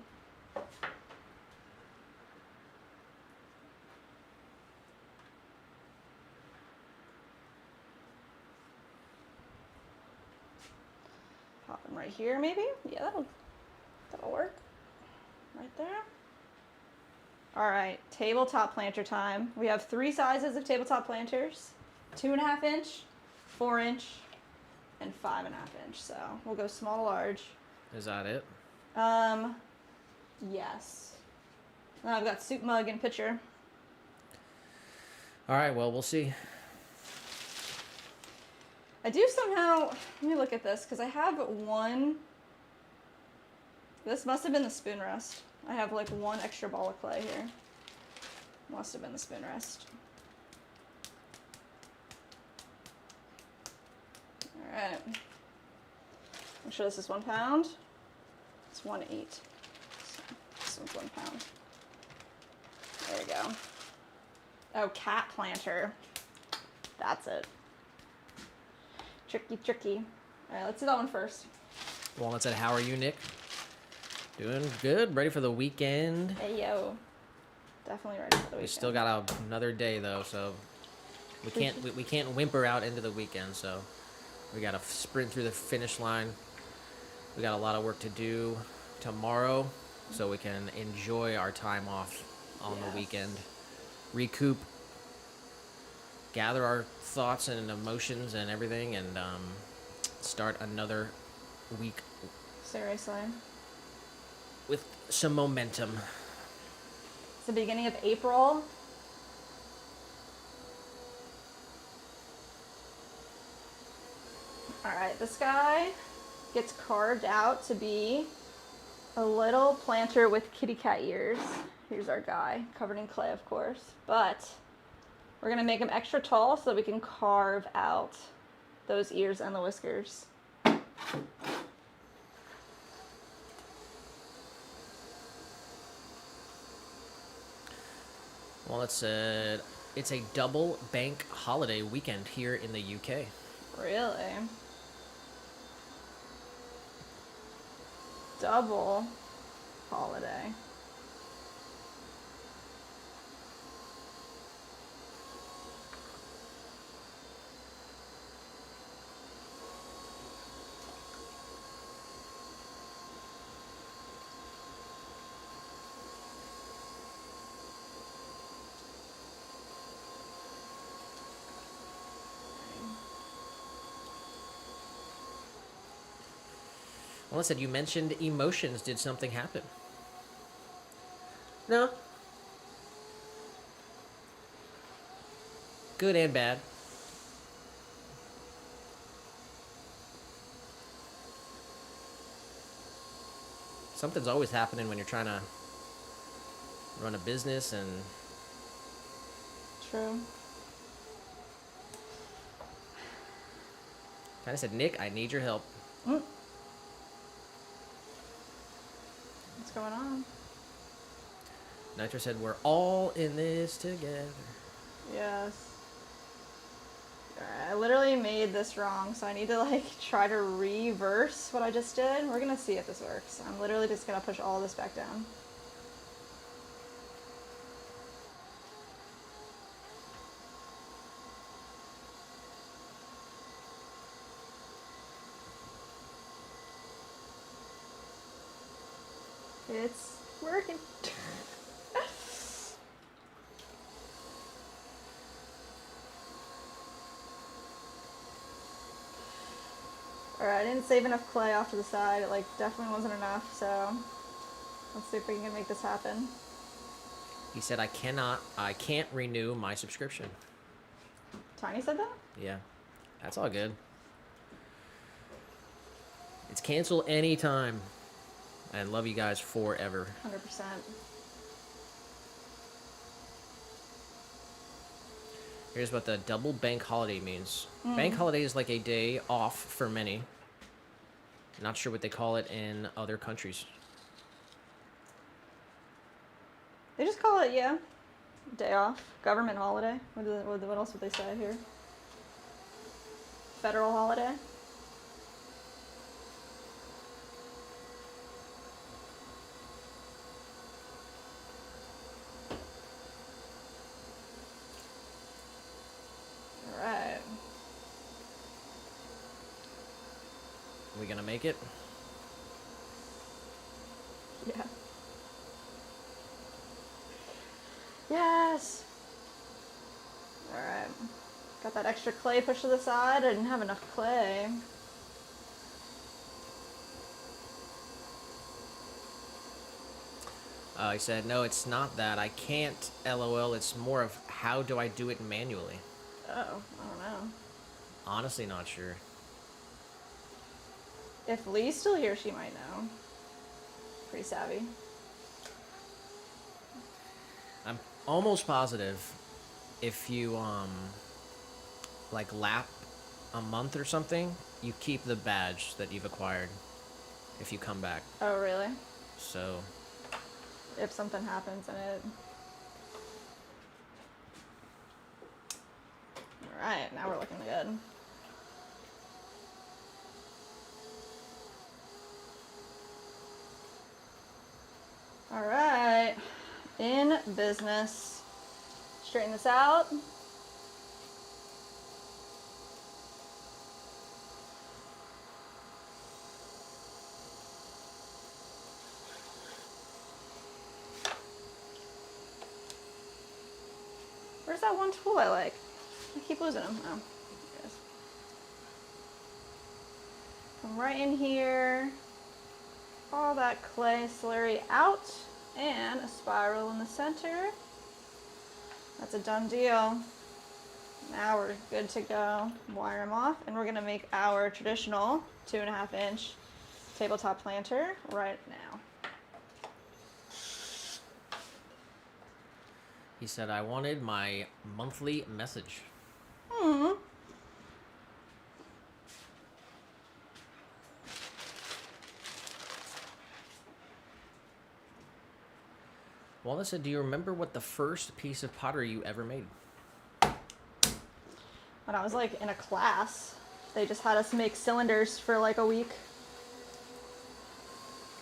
Pop them right here, maybe? Yeah, that'll work. Right there. All right, tabletop planter time. We have 3 sizes of tabletop planters: 2.5 inch, 4 inch, and 5.5 inch. So we'll go small to large. Is that it? Yes. And I've got soup mug and pitcher. All right, well, we'll see. I do somehow, let me look at this, because I have one, this must have been the spoon rest. I have like one extra ball of clay here. Must have been the spoon rest. Alright. Make sure this is 1 pound. It's 1/8. So this one's 1 pound. There we go. Oh, cat planter. That's it. Tricky, tricky. Alright, let's do that one first. Walnut said, how are you, Nick? Doing good. Ready for the weekend. Hey, yo. Definitely ready for the weekend. We still got another day, though, so we can't whimper out into the weekend, so We got to sprint through the finish line. We got a lot of work to do tomorrow so we can enjoy our time off on the weekend. Recoup, gather our thoughts and emotions and everything, and start another week Seriously. with some momentum. It's the beginning of April. Alright, this guy gets carved out to be a little planter with kitty cat ears. Here's our guy, covered in clay, of course. But we're going to make him extra tall so that we can carve out those ears and the whiskers. Well, it's a double bank holiday weekend here in the UK. Really? Double holiday. Well, I said you mentioned emotions. Did something happen? No. Good and bad. Something's always happening when you're trying to run a business and... True. Kind of said, Nick, I need your help. What's going on? Nitro said, we're all in this together. Yes. Alright, I literally made this wrong, so I need to like try to reverse what I just did. We're gonna see if this works. I'm literally just gonna push all this back down. It's working. Alright, I didn't save enough clay off to the side. It like definitely wasn't enough, so let's see if we can make this happen. He said, I can't renew my subscription. Tiny said that? Yeah, that's all good. It's cancel anytime. And love you guys forever. 100%. Here's what the double bank holiday means. Bank holiday is like a day off for many. Not sure what they call it in other countries. They just call it, yeah, day off. Government holiday. What else would they say here? Federal holiday. Alright. We gonna make it? Yeah. Yes! Alright. Got that extra clay pushed to the side. I didn't have enough clay. He said, no, it's not that. I can't, LOL. It's more of how do I do it manually? Oh, I don't know. Honestly, not sure. If Lee's still here, she might know. Pretty savvy. I'm almost positive if you, like, lap a month or something, you keep the badge that you've acquired if you come back. Oh, really? So... If something happens in it. Alright, now we're looking good. Alright, in business. Straighten this out. Where's that one tool I like? I keep losing them. Oh, there it is. Come right in here. All that clay slurry out. And a spiral in the center. That's a done deal. Now we're good to go. Wire them off. And we're going to make our traditional 2.5 inch tabletop planter right now. He said, I wanted my monthly message. Hmm. Wallace said, do you remember what the first piece of pottery you ever made? When I was like in a class, they just had us make cylinders for like a week.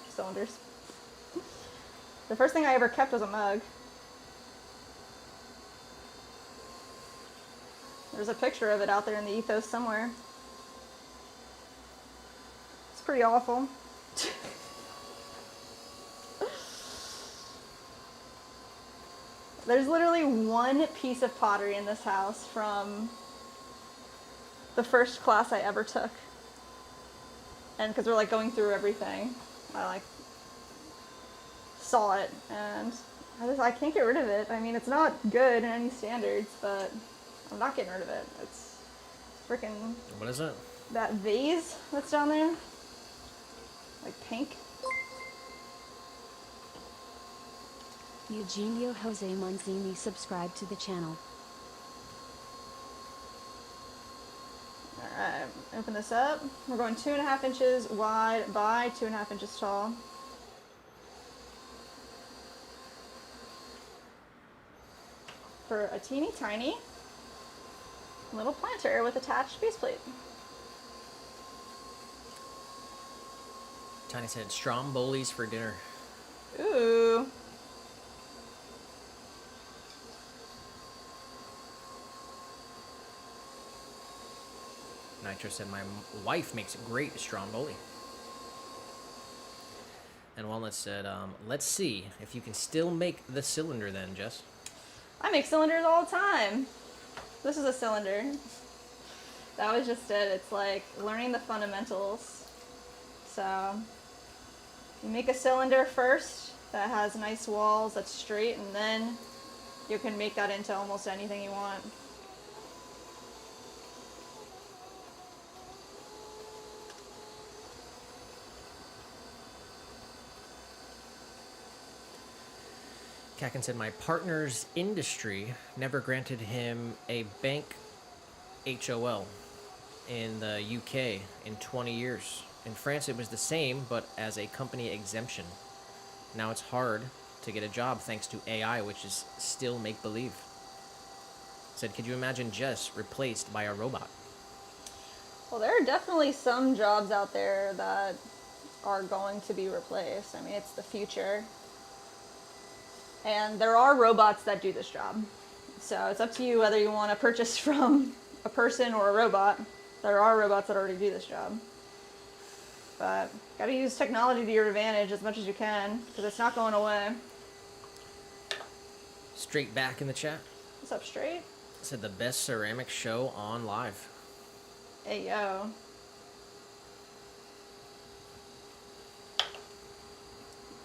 Cylinders. The first thing I ever kept was a mug. There's a picture of it out there in the ethos somewhere. It's pretty awful. There's literally one piece of pottery in this house from the first class I ever took. And because we're like going through everything, I like saw it and I can't get rid of it. I mean, it's not good in any standards, but I'm not getting rid of it. It's freaking... What is it? That vase that's down there. Like pink. Eugenio Jose Manzini subscribed to the channel. Alright, open this up. We're going 2.5 inches wide by 2.5 inches tall. For a teeny tiny little planter with attached base plate. Tiny said, Strombolis for dinner. Ooh. Nitro said, my wife makes great stromboli. And Walnut said, let's see if you can still make the cylinder then, Jess. I make cylinders all the time. This is a cylinder. That was just it. It's like learning the fundamentals. So you make a cylinder first that has nice walls, that's straight, and then you can make that into almost anything you want. Kakin said, my partner's industry never granted him a bank HOL in the UK in 20 years. In France, it was the same, but as a company exemption. Now it's hard to get a job thanks to AI, which is still make-believe. Said, could you imagine Jess replaced by a robot? Well, there are definitely some jobs out there that are going to be replaced. I mean, it's the future. And there are robots that do this job. So it's up to you whether you want to purchase from a person or a robot. There are robots that already do this job. But gotta use technology to your advantage as much as you can, because it's not going away. Straight back in the chat. What's up, Straight? Said the best ceramic show on live. Hey, yo.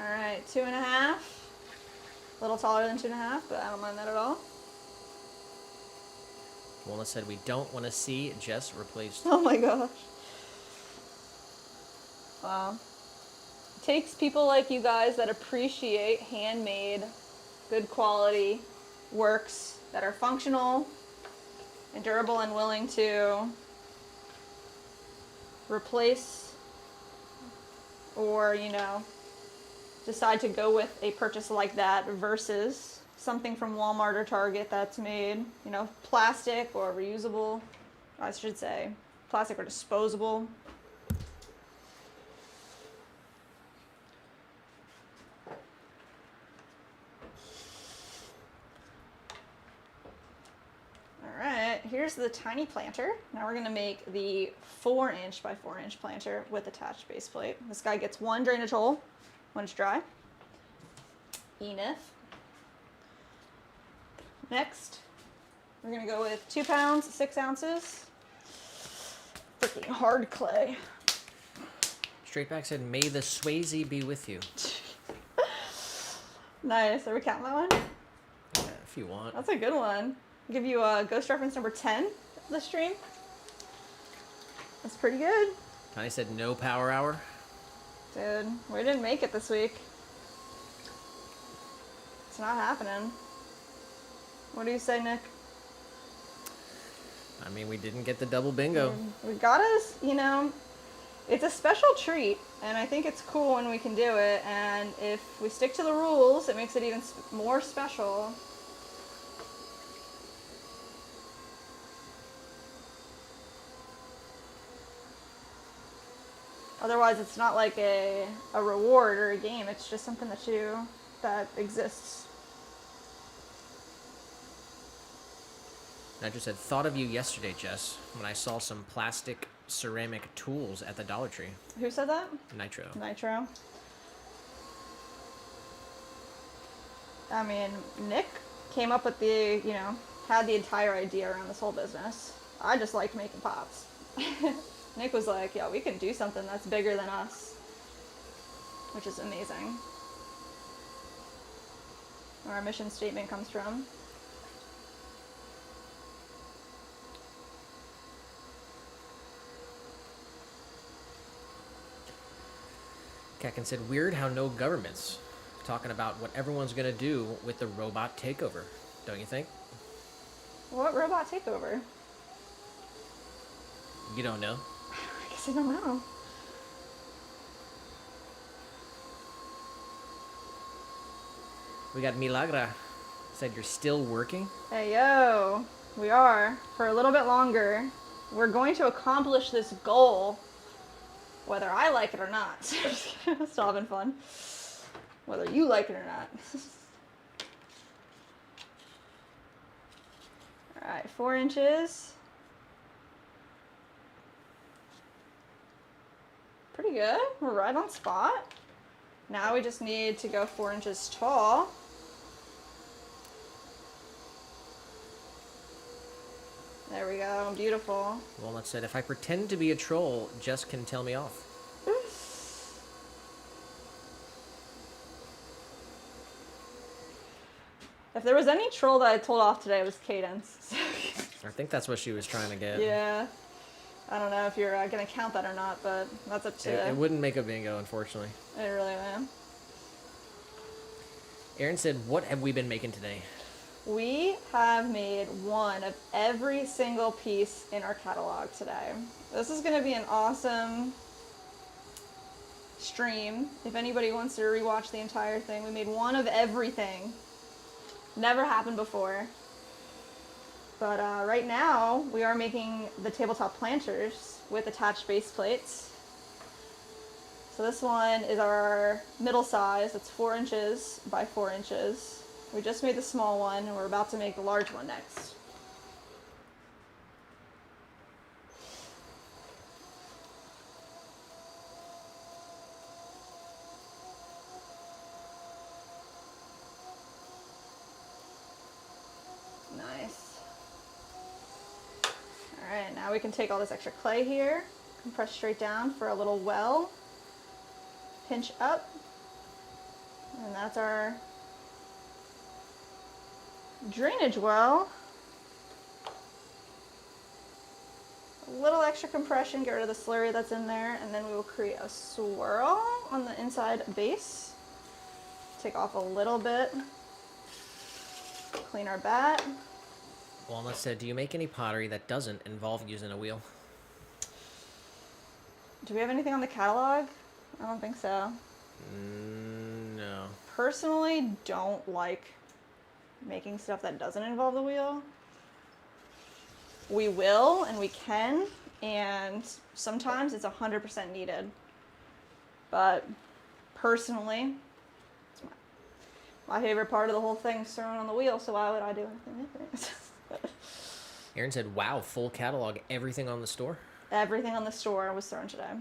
Alright, 2.5. A little taller than 2.5, but I don't mind that at all. Walnut said, we don't want to see Jess replaced. Oh my gosh. Wow. It takes people like you guys that appreciate handmade, good quality works that are functional and durable and willing to replace or, you know, decide to go with a purchase like that versus something from Walmart or Target that's made, you know, plastic or reusable, I should say, plastic or disposable. Alright, here's the tiny planter. Now we're going to make the 4-inch by 4-inch planter with attached base plate. This guy gets one drainage hole when it's dry. Enough. Next, We're gonna go with 2 pounds, 6 ounces. Freaking hard clay. Straightback said, "May the Swayze be with you." Nice. Are we counting that one? Yeah, if you want. That's a good one. I'll give you a ghost reference number 10 of the stream. That's pretty good. Connie said, "No power hour." Dude, we didn't make it this week. It's not happening. What do you say, Nick? I mean, we didn't get the double bingo. We got us, you know, it's a special treat, and I think it's cool when we can do it, and if we stick to the rules, it makes it even more special. Otherwise, it's not like a reward or a game, it's just something that exists. I just said, "Thought of you yesterday, Jess, when I saw some plastic ceramic tools at the Dollar Tree." Who said that? Nitro. Nitro. I mean, Nick came up with the, you know, had the entire idea around this whole business. I just liked making pops. Nick was like, yeah, we can do something that's bigger than us, which is amazing. Where our mission statement comes from. Kakin said, "Weird how no governments talking about what everyone's gonna do with the robot takeover, don't you think?" What robot takeover? You don't know. I guess I don't know. We got Milagra. Said, "You're still working?" Hey, yo. We are. For a little bit longer. We're going to accomplish this goal, whether I like it or not. Still having fun. Whether you like it or not. Alright, 4 inches. Pretty good. We're right on spot. Now we just need to go 4 inches tall. There we go. Beautiful. Walnut said, "If I pretend to be a troll, Jess can tell me off." If there was any troll that I told off today, it was Cadence. I think that's what she was trying to get. Yeah. I don't know if you're going to count that or not, but that's up to It wouldn't make a bingo, unfortunately. It really will. Aaron said, "What have we been making today?" We have made one of every single piece in our catalog today. This is going to be an awesome stream. If anybody wants to rewatch the entire thing, we made one of everything. Never happened before. But right now, we are making the tabletop planters with attached base plates. So this one is our middle size. It's 4 inches by 4 inches. We just made the small one, and we're about to make the large one next. Nice. Alright, now we can take all this extra clay here, compress straight down for a little well, pinch up, and that's our drainage well. A little extra compression, get rid of the slurry that's in there, and then we will create a swirl on the inside base. Take off a little bit, clean our bat. Walnut said, "Do you make any pottery that doesn't involve using a wheel?" Do we have anything on the catalog? I don't think so. No. Personally, don't like making stuff that doesn't involve the wheel. We will and we can, and sometimes it's 100% needed. But personally, it's my favorite part of the whole thing is throwing on the wheel, so why would I do anything different? Aaron said, "Wow, full catalog, everything on the store." Everything on the store was thrown today.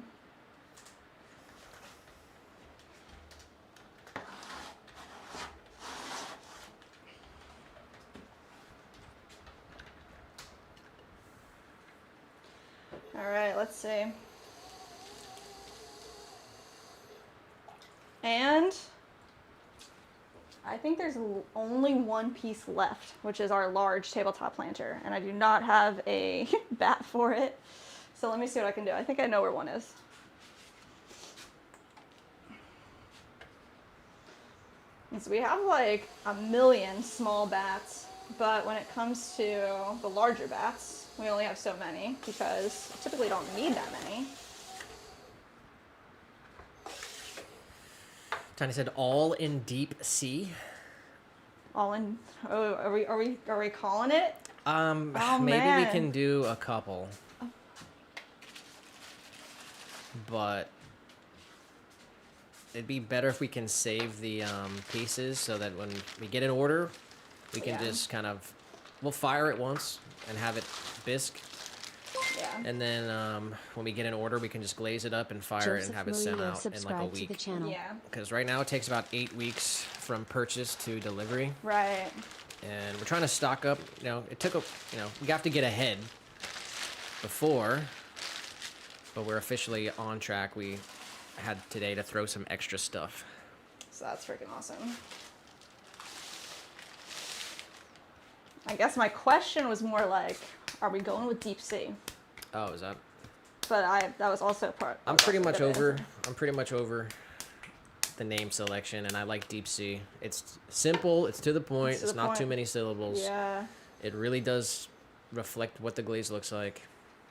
let's see. And I think there's only one piece left, which is our large tabletop planter, and I do not have a bat for it. So let me see what I can do. I think I know where one is. And so we have like a million small bats, but when it comes to the larger bats, we only have so many because we typically don't need that many. Tiny said all in deep sea. All in. Oh, are we calling it? Oh, Maybe we man. can do a couple. But it'd be better if we can save the pieces so that when we get an order, we can Yeah. just kind of, we'll fire it once and have it bisque. Yeah. And then when we get an order, we can just glaze it up and fire it and have it sent Murillo out in like a subscribed to the week. channel. Yeah. Because right now it takes about 8 weeks from purchase to delivery. Right. And we're trying to stock up. You know, it took a, you know, we have to get ahead before, but we're officially on track. We had today to throw some extra stuff. So that's freaking awesome. I guess my question was more like, are we going with deep sea? Oh, is that? But that was also a part. I'm pretty much over. I'm pretty much over the name selection, and I like deep sea. It's simple. It's to the point. It's to It's the not point. too many syllables. Yeah, It really does reflect what the glaze looks like,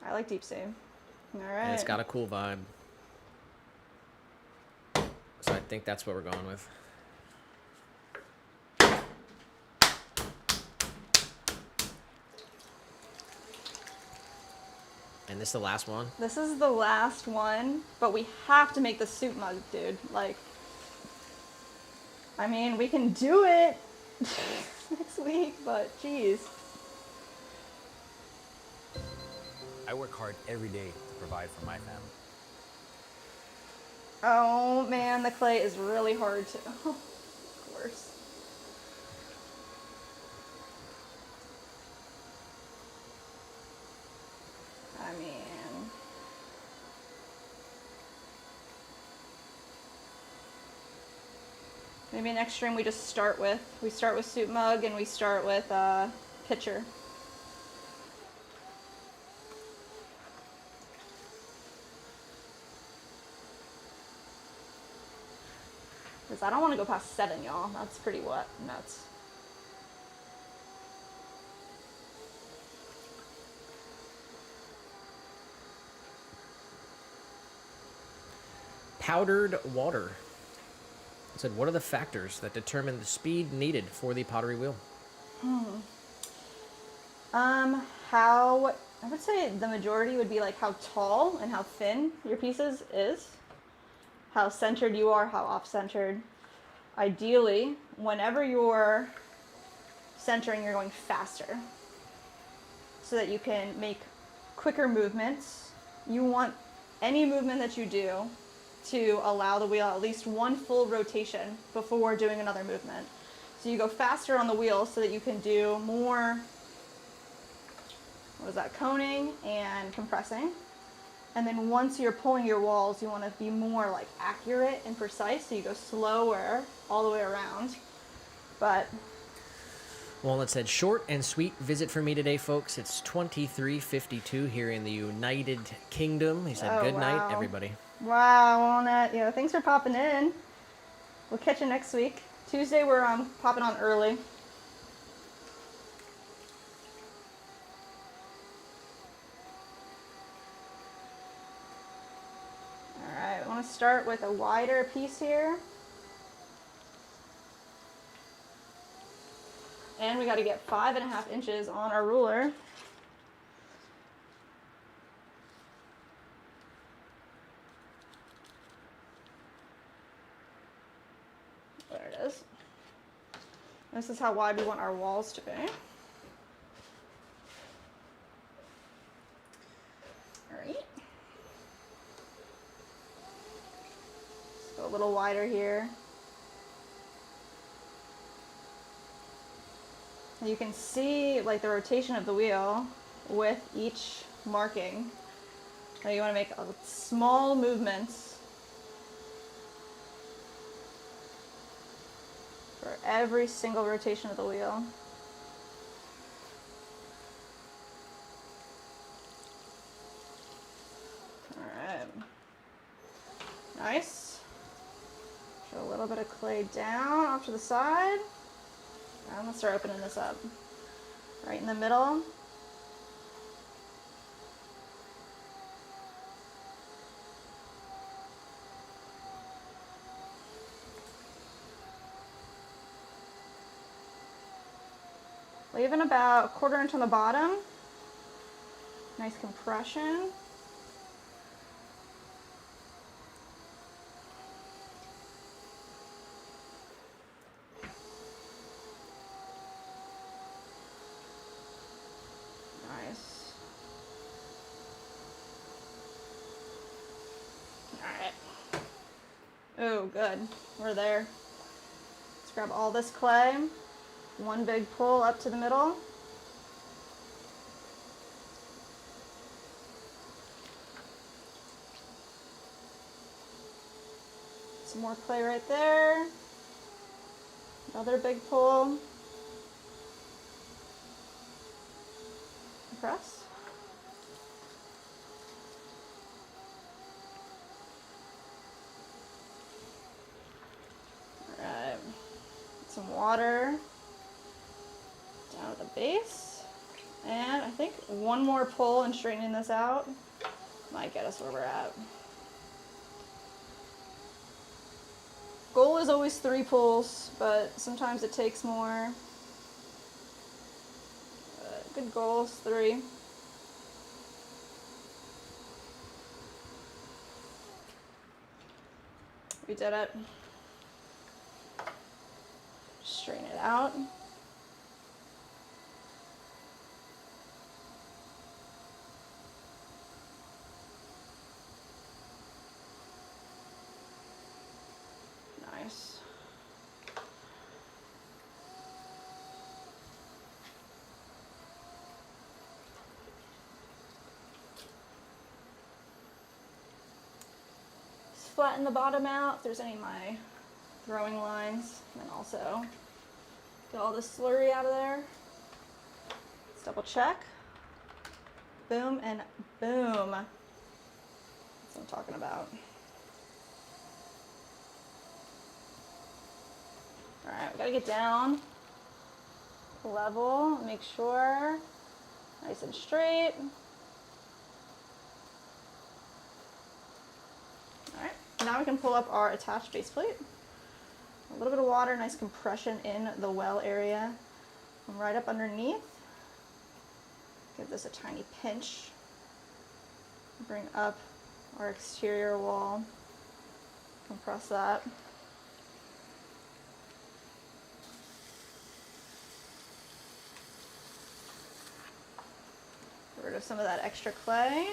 I like deep sea. All right. and it's got a cool vibe. So I think that's what we're going with. And this is the last one. This is the last one, but we have to make the soup mug, dude. Like, I mean, we can do it next week, but geez. I work hard every day to provide for my family. Oh man, the clay is really hard to. Of course. I mean. Maybe next stream we just start with soup mug and we start with pitcher. Because I don't want to go past 7, y'all. That's pretty wet. Nuts. Powdered water. It said, what are the factors that determine the speed needed for the pottery wheel? How, I would say the majority would be like how tall and how thin your pieces is. How centered you are, how off-centered. Ideally, whenever you're centering, you're going faster so that you can make quicker movements. You want any movement that you do to allow the wheel at least one full rotation before doing another movement. So you go faster on the wheel so that you can do more, coning and compressing. And then once you're pulling your walls, you want to be more like accurate and precise, so you go slower all the way around. But Walnut said, short and sweet visit for me today, folks. It's 23:52 here in the United Kingdom. He said, Oh, good wow. night, everybody. wow, Walnut, thanks for popping in. We'll catch you next week. Tuesday we're popping on early. Alright, I want to start with a wider piece here. And we got to get 5.5 inches on our ruler. There it is. This is how wide we want our walls to be. Alright. Let's go a little wider here. You can see like the rotation of the wheel with each marking. Now you want to make a small movements for every single rotation of the wheel. Alright. Nice. Put a little bit of clay down off to the side. And let's start opening this up. Right in the middle. Leaving about a 1/4 inch on the bottom. Nice compression. Nice. Alright. Oh, good. We're there. Let's grab all this clay. One big pull up to the middle. Some more clay right there. Another big pull. Press. Alright. Some water down at the base. And I think one more pull and straightening this out might get us where we're at. Goal is always 3 pulls, but sometimes it takes more. Good goal is 3. We did it. Straighten it out. Nice. Just flatten the bottom out if there's any of my throwing lines, and then also get all the slurry out of there. Let's double check. Boom and boom. That's what I'm talking about. Alright, we gotta get down, level, make sure, nice and straight. Alright, now we can pull up our attached base plate. A little bit of water, nice compression in the well area. And right up underneath. Give this a tiny pinch. Bring up our exterior wall. Compress that. Get rid of some of that extra clay.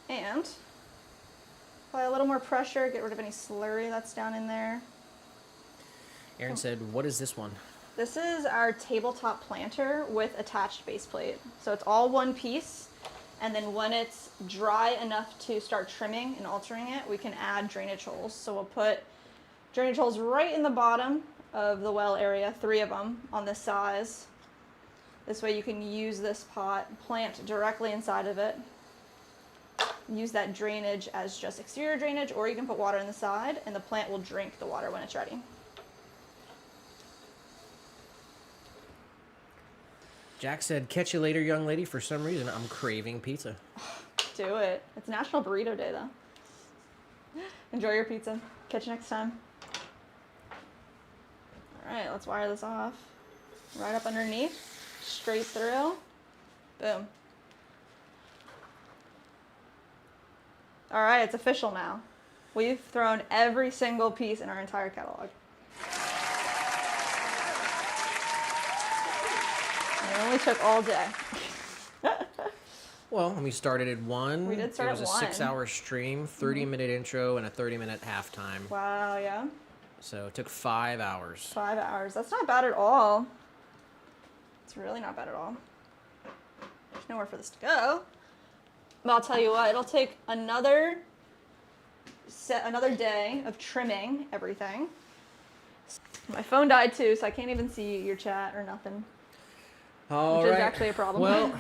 And apply a little more pressure, get rid of any slurry that's down in there. Aaron said, what is this one? This is our tabletop planter with attached base plate. So it's all one piece, and then when it's dry enough to start trimming and altering it, we can add drainage holes. So we'll put drainage holes right in the bottom of the well area, 3 of them on this size. This way you can use this pot, plant directly inside of it. Use that drainage as just exterior drainage, or you can put water in the side and the plant will drink the water when it's ready. Jack said, catch you later, young lady. For some reason, I'm craving pizza. Do it. It's National Burrito Day, though. Enjoy your pizza. Catch you next time. All right, let's wire this off. Right up underneath, straight through. Boom. All right, it's official now. We've thrown every single piece in our entire catalog. It only took all day. Well, we started at 1. We did start It was at a 1. 6-hour stream, 30-minute intro, and a 30-minute halftime. Wow, yeah. So it took 5 hours. 5 hours. That's not bad at all. It's really not bad at all. There's nowhere for this to go. But I'll tell you what, it'll take another day of trimming everything. My phone died too, so I can't even see your chat or nothing. All which right. is actually a problem. Well,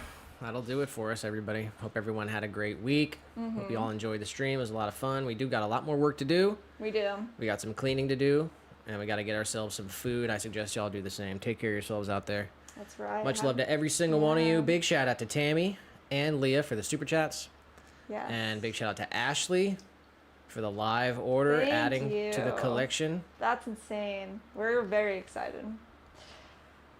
that'll do it for us, everybody. Hope everyone had a great week. Hope you all enjoyed the stream. It was a lot of fun. We do got a lot more work to do. We do. We got some cleaning to do, and we got to get ourselves some food. I suggest y'all do the same. Take care of yourselves out there. That's right. Much love to every single one of you. Big shout out to Tammy and Leah for the super chats. Yes. And big shout out to Ashley for the live order, Thank adding to the you. collection. That's insane. We're very excited.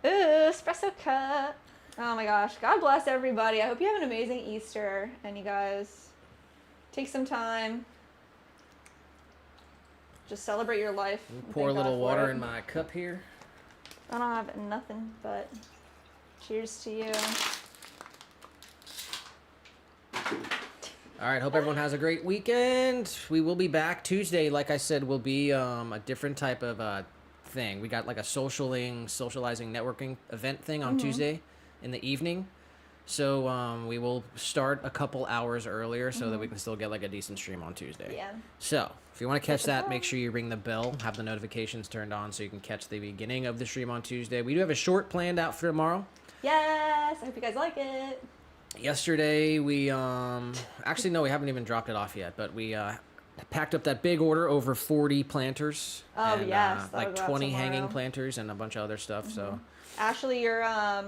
Ooh, espresso cup. Oh my gosh. God bless everybody. I hope you have an amazing Easter, and you guys take some time. Just celebrate your life. and Pour a thank God little for water it. in my cup here. I don't have nothing, but cheers to you. All right, hope everyone has a great weekend. We will be back Tuesday. Like I said, will be a different type of thing. We got like a socializing, networking event thing on Tuesday in the evening. So we will start a couple hours earlier so that we can still get like a decent stream on Tuesday. Yeah. So if you want to catch the that, bell. make sure you ring the bell, have the notifications turned on so you can catch the beginning of the stream on Tuesday. We do have a short planned out for tomorrow. Yes. I hope you guys like it. Yesterday we actually no, we haven't even dropped it off yet, but we packed up that big order, over 40 planters. Oh, and, yes, that'll like go out 20 hanging tomorrow. planters and a bunch of other stuff. So Ashley, your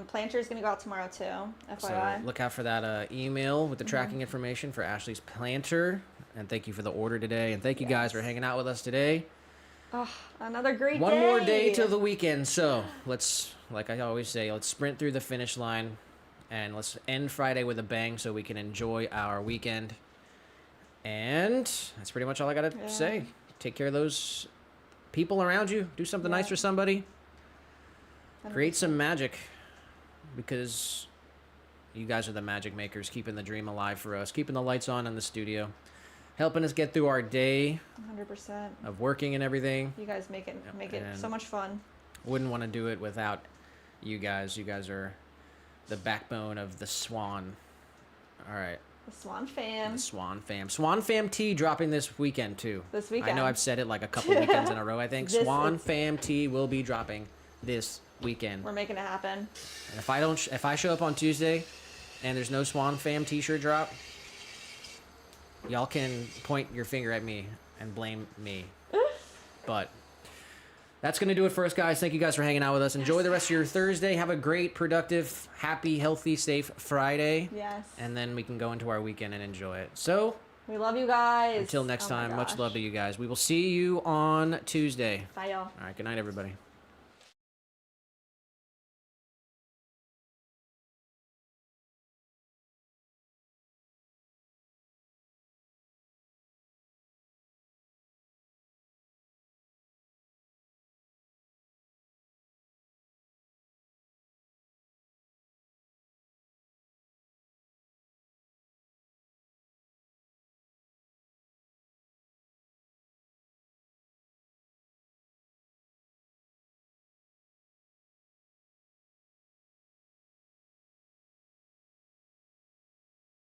planter is gonna go out tomorrow too. FYI. so look out for that email with the tracking information for Ashley's planter. And thank you for the order today, and thank you guys for hanging out with us today. Oh, another great One day. more day till the weekend, so let's, like I always say, let's sprint through the finish line. And let's end Friday with a bang so we can enjoy our weekend. And that's pretty much all I got to say. Take care of those people around you. Do something nice for somebody. Create some magic. Because you guys are the magic makers, keeping the dream alive for us, keeping the lights on in the studio, helping us get through our day 100%. of working and everything. You guys make it and- so much fun. Wouldn't want to do it without you guys. You guys are the backbone of the Swan. All right. The Swan fam. The Swan fam. Swan fam tea dropping this weekend too. This I weekend. know I've said it like a couple weekends in a row, I think. This Swan is- fam tea will be dropping this weekend. We're making it happen. And if I show up on Tuesday and there's no Swan fam t-shirt drop, y'all can point your finger at me and blame me. But that's going to do it for us, guys. Thank you guys for hanging out with us. Enjoy the rest of your Thursday. Have a great, productive, happy, healthy, safe Friday. Yes. And then we can go into our weekend and enjoy it. So, We love you guys. until next Oh my time, much gosh. love to you guys. We will see you on Tuesday. Bye, y'all. All right, good night, everybody.